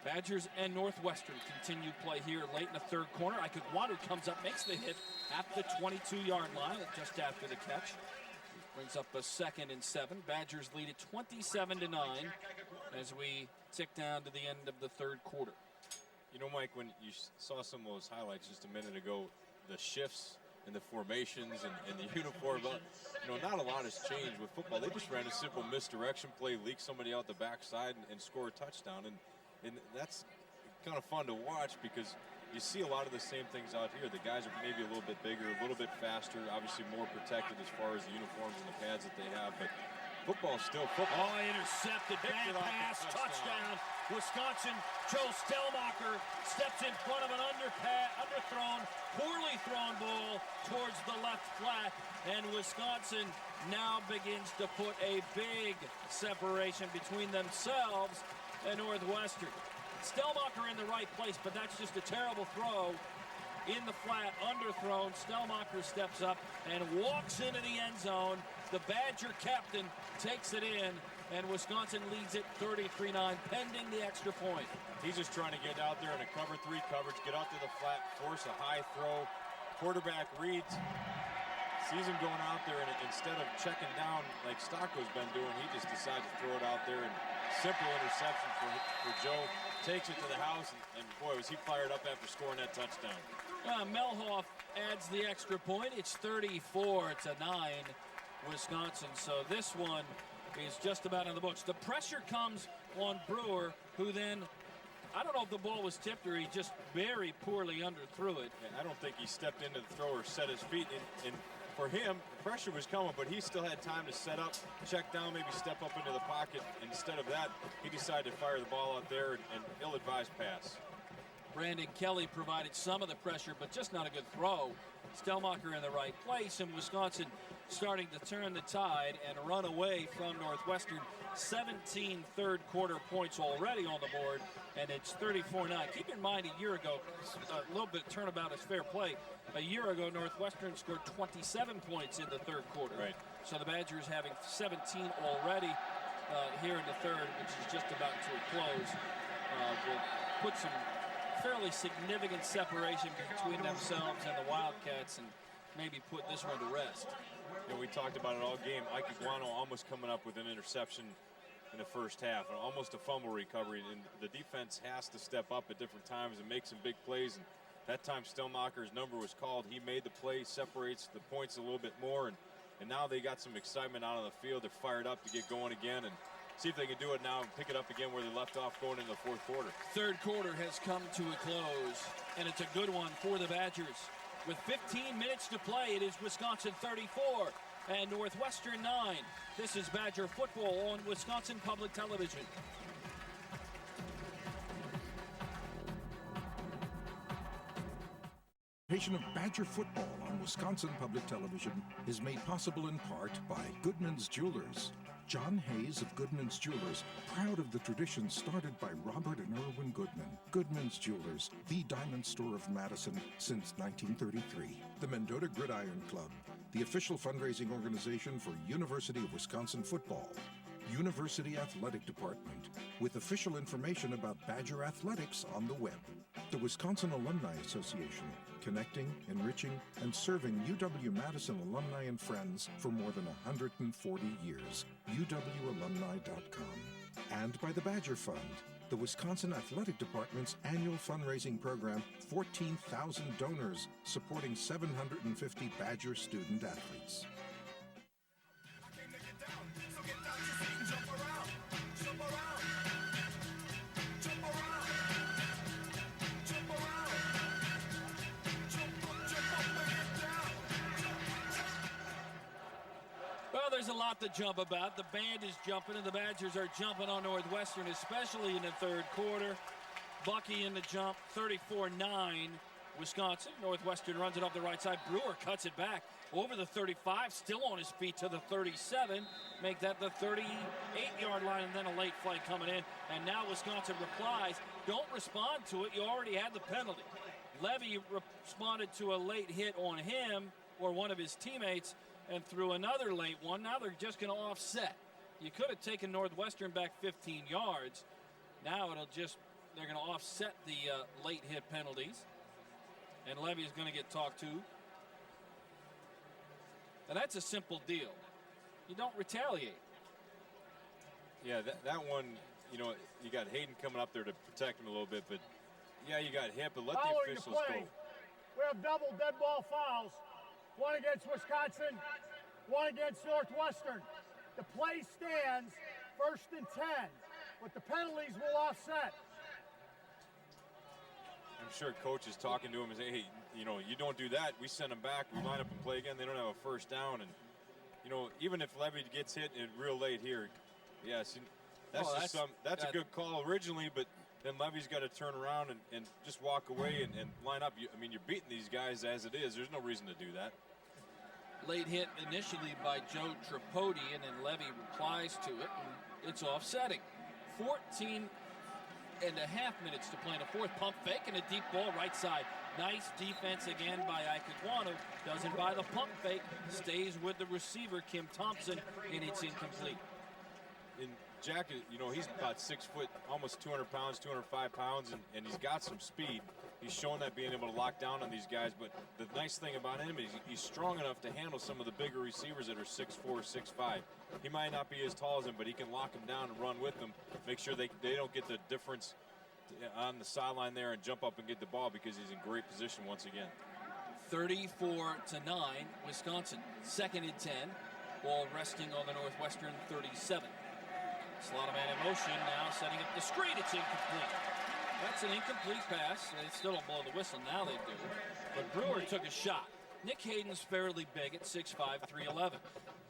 Badgers and Northwestern continue play here late in the third quarter. Ikegwadu comes up, makes the hit at the 22-yard line just after the catch. Brings up a 2nd and 7. Badgers lead at 27-9 as we tick down to the end of the third quarter. You know, Mike, when you saw some of those highlights just a minute ago, the shifts and the formations and the uniform, you know, not a lot has changed with football. They just ran a simple misdirection play, leak somebody out the backside, and score a touchdown. And that's kind of fun to watch because you see a lot of the same things out here. The guys are maybe a little bit bigger, a little bit faster, obviously more protected as far as the uniforms and the pads that they have, but football's still football. Oh, intercepted, bad pass, touchdown. Wisconsin, Joe Stellmacher steps in front of an underthrown, poorly thrown ball towards the left flat, and Wisconsin now begins to put a big separation between themselves and Northwestern. Stellmacher in the right place, but that's just a terrible throw in the flat, underthrown. Stellmacher steps up and walks into the end zone. The Badger captain takes it in, and Wisconsin leads it 33-9, pending the extra point. He's just trying to get out there in a cover 3 coverage, get out to the flat, force a high throw. Quarterback reads, sees him going out there, and instead of checking down like Stocko's been doing, he just decides to throw it out there, and simple interception for Joe. Takes it to the house, and boy, was he fired up after scoring that touchdown. Melhoff adds the extra point. It's 34-9, Wisconsin. So this one is just about in the books. The pressure comes on Brewer, who then, I don't know if the ball was tipped or he just very poorly underthrew it. Yeah, I don't think he stepped into the throw or set his feet. And for him, the pressure was coming, but he still had time to set up, check down, maybe step up into the pocket. Instead of that, he decided to fire the ball out there and ill-advised pass. Brandon Kelly provided some of the pressure, but just not a good throw. Stellmacher in the right place, and Wisconsin starting to turn the tide and run away from Northwestern. 17 third quarter points already on the board, and it's 34-9. Keep in mind, a year ago, a little bit turnabout is fair play. A year ago, Northwestern scored 27 points in the third quarter. Right. So the Badgers having 17 already here in the third, which is just about to a close, will put some fairly significant separation between themselves and the Wildcats, and maybe put this one to rest. You know, we talked about it all game. Ike Iguano almost coming up with an interception in the first half, and almost a fumble recovery. And the defense has to step up at different times and make some big plays. And that time, Stellmacher's number was called. He made the play, separates the points a little bit more, and now they got some excitement out on the field. They're fired up to get going again and see if they can do it now and pick it up again where they left off going into the fourth quarter. Third quarter has come to a close, and it's a good one for the Badgers. With 15 minutes to play, it is Wisconsin 34 and Northwestern 9. This is Badger football on Wisconsin Public Television. Presentation of Badger football on Wisconsin Public Television is made possible in part by Goodman's Jewelers. John Hayes of Goodman's Jewelers, proud of the tradition started by Robert and Irwin Goodman. Goodman's Jewelers, the diamond store of Madison since 1933. The Mendota Gridiron Club, the official fundraising organization for University of Wisconsin football. University Athletic Department, with official information about Badger athletics on the web. The Wisconsin Alumni Association, connecting, enriching, and serving UW-Madison alumni and friends for more than 140 years. UWalumni.com. And by the Badger Fund, the Wisconsin Athletic Department's annual fundraising program, 14,000 donors, supporting 750 Badger student athletes. Well, there's a lot to jump about. The band is jumping, and the Badgers are jumping on Northwestern, especially in the third quarter. Bucky in the jump, 34-9, Wisconsin. Northwestern runs it up the right side. Brewer cuts it back over the 35, still on his feet to the 37. Make that the 38-yard line, and then a late flight coming in. And now Wisconsin replies. Don't respond to it. You already had the penalty. Levy responded to a late hit on him or one of his teammates, and threw another late one. Now they're just going to offset. You could have taken Northwestern back 15 yards. Now they're going to offset the late hit penalties. And Levy is going to get talked to. And that's a simple deal. You don't retaliate. Yeah, that one, you know, you got Hayden coming up there to protect him a little bit, but yeah, you got hit, but let the officials go. We have double dead ball fouls. One against Wisconsin, one against Northwestern. The play stands 1st and 10, but the penalties will offset. I'm sure coach is talking to him and saying, hey, you know, you don't do that. We send them back. We line up and play again. They don't have a first down. And, you know, even if Levy gets hit real late here, yes, that's a good call originally, but then Levy's got to turn around and just walk away and line up. I mean, you're beating these guys as it is. There's no reason to do that. Late hit initially by Joe Tripodi, and then Levy replies to it, and it's offsetting. 14 and a half minutes to play in a fourth. Pump fake and a deep ball right side. Nice defense again by Ike Iguano. Doesn't buy the pump fake. Stays with the receiver, Kim Thompson, and it's incomplete. And Jack, you know, he's about 6 foot, almost 200 pounds, 205 pounds, and he's got some speed. He's shown that being able to lock down on these guys, but the nice thing about him is he's strong enough to handle some of the bigger receivers that are 6'4", 6'5". He might not be as tall as them, but he can lock them down and run with them, make sure they don't get the difference on the sideline there and jump up and get the ball because he's in great position once again. 34-9, Wisconsin. 2nd and 10, ball resting on the Northwestern 37. Slaughter man in motion now, setting up the screen. It's incomplete. That's an incomplete pass. They still don't blow the whistle. Now they do. But Brewer took a shot. Nick Hayden's fairly big at 6'5", 311.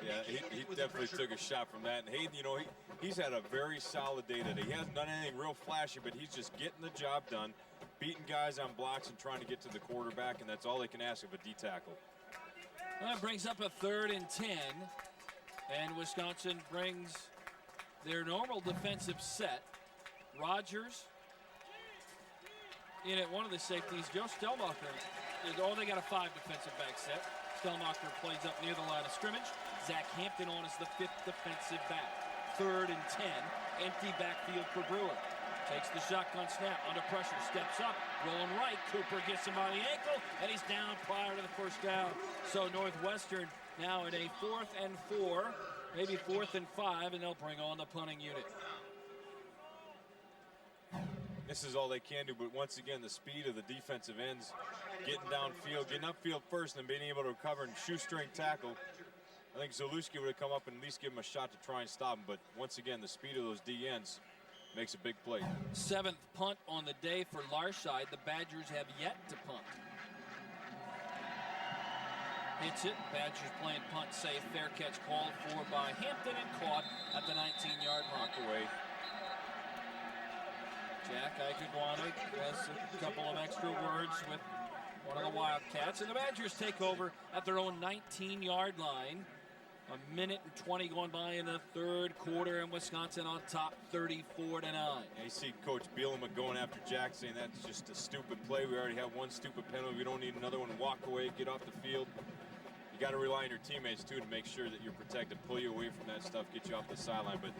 Yeah, he definitely took a shot from that. And Hayden, you know, he's had a very solid day today. He hasn't done anything real flashy, but he's just getting the job done. beating guys on blocks and trying to get to the quarterback, and that's all they can ask of a D tackle. Well, that brings up a 3rd and 10, and Wisconsin brings their normal defensive set. Rogers in at one of the safeties. Joe Stellmacher. Oh, they got a 5 defensive back set. Stellmacher plays up near the line of scrimmage. Zach Hampton on as the 5th defensive back. 3rd and 10. Empty backfield for Brewer. Takes the shotgun snap, under pressure, steps up, rolling right. Cooper gets him by the ankle, and he's down prior to the first down. So Northwestern now at a 4th and 4, maybe 4th and 5, and they'll bring on the punting unit. This is all they can do, but once again, the speed of the defensive ends, getting downfield, getting upfield first, and being able to recover and shoestring tackle. I think Zalewski would have come up and at least give him a shot to try and stop him, but once again, the speed of those D ends makes a big play. 7th punt on the day for Larside. The Badgers have yet to punt. Hits it. Badgers playing punt safe. Fair catch called for by Hampton and caught at the 19-yard mark. Away. Jack Iguanuig has a couple of extra words with one of the Wildcats, and the Badgers take over at their own 19-yard line. 1:20 going by in the 3rd quarter, and Wisconsin on top 34-9. Yeah, you see Coach Bielema going after Jack, saying that's just a stupid play. We already have one stupid penalty. We don't need another one. Walk away, get off the field. You got to rely on your teammates, too, to make sure that you're protected. Pull you away from that stuff, get you off the sideline. But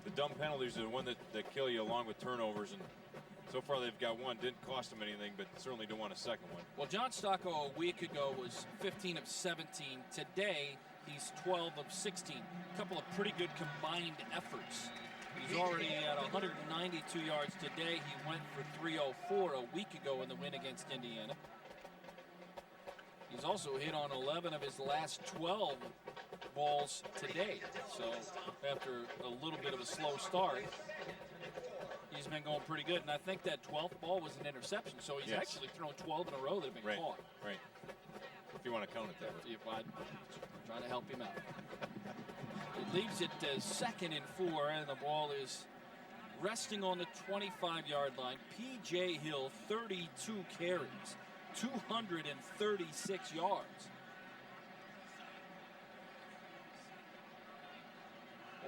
the dumb penalties are the one that kill you, along with turnovers. And so far they've got one. Didn't cost them anything, but certainly don't want a second one. Well, John Stocco a week ago was 15 of 17. Today, he's 12 of 16. A couple of pretty good combined efforts. He's already at 192 yards today. He went for 304 a week ago in the win against Indiana. He's also hit on 11 of his last 12 balls today. So after a little bit of a slow start, he's been going pretty good. And I think that 12th ball was an interception. So he's actually thrown 12 in a row that have been caught. Right. If you want to count it that way. I'm trying to help him out. It leaves it 2nd and 4, and the ball is resting on the 25-yard line. P.J. Hill, 32 carries, 236 yards.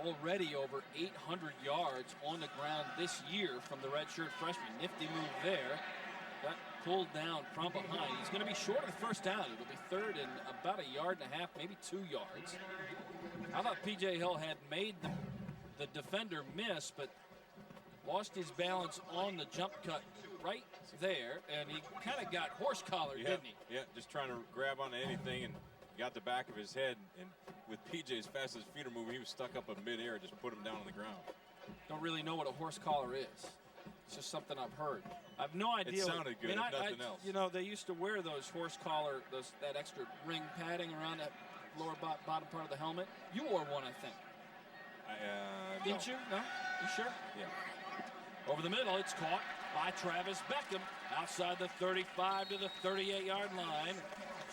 Already over 800 yards on the ground this year from the redshirt freshman. Nifty move there. Got pulled down from behind. He's going to be short of the first down. It'll be 3rd and about 1.5 yards, maybe 2 yards. I thought P.J. Hill had made the defender miss, but lost his balance on the jump cut right there, and he kind of got horse collar, didn't he? Yeah, just trying to grab onto anything and got the back of his head, and with PJ as fast as his feet are moving, he was stuck up in midair, just put him down on the ground. Don't really know what a horse collar is. It's just something I've heard. I have no idea. It sounded good, if nothing else. You know, they used to wear those horse collar, that extra ring padding around that lower bottom part of the helmet. You wore one, I think. Didn't you? No? You sure? Yeah. Over the middle, it's caught by Travis Beckham outside the 35 to the 38-yard line.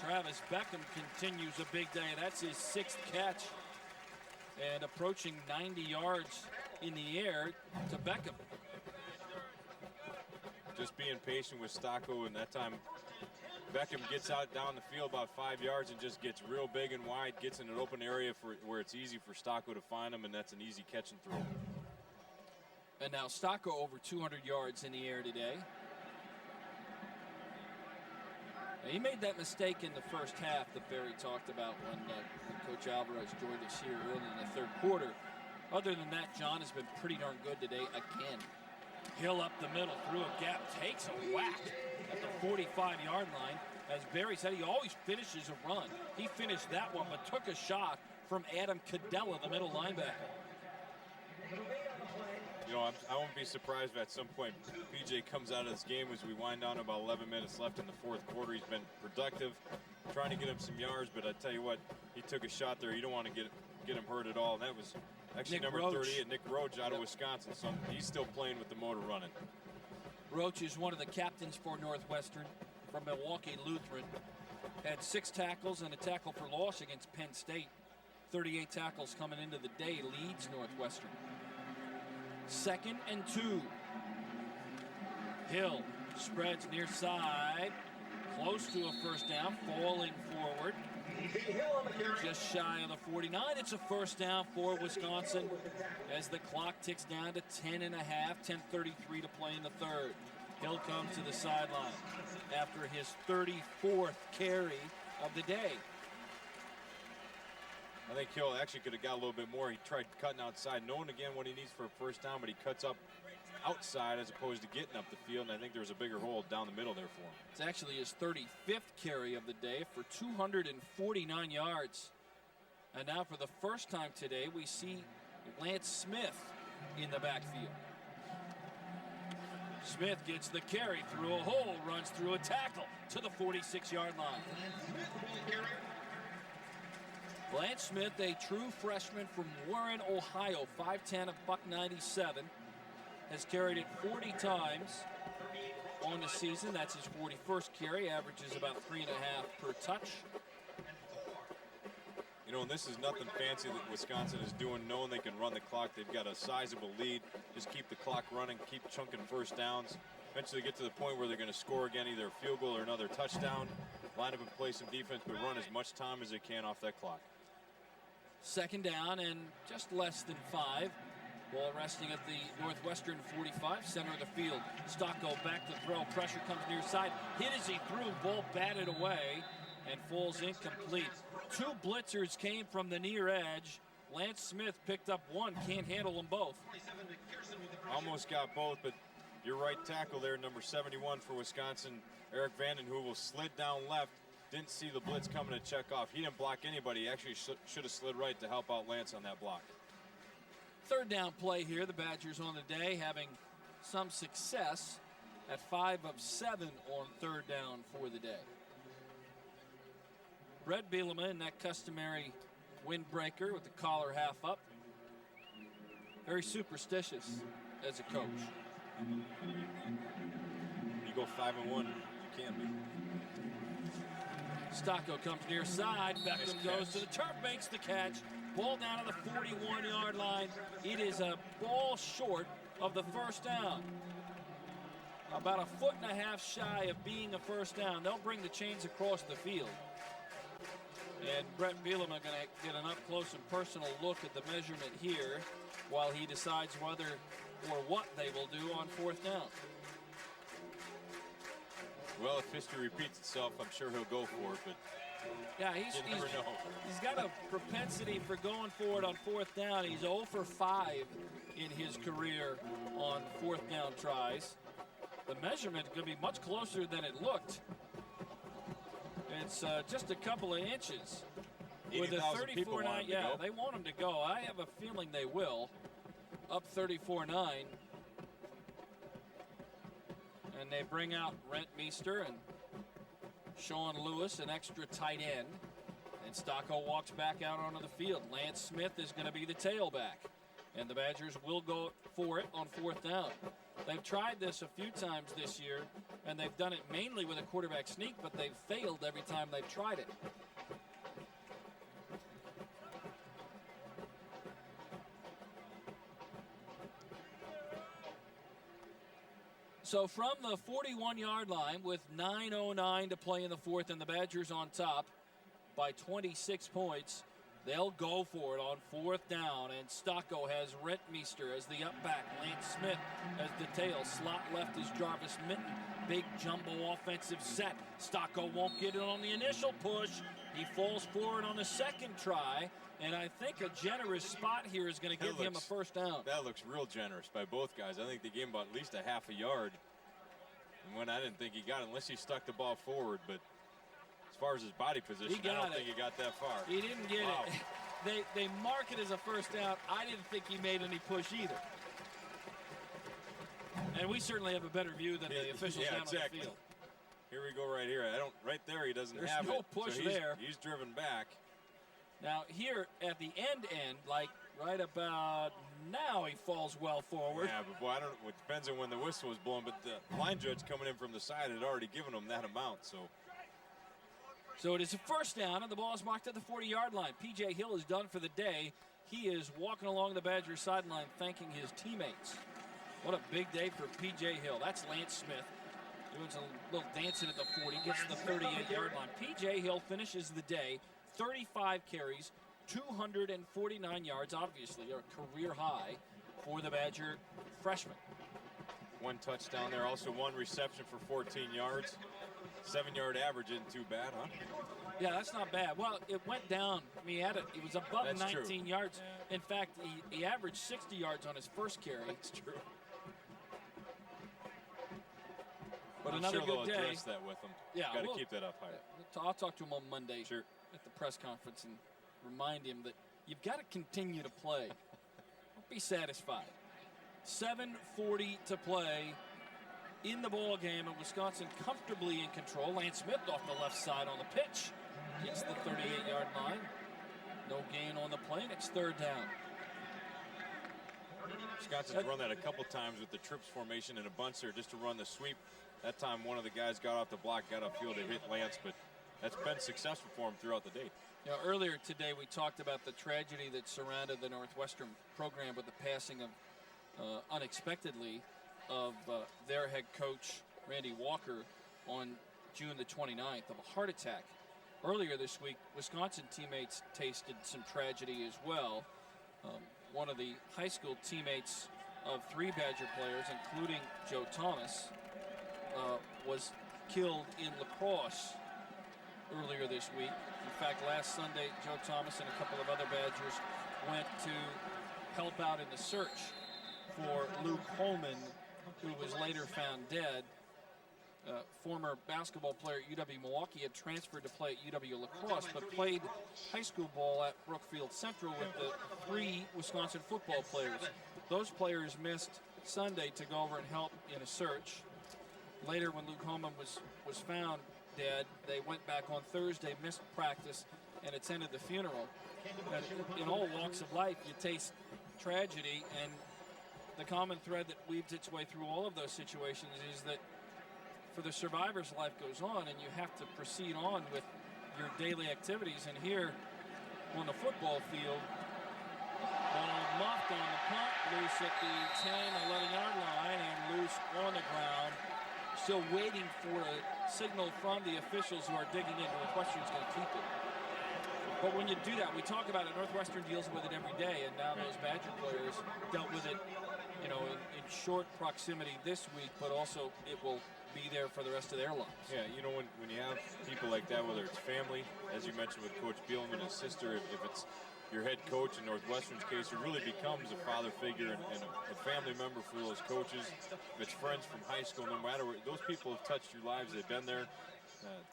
Travis Beckham continues a big day. That's his 6th catch, and approaching 90 yards in the air to Beckham. Just being patient with Stocco, and that time Beckham gets out down the field about 5 yards and just gets real big and wide, gets in an open area where it's easy for Stocco to find him, and that's an easy catch and throw. And now Stocco over 200 yards in the air today. Now, he made that mistake in the first half that Barry talked about when Coach Alvarez joined us here early in the 3rd quarter. Other than that, John has been pretty darn good today again. Hill up the middle, through a gap, takes a whack at the 45-yard line. As Barry said, he always finishes a run. He finished that one, but took a shot from Adam Cadella, the middle linebacker. You know, I won't be surprised if at some point PJ comes out of this game as we wind down about 11 minutes left in the 4th quarter. He's been productive, trying to get him some yards, but I tell you what, he took a shot there. You don't want to get him hurt at all. And that was actually number 38, Nick Roach out of Wisconsin. So he's still playing with the motor running. Roach is one of the captains for Northwestern from Milwaukee Lutheran. Had 6 tackles and a tackle for loss against Penn State. 38 tackles coming into the day, leads Northwestern. 2nd and 2. Hill Spreads near side. Close to a first down. Falling forward. Just shy of the 49. It's a first down for Wisconsin as the clock ticks down to 10 and a half. 10:33 to play in the third. Hill comes to the sideline after his 34th carry of the day. I think Hill actually could have got a little bit more. He tried cutting outside, knowing again what he needs for a first down, but he cuts up outside as opposed to getting up the field, and I think there was a bigger hole down the middle there for him. It's actually his 35th carry of the day for 249 yards. And now for the first time today, we see Lance Smith in the backfield. Smith gets the carry through a hole, runs through a tackle to the 46-yard line. Lance Smith, a true freshman from Warren, Ohio, 5'10", $197, has carried it 40 times on the season. That's his 41st carry, averages about 3.5 per touch. You know, and this is nothing fancy that Wisconsin is doing, knowing they can run the clock. They've got a sizable lead. Just keep the clock running, keep chunking first downs. Eventually get to the point where they're going to score again, either a field goal or another touchdown. Line up and play some defense, but run as much time as they can off that clock. Second down and just less than 5. Ball resting at the Northwestern 45, center of the field. Stocko back to throw. Pressure comes near side. Hit as he threw. Ball batted away and falls incomplete. 2 blitzers came from the near edge. Lance Smith picked up one. Can't handle them both. Almost got both, but your right tackle there, number 71 for Wisconsin, Eric Vandenheuvel, slid down left. Didn't see the blitz coming to check off. He didn't block anybody. He actually should have slid right to help out Lance on that block. Third down play here. The Badgers on the day having some success at 5 of 7 on third down for the day. Brett Bielema in that customary windbreaker with the collar half up. Very superstitious as a coach. You go 5-1, you can be. Stocko comes near side. Beckham goes to the turf, makes the catch. Ball down to the 41-yard line. It is a ball short of the first down. About 1.5 feet shy of being a first down. They'll bring the chains across the field. And Brett Bielema going to get an up-close and personal look at the measurement here while he decides whether or what they will do on fourth down. Well, if history repeats itself, I'm sure he'll go for it, but yeah, you never know. He's got a propensity for going for it on fourth down. He's 0 for 5 in his career on fourth down tries. The measurement is going to be much closer than it looked. It's just a couple of inches. With a 34-9, yeah, they want him to go. I have a feeling they will. Up 34-9. And they bring out Rentmeester and Sean Lewis, an extra tight end. And Stocko walks back out onto the field. Lance Smith is going to be the tailback. And the Badgers will go for it on fourth down. They've tried this a few times this year, and they've done it mainly with a quarterback sneak, but they've failed every time they've tried it. So from the 41-yard line with 9:09 to play in the fourth and the Badgers on top by 26 points, they'll go for it on fourth down. And Stocko has Rentmeester as the up back. Lance Smith as the tail. Slot left is Jarvis Minton. Big jumbo offensive set. Stocko won't get it on the initial push. He falls forward on the second try. And I think a generous spot here is going to give him a first down. That looks real generous by both guys. I think they gave him about at least a half a yard. And when I didn't think he got it, unless he stuck the ball forward. But as far as his body position, I don't think he got that far. He didn't get it. They mark it as a first down. I didn't think he made any push either. And we certainly have a better view than the officials down on the field. Here we go right here. Right there he doesn't have it. There's no push there. He's driven back. Now here at the end, like right about now, he falls well forward. Yeah, but boy, it depends on when the whistle was blown, but the line judge coming in from the side had already given him that amount, So it is a first down, and the ball is marked at the 40-yard line. P.J. Hill is done for the day. He is walking along the Badgers sideline thanking his teammates. What a big day for P.J. Hill. That's Lance Smith. Doing some little dancing at the 40, gets to the 38-yard line. P.J. Hill finishes the day, 35 carries, 249 yards, obviously a career high for the Badger freshman. 1 touchdown there, also 1 reception for 14 yards. 7-yard average isn't too bad, huh? Yeah, that's not bad. Well, it went down. I mean, it was above That's 19 true. yards. In fact, he averaged 60 yards on his first carry. That's true. But I'm another sure good they'll day. address that with him. Yeah, Got to well, keep that up high. I'll talk to him on Monday Sure. at the press conference and remind him that you've got to continue to play. Don't be satisfied. 7:40 to play in the ball game, and Wisconsin comfortably in control. Lance Smith off the left side on the pitch. Gets the 38-yard line. No gain on the play, and it's 3rd down. Wisconsin's run that a couple times with the trips formation and a bunch there just to run the sweep. That time one of the guys got off the block, got upfield to hit Lance, but that's been successful for him throughout the day. You know, earlier today we talked about the tragedy that surrounded the Northwestern program with the passing of, unexpectedly, of their head coach, Randy Walker, on June the 29th of a heart attack. Earlier this week, Wisconsin teammates tasted some tragedy as well. One of the high school teammates of 3 Badger players, including Joe Thomas, was killed in lacrosse earlier this week. In fact, last Sunday, Joe Thomas and a couple of other Badgers went to help out in the search for Luke Holman, who was later found dead. Former basketball player at UW-Milwaukee, had transferred to play at UW-Lacrosse, but played high school ball at Brookfield Central with the 3 Wisconsin football players. Those players missed Sunday to go over and help in a search. Later, when Luke Holman was found dead, they went back on Thursday, missed practice, and attended the funeral. And in all walks of life, you taste tragedy, and the common thread that weaves its way through all of those situations is that for the survivors, life goes on, and you have to proceed on with your daily activities. And here on the football field, ball muffed on the punt, loose at the 10, 11-yard line, and loose on the ground. Still waiting for a signal from the officials who are digging in. Northwestern's going to keep it. But when you do that, we talk about it. Northwestern deals with it every day, and now those Badger players dealt with it, you know, in short proximity this week, but also it will be there for the rest of their lives. Yeah, you know, when you have people like that, whether it's family, as you mentioned with Coach Bielema and his sister, if it's your head coach in Northwestern's case, it really becomes a father figure and a family member for those coaches. If it's friends from high school, no matter what, those people have touched your lives. They've been there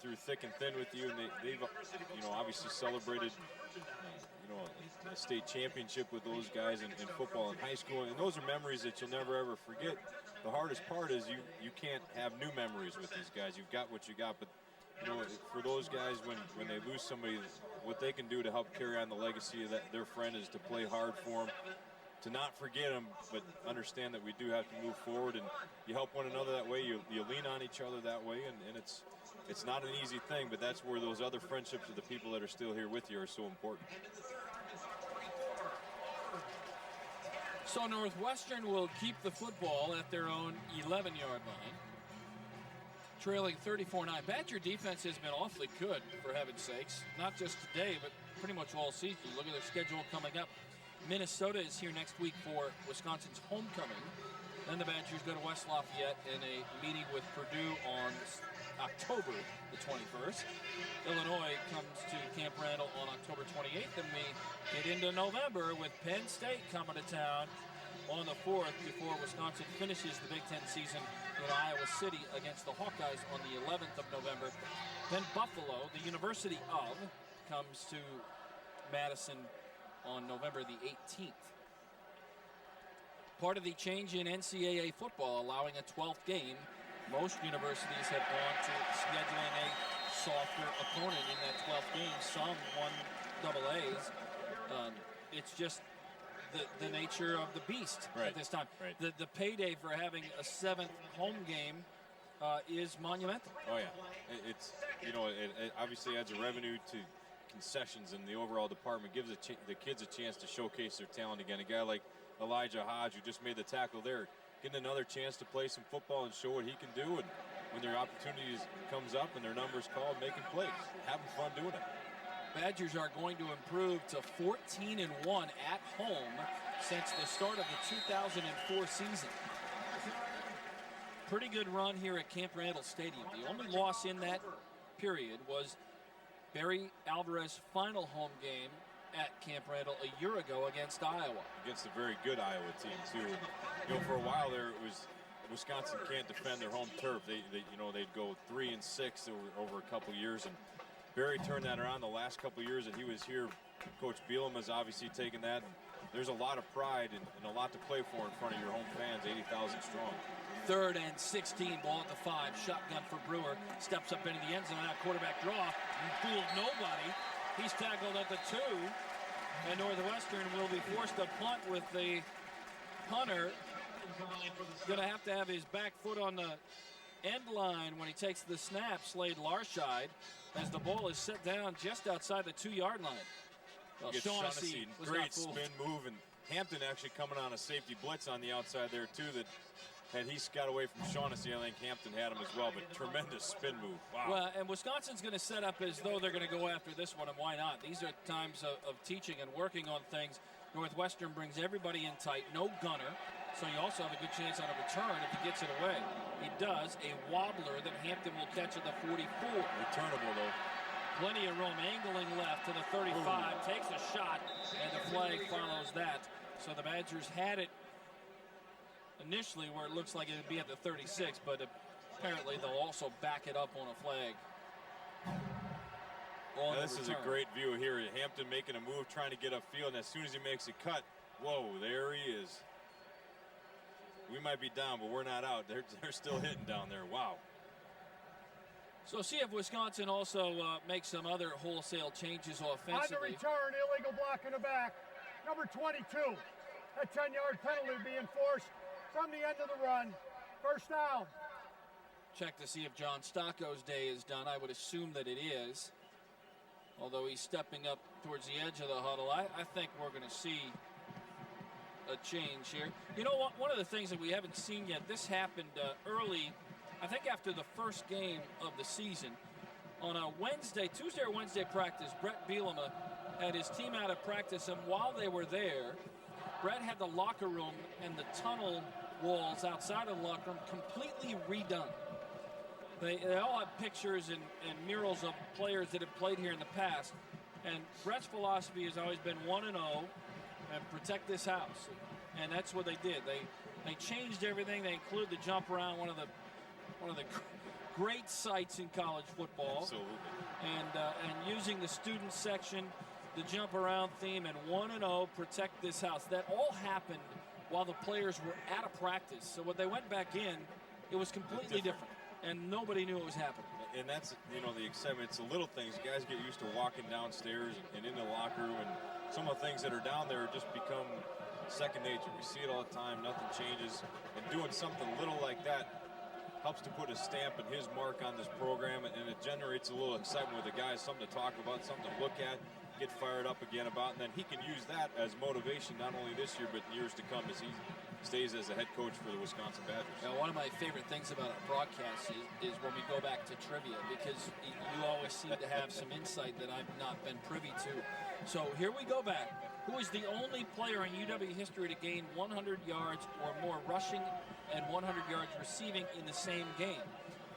through thick and thin with you, and they've you know, obviously celebrated you know, a state championship with those guys in football in high school, and those are memories that you'll never ever forget. The hardest part is you can't have new memories with these guys. You've got what you got, but you know, for those guys, when they lose somebody, what they can do to help carry on the legacy of their friend is to play hard for them, to not forget them, but understand that we do have to move forward, and you help one another that way. You lean on each other that way, and it's not an easy thing, but that's where those other friendships of the people that are still here with you are so important. So Northwestern will keep the football at their own 11-yard line, trailing 34-9. Badger defense has been awfully good, for heaven's sakes. Not just today, but pretty much all season. Look at their schedule coming up. Minnesota is here next week for Wisconsin's homecoming. Then the Badgers go to West Lafayette in a meeting with Purdue on October the 21st. Illinois comes to Camp Randall on October 28th, and we get into November with Penn State coming to town on the 4th before Wisconsin finishes the Big Ten season in Iowa City against the Hawkeyes on the 11th of November. Then Buffalo, the University of, comes to Madison on November the 18th. Part of the change in NCAA football, allowing a 12th game, most universities have gone to scheduling a softer opponent in that 12th game. Some won double A's. It's just the nature of the beast at this time. Right. The payday for having a 7th home game is monumental. Oh yeah, it's, you know, it obviously adds a revenue to concessions in the overall department, gives the kids a chance to showcase their talent again. A guy like Elijah Hodge, who just made the tackle there, getting another chance to play some football and show what he can do. And when their opportunities comes up and their numbers called, making plays, having fun doing it. Badgers are going to improve to 14-1 at home since the start of the 2004 season. Pretty good run here at Camp Randall Stadium. The only loss in that period was Barry Alvarez's final home game at Camp Randall a year ago against Iowa. Against a very good Iowa team too. You know, for a while there, it was Wisconsin can't defend their home turf. They'd go 3-6 over a couple years, and Barry turned that around the last couple years that he was here. Coach Bielema has obviously taken that. There's a lot of pride and a lot to play for in front of your home fans, 80,000 strong. 3rd and 16, ball at the 5. Shotgun for Brewer. Steps up into the end zone. Now quarterback draw. Fooled nobody. He's tackled at the 2. And Northwestern will be forced to punt with the punter. Going to have his back foot on the end line when he takes the snap, Slade Larshide, as the ball is set down just outside the 2-yard line. Well, Shaughnessy was great not fooled. spin move, and Hampton actually coming on a safety blitz on the outside there too. That had he got away from Shaughnessy, I think Hampton had him as well. But tremendous spin move. Wow. Well, and Wisconsin's going to set up as though they're going to go after this one, and why not? These are times of teaching and working on things. Northwestern brings everybody in tight, no gunner, so you also have a good chance on a return if he gets it away. He does, a wobbler that Hampton will catch at the 44. Returnable though. Plenty of room, angling left to the 35, takes a shot, and the flag follows that. So the Badgers had it initially where it looks like it would be at the 36, but apparently they'll also back it up on a flag. Now, this is a great view here. Hampton making a move, trying to get upfield, and as soon as he makes a cut, whoa, there he is. We might be down, but we're not out. They're still hitting down there. Wow. So see if Wisconsin also makes some other wholesale changes offensively. On the return, illegal block in the back. Number 22. That 10-yard penalty being forced from the end of the run. First down. Check to see if John Stocco's day is done. I would assume that it is. Although he's stepping up towards the edge of the huddle, I think we're going to see a change here. You know what? One of the things that we haven't seen yet, this happened early, I think after the first game of the season. On a Tuesday or Wednesday practice, Brett Bielema had his team out of practice, and while they were there, Brett had the locker room and the tunnel walls outside of the locker room completely redone. They all have pictures and murals of players that have played here in the past. And Brett's philosophy has always been 1-0 and protect this house. And that's what they did. They changed everything. They included the jump around, one of the great sights in college football. Absolutely. And using the student section, the jump around theme, and 1-0 protect this house. That all happened while the players were out of practice. So when they went back in, it was completely different. And nobody knew it was happening. And that's, the excitement. It's the little things. Guys get used to walking downstairs and in the locker room, and some of the things that are down there just become second nature. We see it all the time. Nothing changes. And doing something little like that helps to put a stamp and his mark on this program, and it generates a little excitement with the guys, something to talk about, something to look at, get fired up again about, and then he can use that as motivation not only this year but in years to come as he stays as the head coach for the Wisconsin Badgers. Now, one of my favorite things about our broadcast is when we go back to trivia, because you always seem to have some insight that I've not been privy to. So here we go back. Who is the only player in UW history to gain 100 yards or more rushing and 100 yards receiving in the same game?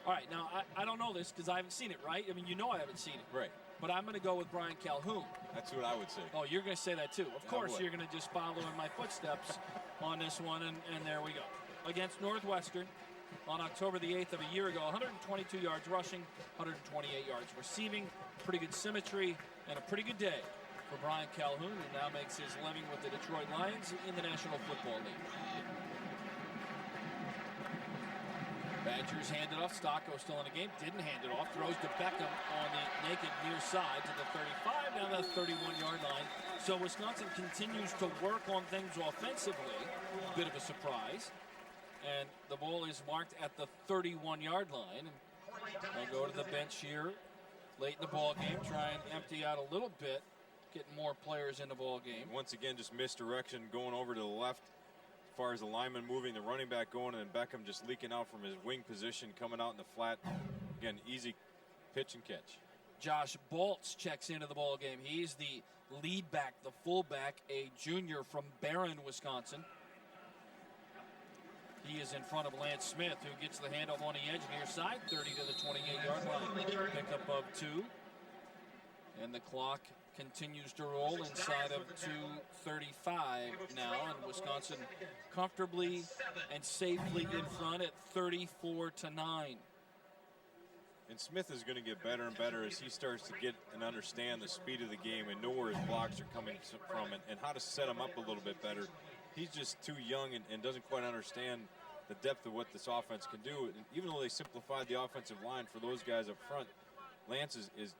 All right, now, I don't know this because I haven't seen it, right? I mean, you know I haven't seen it. Right. But I'm going to go with Brian Calhoun. That's what I would say. Oh, you're going to say that too. Of course, would. you're going to just follow in my footsteps on this one, and there we go. Against Northwestern on October the 8th of a year ago, 122 yards rushing, 128 yards receiving, pretty good symmetry, and a pretty good day for Brian Calhoun, who now makes his living with the Detroit Lions in the National Football League. Badgers hand it off. Stocco still in the game. Didn't hand it off. Throws to Beckham on the naked near side to the 35, down to the 31-yard line. So Wisconsin continues to work on things offensively. Bit of a surprise. And the ball is marked at the 31-yard line. And they'll go to the bench here late in the ball game, try and empty out a little bit, getting more players in the ball game. Once again, just misdirection, going over to the left. far as the lineman moving, the running back going, and then Beckham just leaking out from his wing position, coming out in the flat. Again, easy pitch and catch. Josh Baltz checks into the ball game. He's the lead back, the fullback, a junior from Barron, Wisconsin. He is in front of Lance Smith, who gets the handoff on the edge near side, 30 to the 28-yard line. Pickup of 2. And the clock continues to roll inside of 2:35 now, and Wisconsin comfortably and safely in front at 34-9. And Smith is going to get better and better as he starts to get and understand the speed of the game and know where his blocks are coming from and how to set them up a little bit better. He's just too young and doesn't quite understand the depth of what this offense can do. And even though they simplified the offensive line for those guys up front, Lance is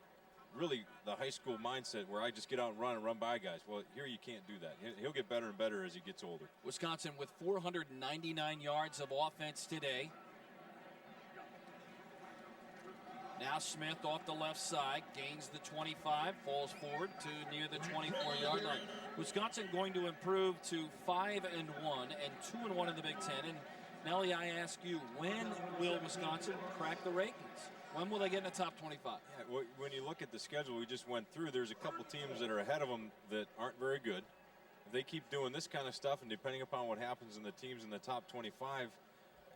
really the high school mindset where I just get out and run by guys. Well, here you can't do that. He'll get better and better as he gets older. Wisconsin with 499 yards of offense today. Now Smith off the left side, gains the 25, falls forward to near the 24-yard line. Wisconsin going to improve to 5-1 and 2-1 in the Big Ten. And Nelly, I ask you, when will Wisconsin crack the rankings? When will they get in the top 25? Yeah, when you look at the schedule we just went through, there's a couple teams that are ahead of them that aren't very good. If they keep doing this kind of stuff, and depending upon what happens in the teams in the top 25,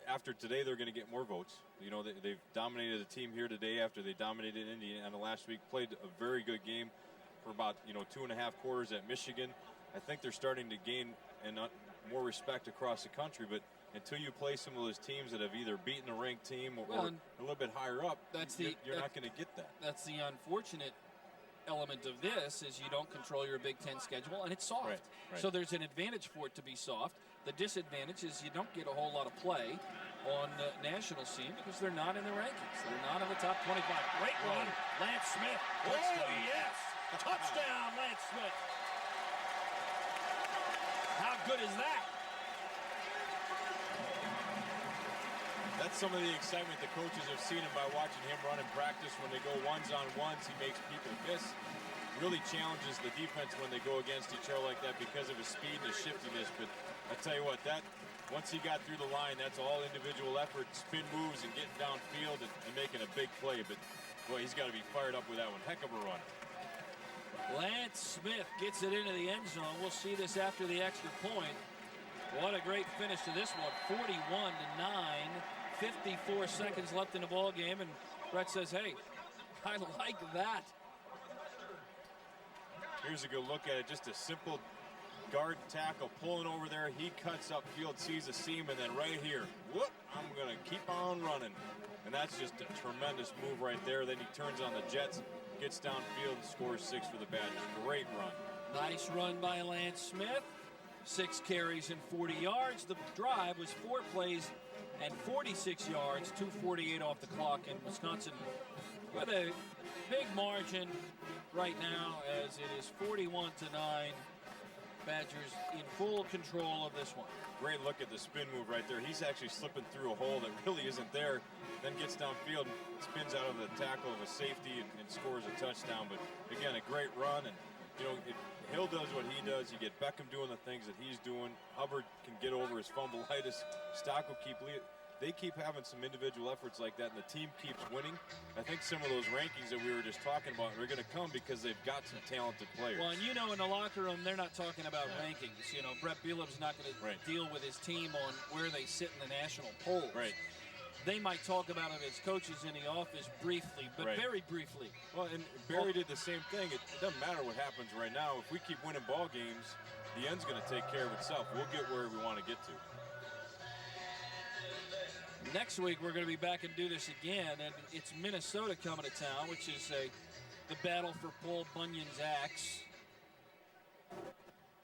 after today they're going to get more votes. You know, they've dominated the team here today after they dominated Indiana last week, played a very good game for about 2.5 quarters at Michigan. I think they're starting to gain more respect across the country, but until you play some of those teams that have either beaten a ranked team or a little bit higher up, you're not going to get that. That's the unfortunate element of this, is you don't control your Big Ten schedule, and it's soft. Right. So there's an advantage for it to be soft. The disadvantage is you don't get a whole lot of play on the national scene because they're not in the rankings. They're not in the top 25. Great run, Lance Smith. Touchdown. Oh, yes. Touchdown, Lance Smith. How good is that? That's some of the excitement the coaches have seen by watching him run in practice. When they go ones-on-ones, he makes people miss. Really challenges the defense when they go against each other like that because of his speed and his shiftiness. But I tell you what, once he got through the line, that's all individual effort, spin moves, and getting downfield and making a big play. But boy, he's got to be fired up with that one. Heck of a run. Lance Smith gets it into the end zone. We'll see this after the extra point. What a great finish to this one. 41-9. 54 seconds left in the ball game, and Brett says, hey, I like that. Here's a good look at it. Just a simple guard tackle pulling over there. He cuts upfield, sees a seam, and then right here, whoop, I'm going to keep on running. And that's just a tremendous move right there. Then he turns on the jets, gets downfield, and scores 6 for the Badgers. Great run. Nice run by Lance Smith. 6 carries and 40 yards. The drive was 4 plays and 46 yards, 2:48 off the clock, in Wisconsin with a big margin right now, as it is 41-9. Badgers in full control of this one. Great look at the spin move right there. He's actually slipping through a hole that really isn't there, then gets downfield and spins out of the tackle of a safety and scores a touchdown. But again, a great run. And if Hill does what he does, you get Beckham doing the things that he's doing. Hubbard can get over his fumbleitis. Stock will keep leading. They keep having some individual efforts like that, and the team keeps winning. I think some of those rankings that we were just talking about are going to come because they've got some talented players. Well, and in the locker room, they're not talking about rankings. Brett Bielema's not going to deal with his team on where they sit in the national polls. Right. They might talk about it as coaches in the office briefly, but very briefly. Well, and Barry did the same thing. It doesn't matter what happens right now. If we keep winning ball games, the end's going to take care of itself. We'll get where we want to get to. Next week, we're going to be back and do this again, and it's Minnesota coming to town, which is the battle for Paul Bunyan's axe.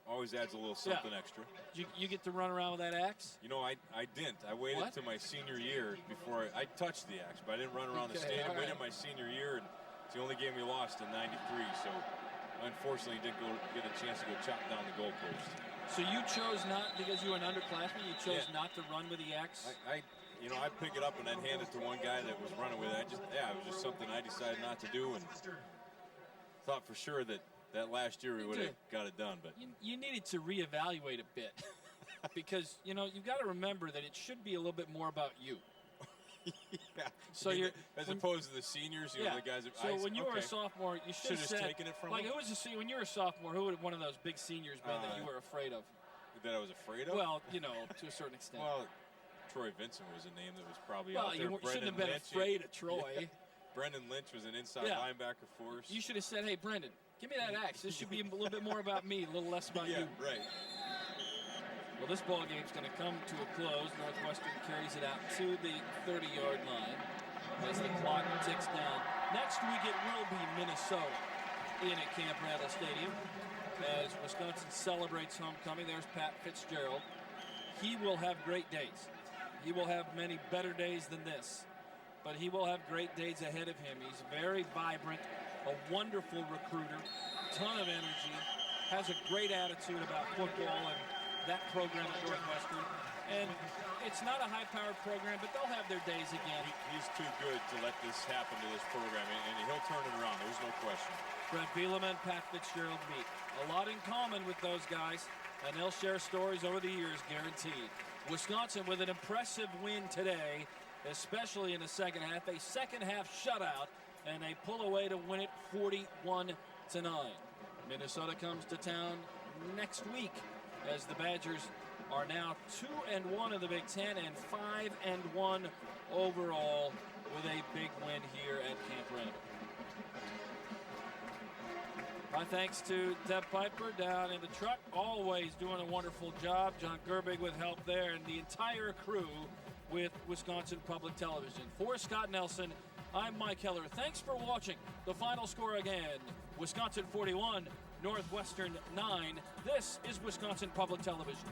Always adds a little something extra. You get to run around with that axe? I didn't. I waited to my senior year before I touched the axe, but I didn't run around the stadium. Waited my senior year, and it's the only game we lost in '93, so unfortunately didn't get a chance to go chop down the goalpost. So you chose not, because you were an underclassman, you chose not to run with the axe? I'd pick it up and then hand it to one guy that was running with it. It was just something I decided not to do, and thought for sure that last year we would have got it done. But you needed to reevaluate a bit. because, you know, you've got to remember that it should be a little bit more about you. Yeah. So I mean, you're as opposed to the seniors, you know, the guys. So when you were a sophomore, you should have said, taken it from like, them. who was when you were a sophomore? Who would one of those big seniors been that you were afraid of? That I was afraid of? Well, you know, to a certain extent. Well, Troy Vincent was a name that was probably Well, out there. you shouldn't have been Lynch, afraid of Troy. Yeah. Brendan Lynch was an inside linebacker for us. You should have said, hey, Brendan, give me that axe. This should be a little bit more about me, a little less about you. Right. Well, this ball game's going to come to a close. Northwestern carries it out to the 30-yard line as the clock ticks down. Next week it will be Minnesota in at Camp Randall Stadium as Wisconsin celebrates homecoming. There's Pat Fitzgerald. He will have great days. He will have many better days than this, but he will have great days ahead of him. He's very vibrant, a wonderful recruiter, ton of energy, has a great attitude about football and that program at Northwestern. And it's not a high-powered program, but they'll have their days again. He's too good to let this happen to this program, and he'll turn it around. There's no question. Brett Bielema and Pat Fitzgerald meet. A lot in common with those guys, and they'll share stories over the years, guaranteed. Wisconsin with an impressive win today, especially in the second half. A second-half shutout, and they pull away to win it 41-9. Minnesota comes to town next week as the Badgers are now 2-1 in the Big Ten and 5-1 overall with a big win here at Camp Randall. My thanks to Deb Piper down in the truck, always doing a wonderful job. John Gerbig with help there, and the entire crew with Wisconsin Public Television. For Scott Nelson, I'm Mike Heller. Thanks for watching. The final score again, Wisconsin 41, Northwestern 9. This is Wisconsin Public Television.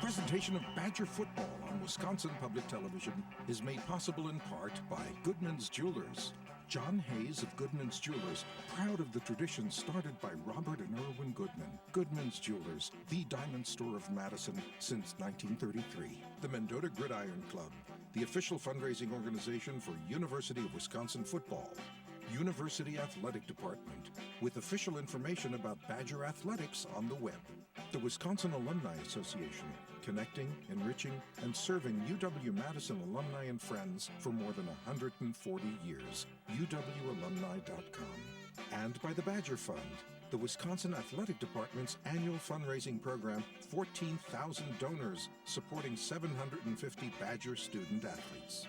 Presentation of Badger football on Wisconsin Public Television is made possible in part by Goodman's Jewelers. John Hayes of Goodman's Jewelers, proud of the tradition started by Robert and Irwin Goodman. Goodman's Jewelers, the diamond store of Madison since 1933. The Mendota Gridiron Club, the official fundraising organization for University of Wisconsin football. University Athletic Department, with official information about Badger athletics on the web. The Wisconsin Alumni Association, connecting, enriching, and serving UW-Madison alumni and friends for more than 140 years. UWalumni.com. And by the Badger Fund, the Wisconsin Athletic Department's annual fundraising program, 14,000 donors supporting 750 Badger student athletes.